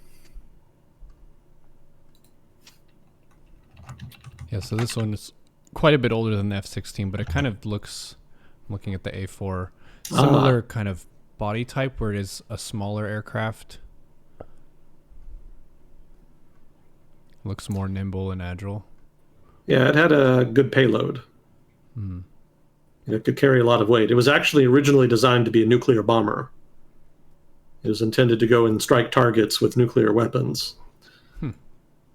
Yeah. So this one is quite a bit older than the F-16, but it kind of looks, I'm looking at the A4, similar kind of body type, where it is a smaller aircraft. Looks more nimble and agile. Yeah, it had a good payload. It could carry a lot of weight. It was actually originally designed to be a nuclear bomber. It was intended to go and strike targets with nuclear weapons.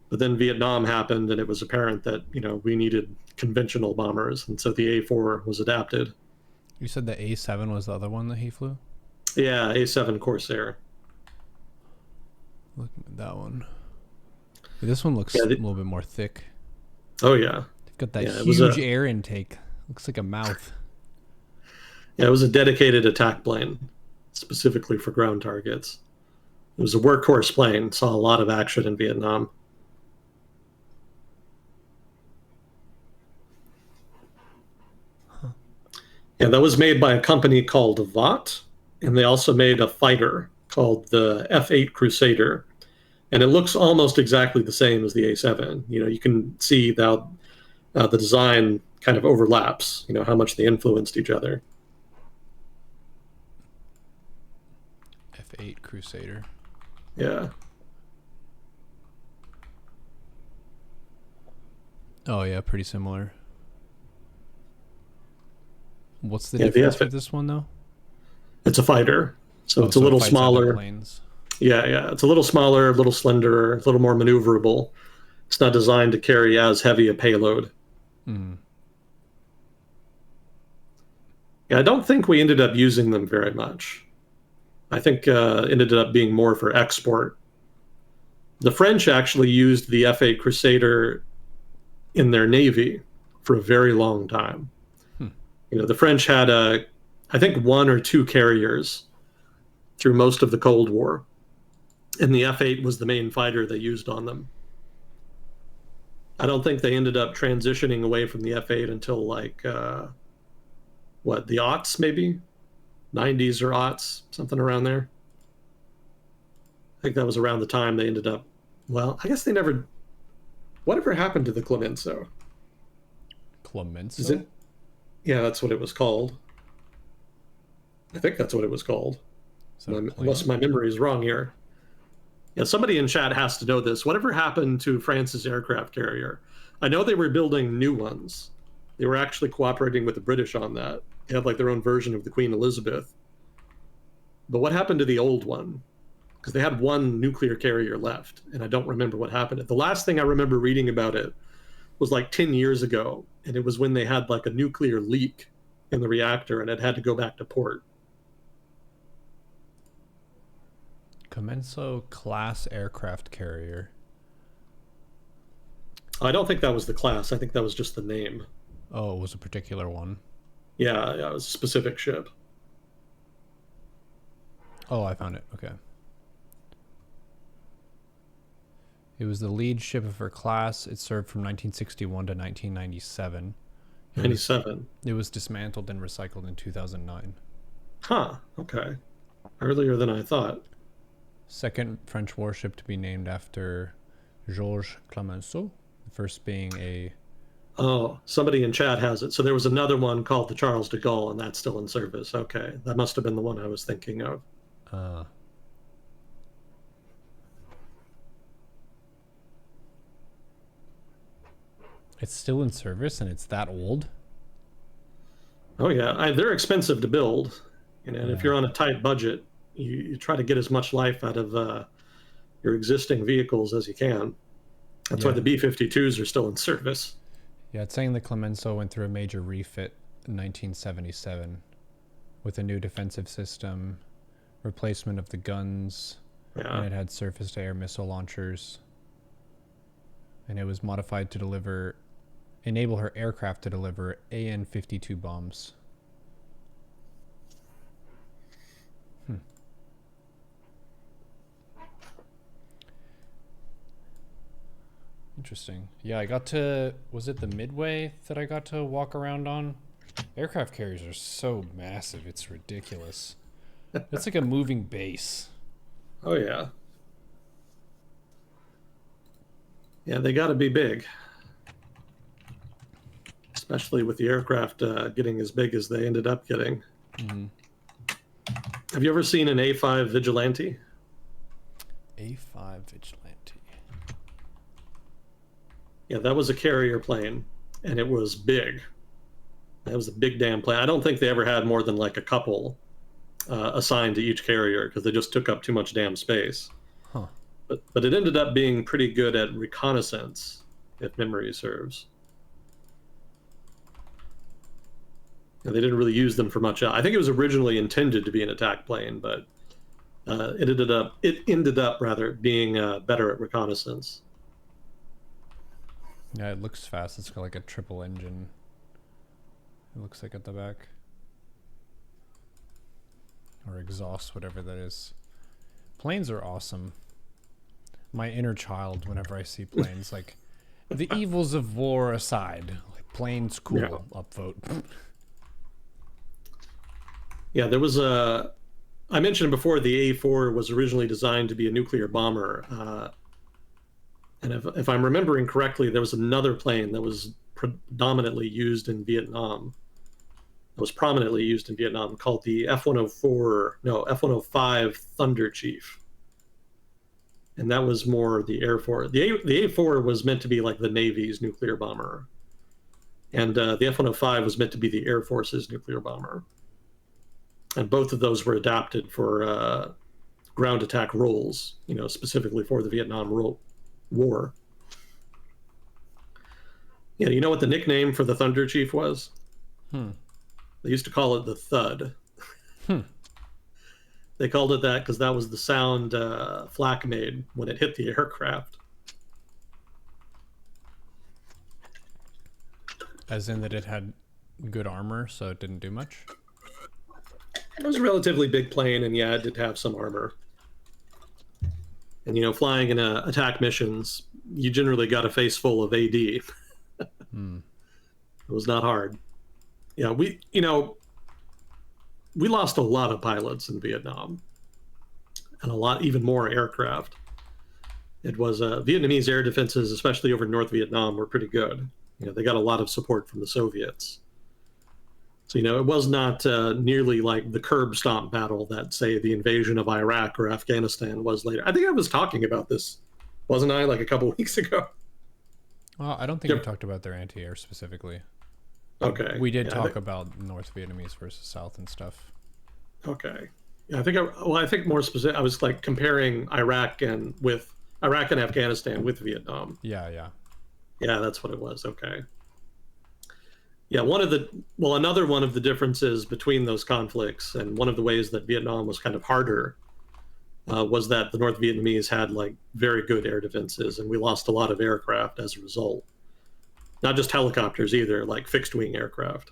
But then Vietnam happened, and it was apparent that, we needed conventional bombers, and so the A4 was adapted. You said the A7 was the other one that he flew? Yeah, A7 Corsair. Looking at that one. This one looks a little bit more thick. Oh, yeah. They've got that huge air intake. Looks like a mouth. Yeah, it was a dedicated attack plane, specifically for ground targets. It was a workhorse plane, saw a lot of action in Vietnam. Yeah, that was made by a company called Vought, and they also made a fighter called the F-8 Crusader, and it looks almost exactly the same as the A7. You can see how the design kind of overlaps. How much they influenced each other. F8 Crusader. Yeah. Oh yeah, pretty similar. What's the Yeah, difference with this one though? it's a fighter, so it's a So it little fights other smaller. planes. Yeah, it's a little smaller, a little slenderer, a little more maneuverable. It's not designed to carry as heavy a payload. Mm. Yeah, I don't think we ended up using them very much. I think ended up being more for export. The French actually used the F-8 Crusader in their navy for a very long time. Hmm. The French had I think one or two carriers through most of the Cold War, and the F-8 was the main fighter they used on them. I don't think they ended up transitioning away from the F-8 until like the aughts, maybe 90s or aughts, something around there. I think that was around the time they ended up. Well, I guess they never. Whatever happened to the Clemenceau? Is Clemenceau? it? Yeah, that's what it was called. I think that's what it was called. Is that a Unless plane? my memory is wrong here. Yeah, somebody in chat has to know this. Whatever happened to France's aircraft carrier? I know they were building new ones. They were actually cooperating with the British on that. They had like their own version of the Queen Elizabeth. But what happened to the old one? Because they had one nuclear carrier left, and I don't remember what happened. The last thing I remember reading about it was like 10 years ago, and it was when they had like a nuclear leak in the reactor and it had to go back to port. Clemenceau class aircraft carrier. I don't think that was the class. I think that was just the name. Oh, it was a particular one. Yeah, it was a specific ship. Oh, I found it. Okay. It was the lead ship of her class. It served from 1961 to 1997. 97. It was dismantled and recycled in 2009. Huh, okay. Earlier than I thought. Second French warship to be named after Georges Clemenceau, the first being a... Oh, somebody in chat has it. So there was another one called the Charles de Gaulle, and that's still in service. Okay, that must have been the one I was thinking of. It's still in service and it's that old? Oh yeah, they're expensive to build, and Yeah. if you're on a tight budget, you try to get as much life out of your existing vehicles as you can. That's why the B-52s are still in service. Yeah, it's saying the Clemenceau went through a major refit in 1977 with a new defensive system, replacement of the guns, and it had surface-to-air missile launchers. And it was modified to enable her aircraft to deliver AN-52 bombs. Interesting. Yeah, was it the Midway that I got to walk around on? Aircraft carriers are so massive, it's ridiculous. It's like a moving base. Oh yeah. Yeah, they got to be big. Especially with the aircraft getting as big as they ended up getting. Mm-hmm. Have you ever seen an A5 Vigilante? A5 Vigilante. Yeah, that was a carrier plane, and it was big. That was a big damn plane. I don't think they ever had more than like a couple assigned to each carrier because they just took up too much damn space. Huh. But it ended up being pretty good at reconnaissance, if memory serves. And they didn't really use them for much. I think it was originally intended to be an attack plane, but it ended up being better at reconnaissance. Yeah, it looks fast. It's got like a triple engine. It looks like at the back. Or exhaust, whatever that is. Planes are awesome. My inner child, whenever I see planes, like, the evils of war aside, like, planes cool, Yeah. upvote. Yeah, there was a. I mentioned before the A4 was originally designed to be a nuclear bomber. And if I'm remembering correctly, there was another plane that was predominantly used in Vietnam. That was prominently used in Vietnam called the F-104, no, F-105 Thunder Chief. And that was more the Air Force. The A4 was meant to be like the Navy's nuclear bomber. And the F-105 was meant to be the Air Force's nuclear bomber. And both of those were adapted for ground attack roles, specifically for the Vietnam War. Yeah, you know what the nickname for the Thunder Chief was? Hmm. They used to call it the Thud. They called it that because that was the sound flak made when it hit the aircraft. As in that it had good armor, so it didn't do much? It was a relatively big plane, and yeah, it did have some armor. And flying in attack missions, you generally got a face full of AD. It was not hard. Yeah, we lost a lot of pilots in Vietnam, and a lot, even more aircraft. It was Vietnamese air defenses, especially over North Vietnam, were pretty good. They got a lot of support from the Soviets. So, it was not nearly like the curb stomp battle that, say, the invasion of Iraq or Afghanistan was later. I think I was talking about this, wasn't I, like a couple weeks ago? Well, I don't think we talked about their anti-air specifically. Okay. We did talk about North Vietnamese versus South and stuff. Okay. Yeah, I think more specific. I was like comparing Iraq and Afghanistan with Vietnam. Yeah. Yeah, that's what it was. Okay. Yeah, another one of the differences between those conflicts, and one of the ways that Vietnam was kind of harder, was that the North Vietnamese had like very good air defenses, and we lost a lot of aircraft as a result. Not just helicopters either, like fixed wing aircraft,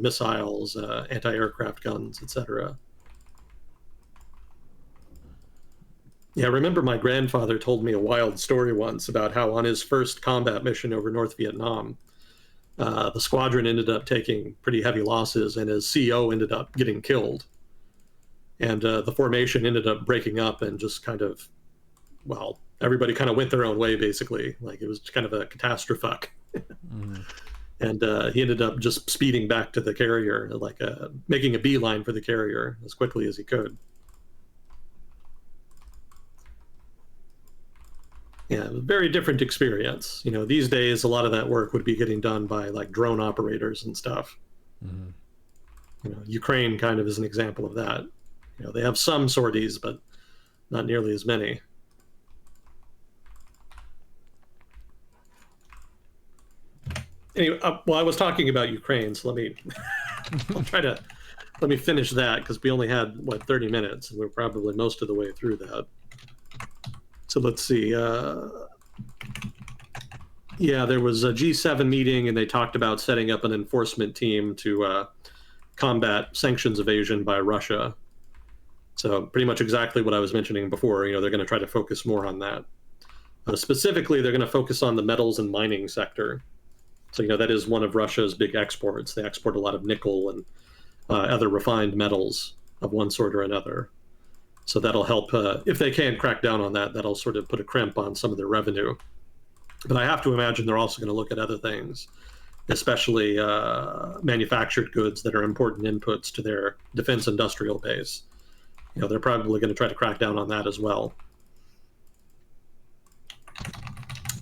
missiles, anti-aircraft guns, etc. Yeah, I remember my grandfather told me a wild story once about how on his first combat mission over North Vietnam, the squadron ended up taking pretty heavy losses, and his CO ended up getting killed. And the formation ended up breaking up, and just kind of, everybody kind of went their own way, basically. Like, it was kind of a catastrophe. And he ended up just speeding back to the carrier, like making a beeline for the carrier as quickly as he could. Yeah, very different experience. These days, a lot of that work would be getting done by like drone operators and stuff. Ukraine kind of is an example of that. They have some sorties, but not nearly as many. Anyway, I was talking about Ukraine, so let me finish that, because we only had 30 minutes, and we're probably most of the way through that. So let's see. Yeah, there was a G7 meeting, and they talked about setting up an enforcement team to combat sanctions evasion by Russia. So pretty much exactly what I was mentioning before. They're going to try to focus more on that. Specifically, they're going to focus on the metals and mining sector. So, that is one of Russia's big exports. They export a lot of nickel and other refined metals of one sort or another. So that'll help, if they can crack down on that, that'll sort of put a crimp on some of their revenue. But I have to imagine they're also going to look at other things, especially manufactured goods that are important inputs to their defense industrial base. They're probably going to try to crack down on that as well.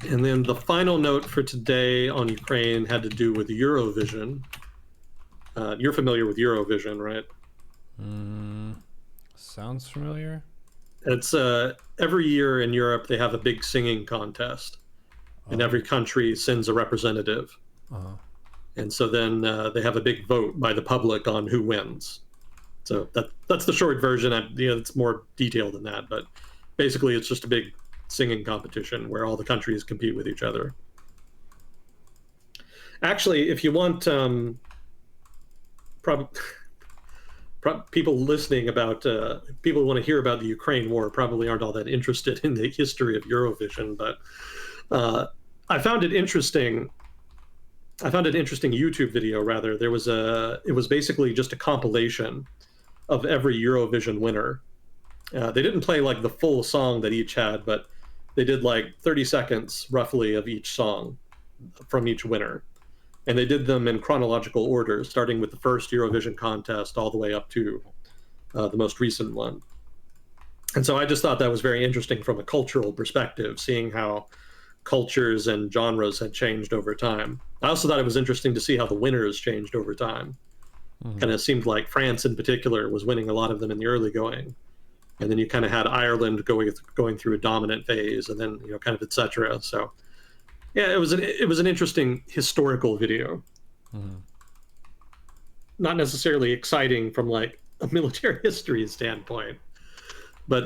And then the final note for today on Ukraine had to do with Eurovision. You're familiar with Eurovision, right? Sounds familiar. It's every year in Europe they have a big singing contest, and every country sends a representative. And so then they have a big vote by the public on who wins. So that's the short version. It's more detailed than that, but basically it's just a big singing competition where all the countries compete with each other. Actually, if you want people listening about people who want to hear about the Ukraine war probably aren't all that interested in the history of Eurovision, but I found it interesting. I found an interesting YouTube video. Rather, it was basically just a compilation of every Eurovision winner. They didn't play like the full song that each had, but they did like 30 seconds roughly of each song from each winner. And they did them in chronological order, starting with the first Eurovision contest all the way up to the most recent one. And so I just thought that was very interesting from a cultural perspective, seeing how cultures and genres had changed over time. I also thought it was interesting to see how the winners changed over time. Kind of seemed like France in particular was winning a lot of them in the early going. And then you kind of had Ireland going through a dominant phase, and then kind of etc. So yeah, it was an interesting historical video. Not necessarily exciting from like a military history standpoint, but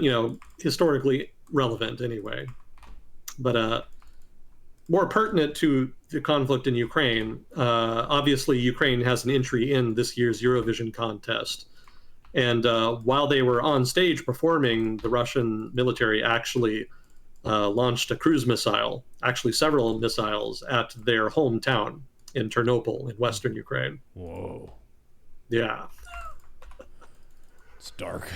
historically relevant anyway. But more pertinent to the conflict in Ukraine, obviously Ukraine has an entry in this year's Eurovision contest. And while they were on stage performing, the Russian military actually launched a cruise missile, actually several missiles, at their hometown in Ternopil in western Ukraine. Whoa. Yeah. It's dark.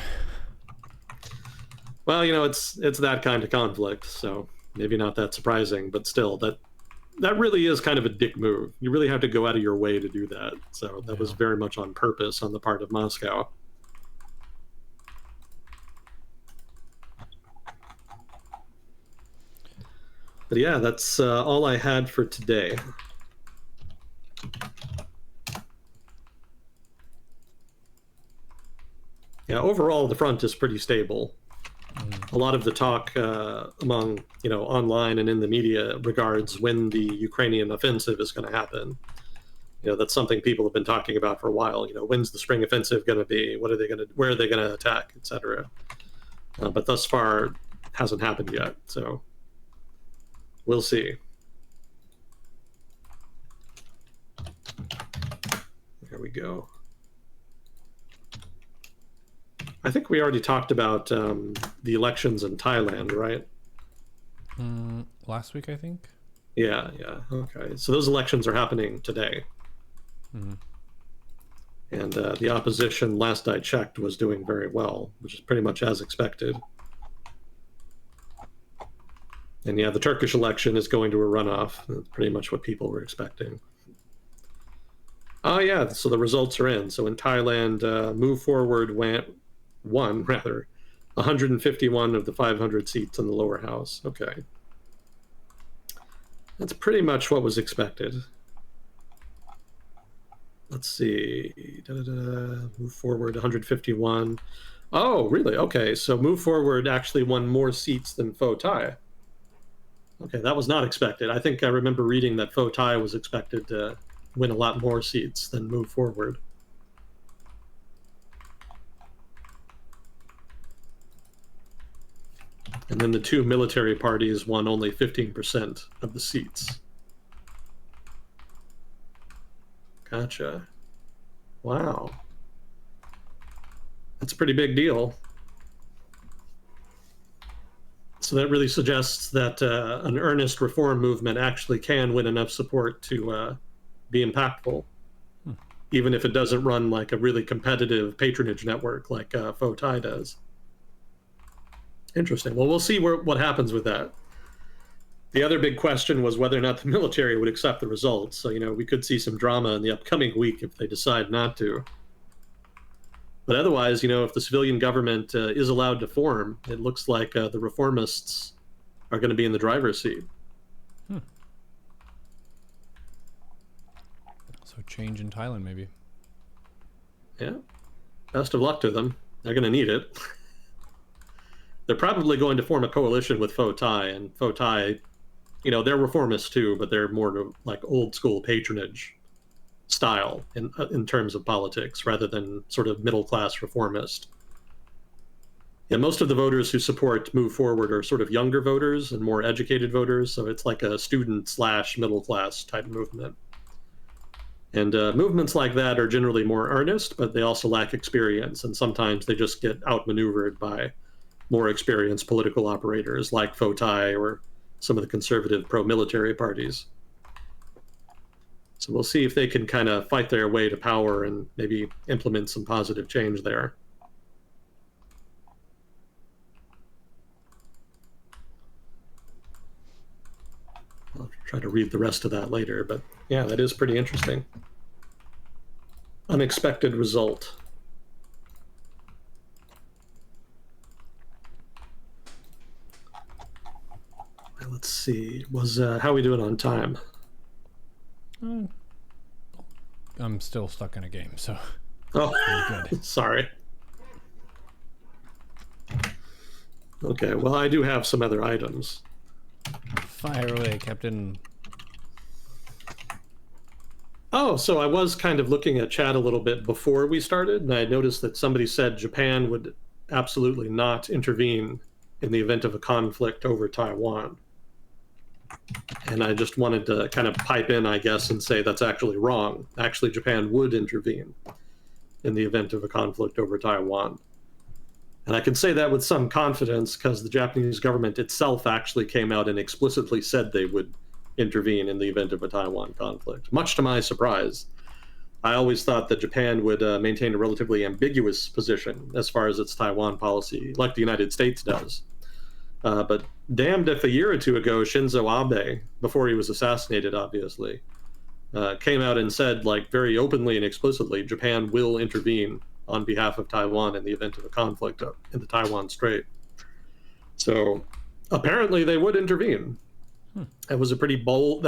Well, it's that kind of conflict, so maybe not that surprising, but still, that really is kind of a dick move. You really have to go out of your way to do that. So that was very much on purpose on the part of Moscow. But yeah, that's all I had for today. Yeah, overall, the front is pretty stable. A lot of the talk among, online and in the media regards when the Ukrainian offensive is going to happen. That's something people have been talking about for a while. When's the spring offensive going to be? Where are they going to attack, etc. But thus far, hasn't happened yet. So we'll see. There we go. I think we already talked about the elections in Thailand, right? Last week, I think. Yeah. Okay. So those elections are happening today. And the opposition, last I checked, was doing very well, which is pretty much as expected. And yeah, the Turkish election is going to a runoff. That's pretty much what people were expecting. Oh yeah, so the results are in. So in Thailand, Move Forward won 151 of the 500 seats in the lower house. Okay. That's pretty much what was expected. Let's see. Move Forward, 151. Oh, really? Okay, so Move Forward actually won more seats than Pheu Thai. Okay, that was not expected. I think I remember reading that Pheu Thai was expected to win a lot more seats than Move Forward. And then the two military parties won only 15% of the seats. Gotcha. Wow. That's a pretty big deal. So that really suggests that an earnest reform movement actually can win enough support to be impactful, even if it doesn't run like a really competitive patronage network like Pheu Thai does. Interesting. Well, we'll see what happens with that. The other big question was whether or not the military would accept the results. So, we could see some drama in the upcoming week if they decide not to. But otherwise, if the civilian government is allowed to form, it looks like the reformists are going to be in the driver's seat. So change in Thailand, maybe. Yeah. Best of luck to them. They're going to need it. They're probably going to form a coalition with Pheu Thai, and Pheu Thai, they're reformists too, but they're more to like old school patronage style in terms of politics rather than sort of middle class reformist. Yeah, most of the voters who support Move Forward are sort of younger voters and more educated voters, so it's like a student / middle class type movement. And movements like that are generally more earnest, but they also lack experience, and sometimes they just get outmaneuvered by more experienced political operators like Fauteuil or some of the conservative pro-military parties. So we'll see if they can kind of fight their way to power and maybe implement some positive change there. I'll try to read the rest of that later, but yeah, that is pretty interesting. Unexpected result. Let's see. How are we doing on time? I'm still stuck in a game, so Oh, good. Sorry. Okay, well, I do have some other items. Fire away, Captain. Oh, so I was kind of looking at chat a little bit before we started, and I noticed that somebody said Japan would absolutely not intervene in the event of a conflict over Taiwan. And I just wanted to kind of pipe in, I guess, and say that's actually wrong. Actually, Japan would intervene in the event of a conflict over Taiwan. And I can say that with some confidence because the Japanese government itself actually came out and explicitly said they would intervene in the event of a Taiwan conflict, much to my surprise. I always thought that Japan would maintain a relatively ambiguous position as far as its Taiwan policy, like the United States does. But damned if a year or two ago, Shinzo Abe, before he was assassinated, obviously, came out and said, like, very openly and explicitly, Japan will intervene on behalf of Taiwan in the event of a conflict in the Taiwan Strait. So apparently they would intervene. That was a pretty bold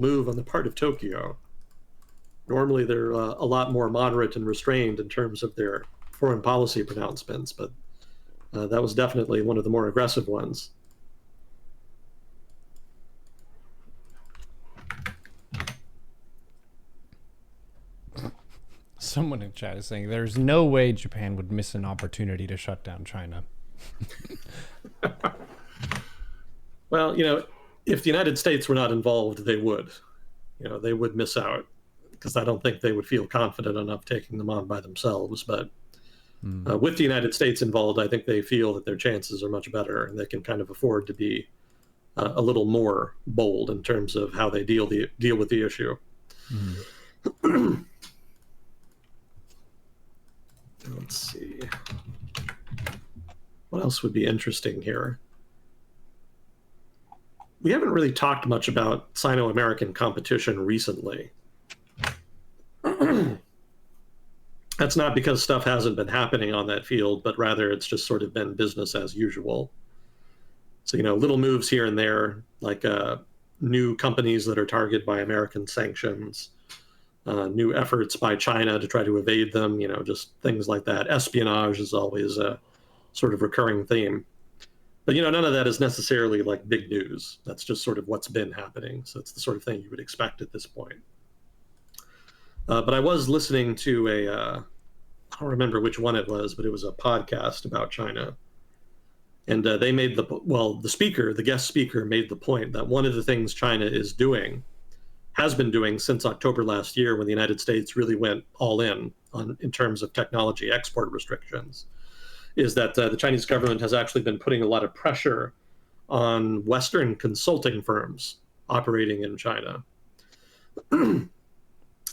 move on the part of Tokyo. Normally they're a lot more moderate and restrained in terms of their foreign policy pronouncements, but that was definitely one of the more aggressive ones. Someone in chat is saying there's no way Japan would miss an opportunity to shut down China. Well, if the United States were not involved, they would. They would miss out because I don't think they would feel confident enough taking them on by themselves. But with the United States involved, I think they feel that their chances are much better and they can kind of afford to be a little more bold in terms of how they deal with the issue. Let's see. What else would be interesting here? We haven't really talked much about Sino-American competition recently. That's not because stuff hasn't been happening on that field, but rather it's just sort of been business as usual. So, little moves here and there, like new companies that are targeted by American sanctions, new efforts by China to try to evade them, just things like that. Espionage is always a sort of recurring theme. But, none of that is necessarily like big news. That's just sort of what's been happening. So it's the sort of thing you would expect at this point. But I was listening to I don't remember which one it was, but it was a podcast about China. And they made the guest speaker made the point that one of the things China has been doing since October last year when the United States really went all in terms of technology export restrictions, is that the Chinese government has actually been putting a lot of pressure on Western consulting firms operating in China.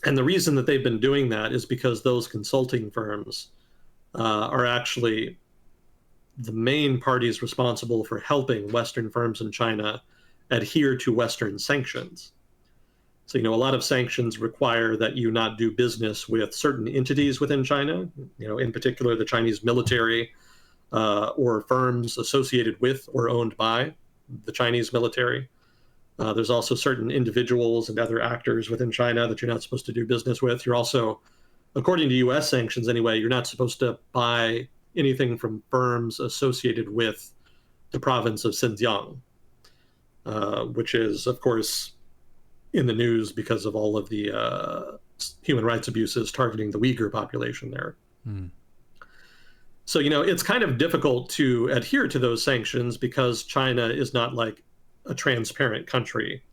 And the reason that they've been doing that is because those consulting firms are actually the main parties responsible for helping Western firms in China adhere to Western sanctions. So, a lot of sanctions require that you not do business with certain entities within China, in particular the Chinese military or firms associated with or owned by the Chinese military. There's also certain individuals and other actors within China that you're not supposed to do business with. You're also, according to U.S. sanctions anyway, you're not supposed to buy anything from firms associated with the province of Xinjiang, which is, of course, in the news because of all of the human rights abuses targeting the Uyghur population there. So, it's kind of difficult to adhere to those sanctions because China is not like a transparent country.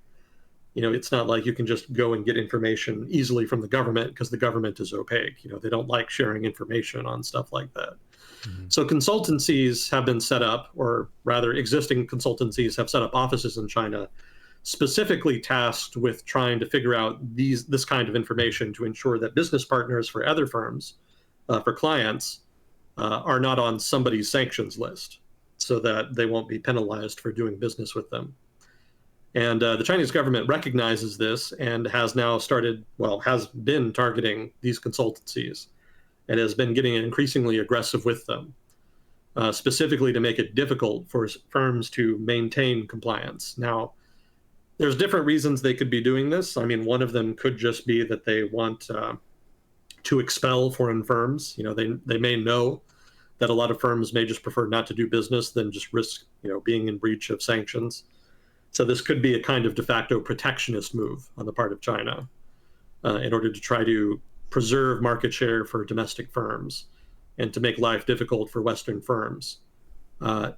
It's not like you can just go and get information easily from the government because the government is opaque. They don't like sharing information on stuff like that. Mm-hmm. So consultancies have been set up, or rather existing consultancies have set up offices in China specifically tasked with trying to figure out this kind of information to ensure that business partners for other firms, for clients, are not on somebody's sanctions list so that they won't be penalized for doing business with them. And the Chinese government recognizes this and has now has been targeting these consultancies and has been getting increasingly aggressive with them, specifically to make it difficult for firms to maintain compliance. Now, there's different reasons they could be doing this. I mean, one of them could just be that they want to expel foreign firms. They may know that a lot of firms may just prefer not to do business than just risk, being in breach of sanctions. So this could be a kind of de facto protectionist move on the part of China in order to try to preserve market share for domestic firms and to make life difficult for Western firms.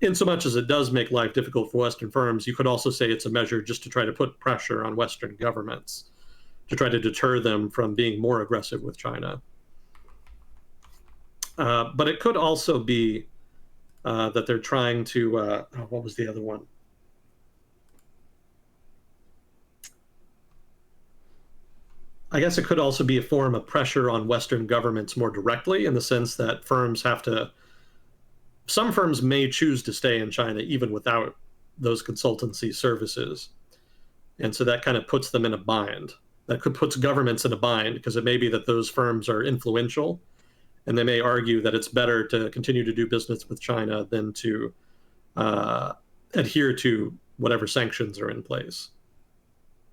In so much as it does make life difficult for Western firms, you could also say it's a measure just to try to put pressure on Western governments to try to deter them from being more aggressive with China. But it could also be that they're trying to, what was the other one? I guess it could also be a form of pressure on Western governments more directly, in the sense that some firms may choose to stay in China even without those consultancy services. And so that kind of puts them in a bind. Puts governments in a bind, because it may be that those firms are influential and they may argue that it's better to continue to do business with China than to adhere to whatever sanctions are in place,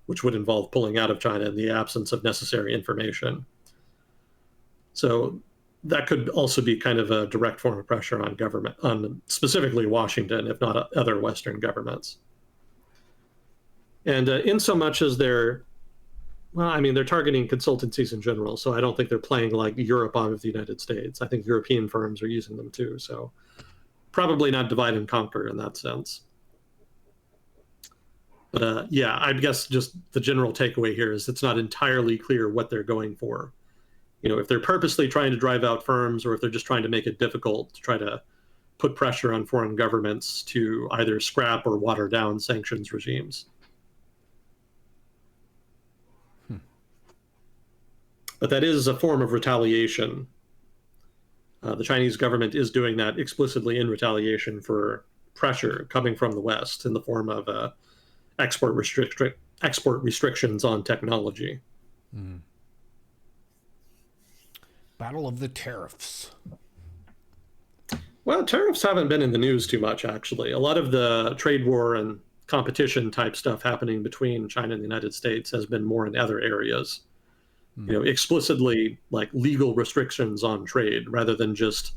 which would involve pulling out of China in the absence of necessary information. So that could also be kind of a direct form of pressure on government, on specifically Washington, if not other Western governments. And in so much as they're targeting consultancies in general, so I don't think they're playing like Europe on with the United States. I think European firms are using them too, so probably not divide and conquer in that sense. But I guess just the general takeaway here is it's not entirely clear what they're going for. If they're purposely trying to drive out firms, or if they're just trying to make it difficult to try to put pressure on foreign governments to either scrap or water down sanctions regimes. But that is a form of retaliation. The Chinese government is doing that explicitly in retaliation for pressure coming from the West in the form of export restrictions on technology. Mm. Battle of the tariffs. Well, tariffs haven't been in the news too much, actually. A lot of the trade war and competition type stuff happening between China and the United States has been more in other areas. Explicitly like legal restrictions on trade rather than just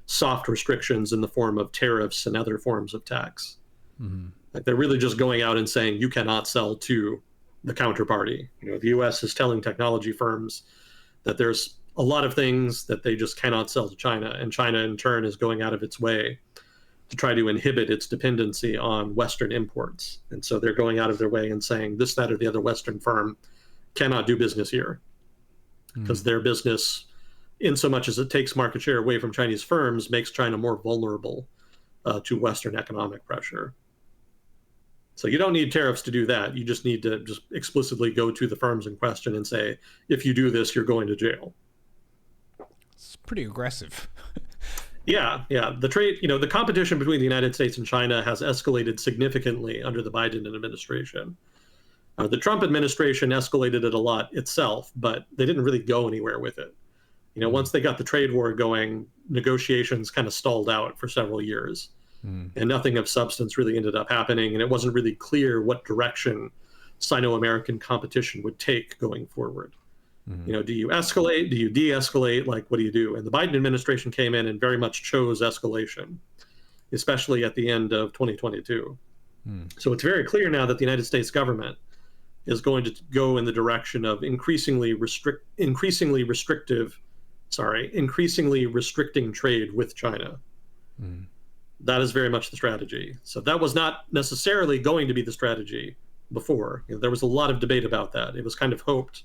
soft restrictions in the form of tariffs and other forms of tax. Mm-hmm. Like they're really just going out and saying you cannot sell to the counterparty. The U.S. is telling technology firms that there's a lot of things that they just cannot sell to China, and China in turn is going out of its way to try to inhibit its dependency on Western imports. And so they're going out of their way and saying this, that, or the other Western firm cannot do business here, because their business, in so much as it takes market share away from Chinese firms, makes China more vulnerable to Western economic pressure. So you don't need tariffs to do that. You just need to just explicitly go to the firms in question and say, if you do this, you're going to jail. It's pretty aggressive. Yeah. The trade, the competition between the United States and China has escalated significantly under the Biden administration. The Trump administration escalated it a lot itself, but they didn't really go anywhere with it. Once they got the trade war going, negotiations kind of stalled out for several years, and nothing of substance really ended up happening. And it wasn't really clear what direction Sino-American competition would take going forward. Do you escalate? Do you de-escalate? Like, what do you do? And the Biden administration came in and very much chose escalation, especially at the end of 2022. So it's very clear now that the United States government is going to go in the direction of increasingly restricting trade with China. That is very much the strategy. So that was not necessarily going to be the strategy before. There was a lot of debate about that. It was kind of hoped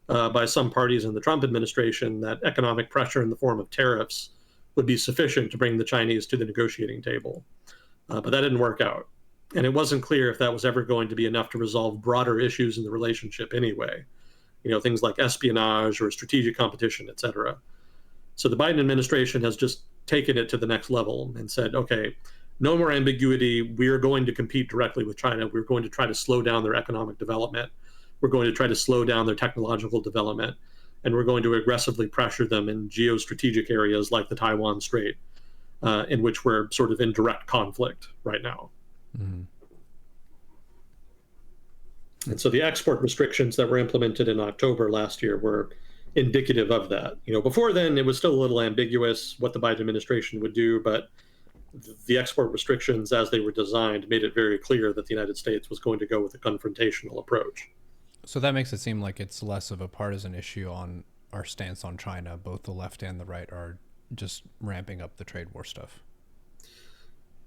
by some parties in the Trump administration that economic pressure in the form of tariffs would be sufficient to bring the Chinese to the negotiating table. But that didn't work out. And it wasn't clear if that was ever going to be enough to resolve broader issues in the relationship anyway. Things like espionage or strategic competition, et cetera. So the Biden administration has just taken it to the next level and said, okay, no more ambiguity. We are going to compete directly with China. We're going to try to slow down their economic development. We're going to try to slow down their technological development. And we're going to aggressively pressure them in geostrategic areas like the Taiwan Strait, in which we're sort of in direct conflict right now. Mm-hmm. And so the export restrictions that were implemented in October last year were indicative of that. Before then, it was still a little ambiguous what the Biden administration would do, but the export restrictions as they were designed made it very clear that the United States was going to go with a confrontational approach. So that makes it seem like it's less of a partisan issue on our stance on China. Both the left and the right are just ramping up the trade war stuff.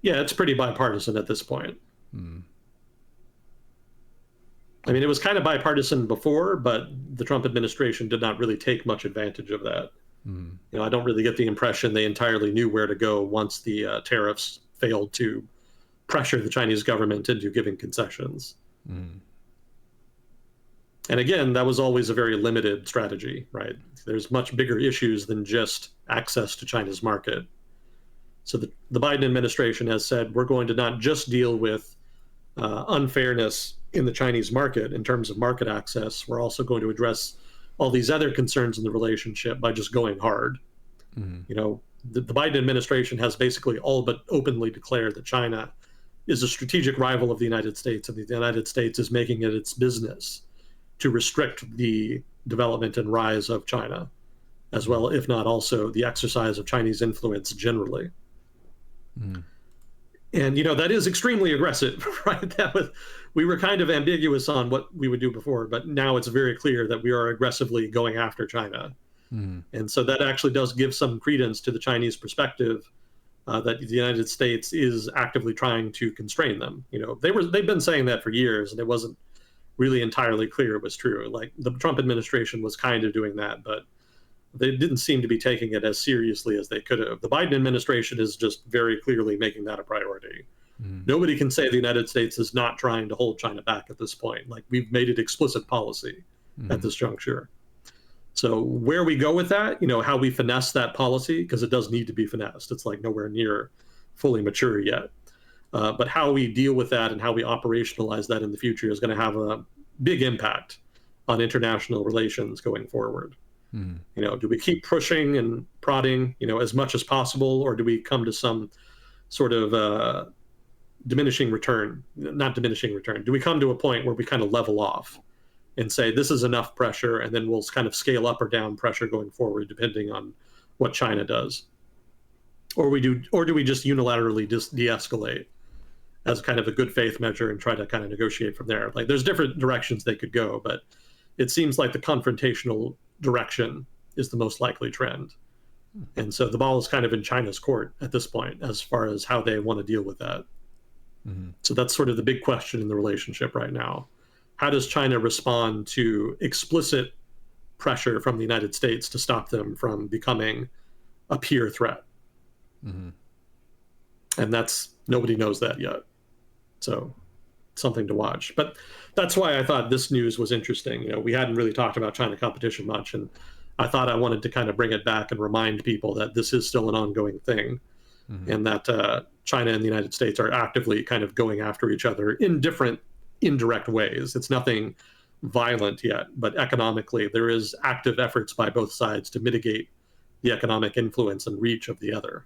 Yeah, it's pretty bipartisan at this point. I mean, it was kind of bipartisan before, but the Trump administration did not really take much advantage of that. I don't really get the impression they entirely knew where to go once the tariffs failed to pressure the Chinese government into giving concessions. And again, that was always a very limited strategy, right? There's much bigger issues than just access to China's market. So the Biden administration has said, we're going to not just deal with unfairness in the Chinese market in terms of market access. We're also going to address all these other concerns in the relationship by just going hard. The Biden administration has basically all but openly declared that China is a strategic rival of the United States, and the United States is making it its business to restrict the development and rise of China, as well, if not also the exercise of Chinese influence generally. And, that is extremely aggressive, right? We were kind of ambiguous on what we would do before, but now it's very clear that we are aggressively going after China. And so that actually does give some credence to the Chinese perspective that the United States is actively trying to constrain them. They've been saying that for years, and it wasn't really entirely clear it was true. Like the Trump administration was kind of doing that, but they didn't seem to be taking it as seriously as they could have. The Biden administration is just very clearly making that a priority. Nobody can say the United States is not trying to hold China back at this point. Like, we've made it explicit policy at this juncture. So where we go with that, how we finesse that policy, because it does need to be finessed. It's like nowhere near fully mature yet. But how we deal with that and how we operationalize that in the future is going to have a big impact on international relations going forward. Do we keep pushing and prodding, as much as possible, or do we come to some sort of diminishing return? Not diminishing return. Do we come to a point where we kind of level off and say this is enough pressure, and then we'll kind of scale up or down pressure going forward depending on what China does, or do we just unilaterally de-escalate as kind of a good faith measure and try to kind of negotiate from there? Like, there's different directions they could go, but it seems like the confrontational direction is the most likely trend. And so the ball is kind of in China's court at this point as far as how they want to deal with that. So that's sort of the big question in the relationship right now. How does China respond to explicit pressure from the United States to stop them from becoming a peer threat? And nobody knows that yet. So something to watch. But that's why I thought this news was interesting. We hadn't really talked about China competition much, and I thought I wanted to kind of bring it back and remind people that this is still an ongoing thing, and that China and the United States are actively kind of going after each other in different indirect ways. It's nothing violent yet, but economically there is active efforts by both sides to mitigate the economic influence and reach of the other.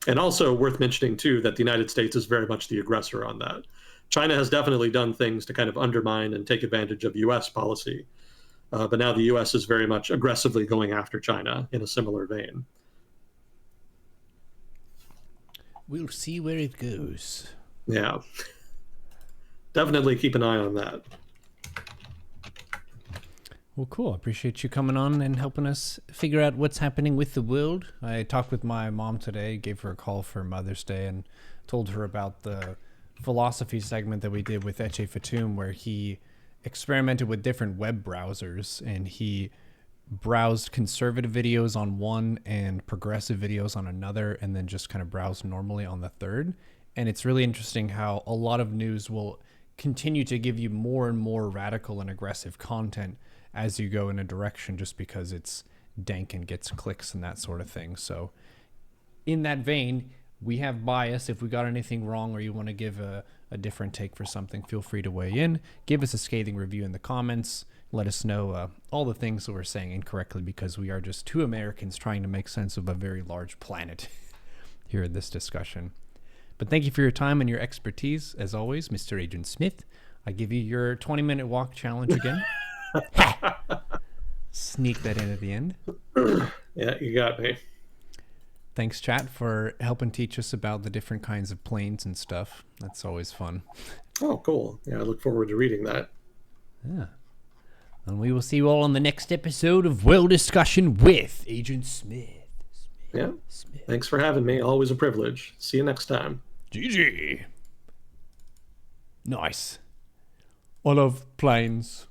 And also worth mentioning, too, that the United States is very much the aggressor on that. China has definitely done things to kind of undermine and take advantage of U.S. policy. But now the U.S. is very much aggressively going after China in a similar vein. We'll see where it goes. Yeah. Definitely keep an eye on that. Well, cool. I appreciate you coming on and helping us figure out what's happening with the world. I talked with my mom today, gave her a call for Mother's Day, and told her about the philosophy segment that we did with Eche Fatum, where he experimented with different web browsers, and he browsed conservative videos on one and progressive videos on another, and then just kind of browsed normally on the third. And it's really interesting how a lot of news will continue to give you more and more radical and aggressive content as you go in a direction, just because it's dank and gets clicks and that sort of thing. So in that vein, we have bias. If we got anything wrong or you want to give a different take for something, feel free to weigh in. Give us a scathing review in the comments. Let us know all the things that we're saying incorrectly, because we are just two Americans trying to make sense of a very large planet here in this discussion. But thank you for your time and your expertise, as always, Mr. Agent Smith. I give you your 20-minute walk challenge again. Sneak that in at the end. Yeah, you got me. Thanks, chat, for helping teach us about the different kinds of planes and stuff. That's always fun. Oh, cool. Yeah, I look forward to reading that. Yeah. And we will see you all on the next episode of Well Discussion with Agent Smith. Smith. Thanks for having me. Always a privilege. See you next time. GG. Nice. I love planes.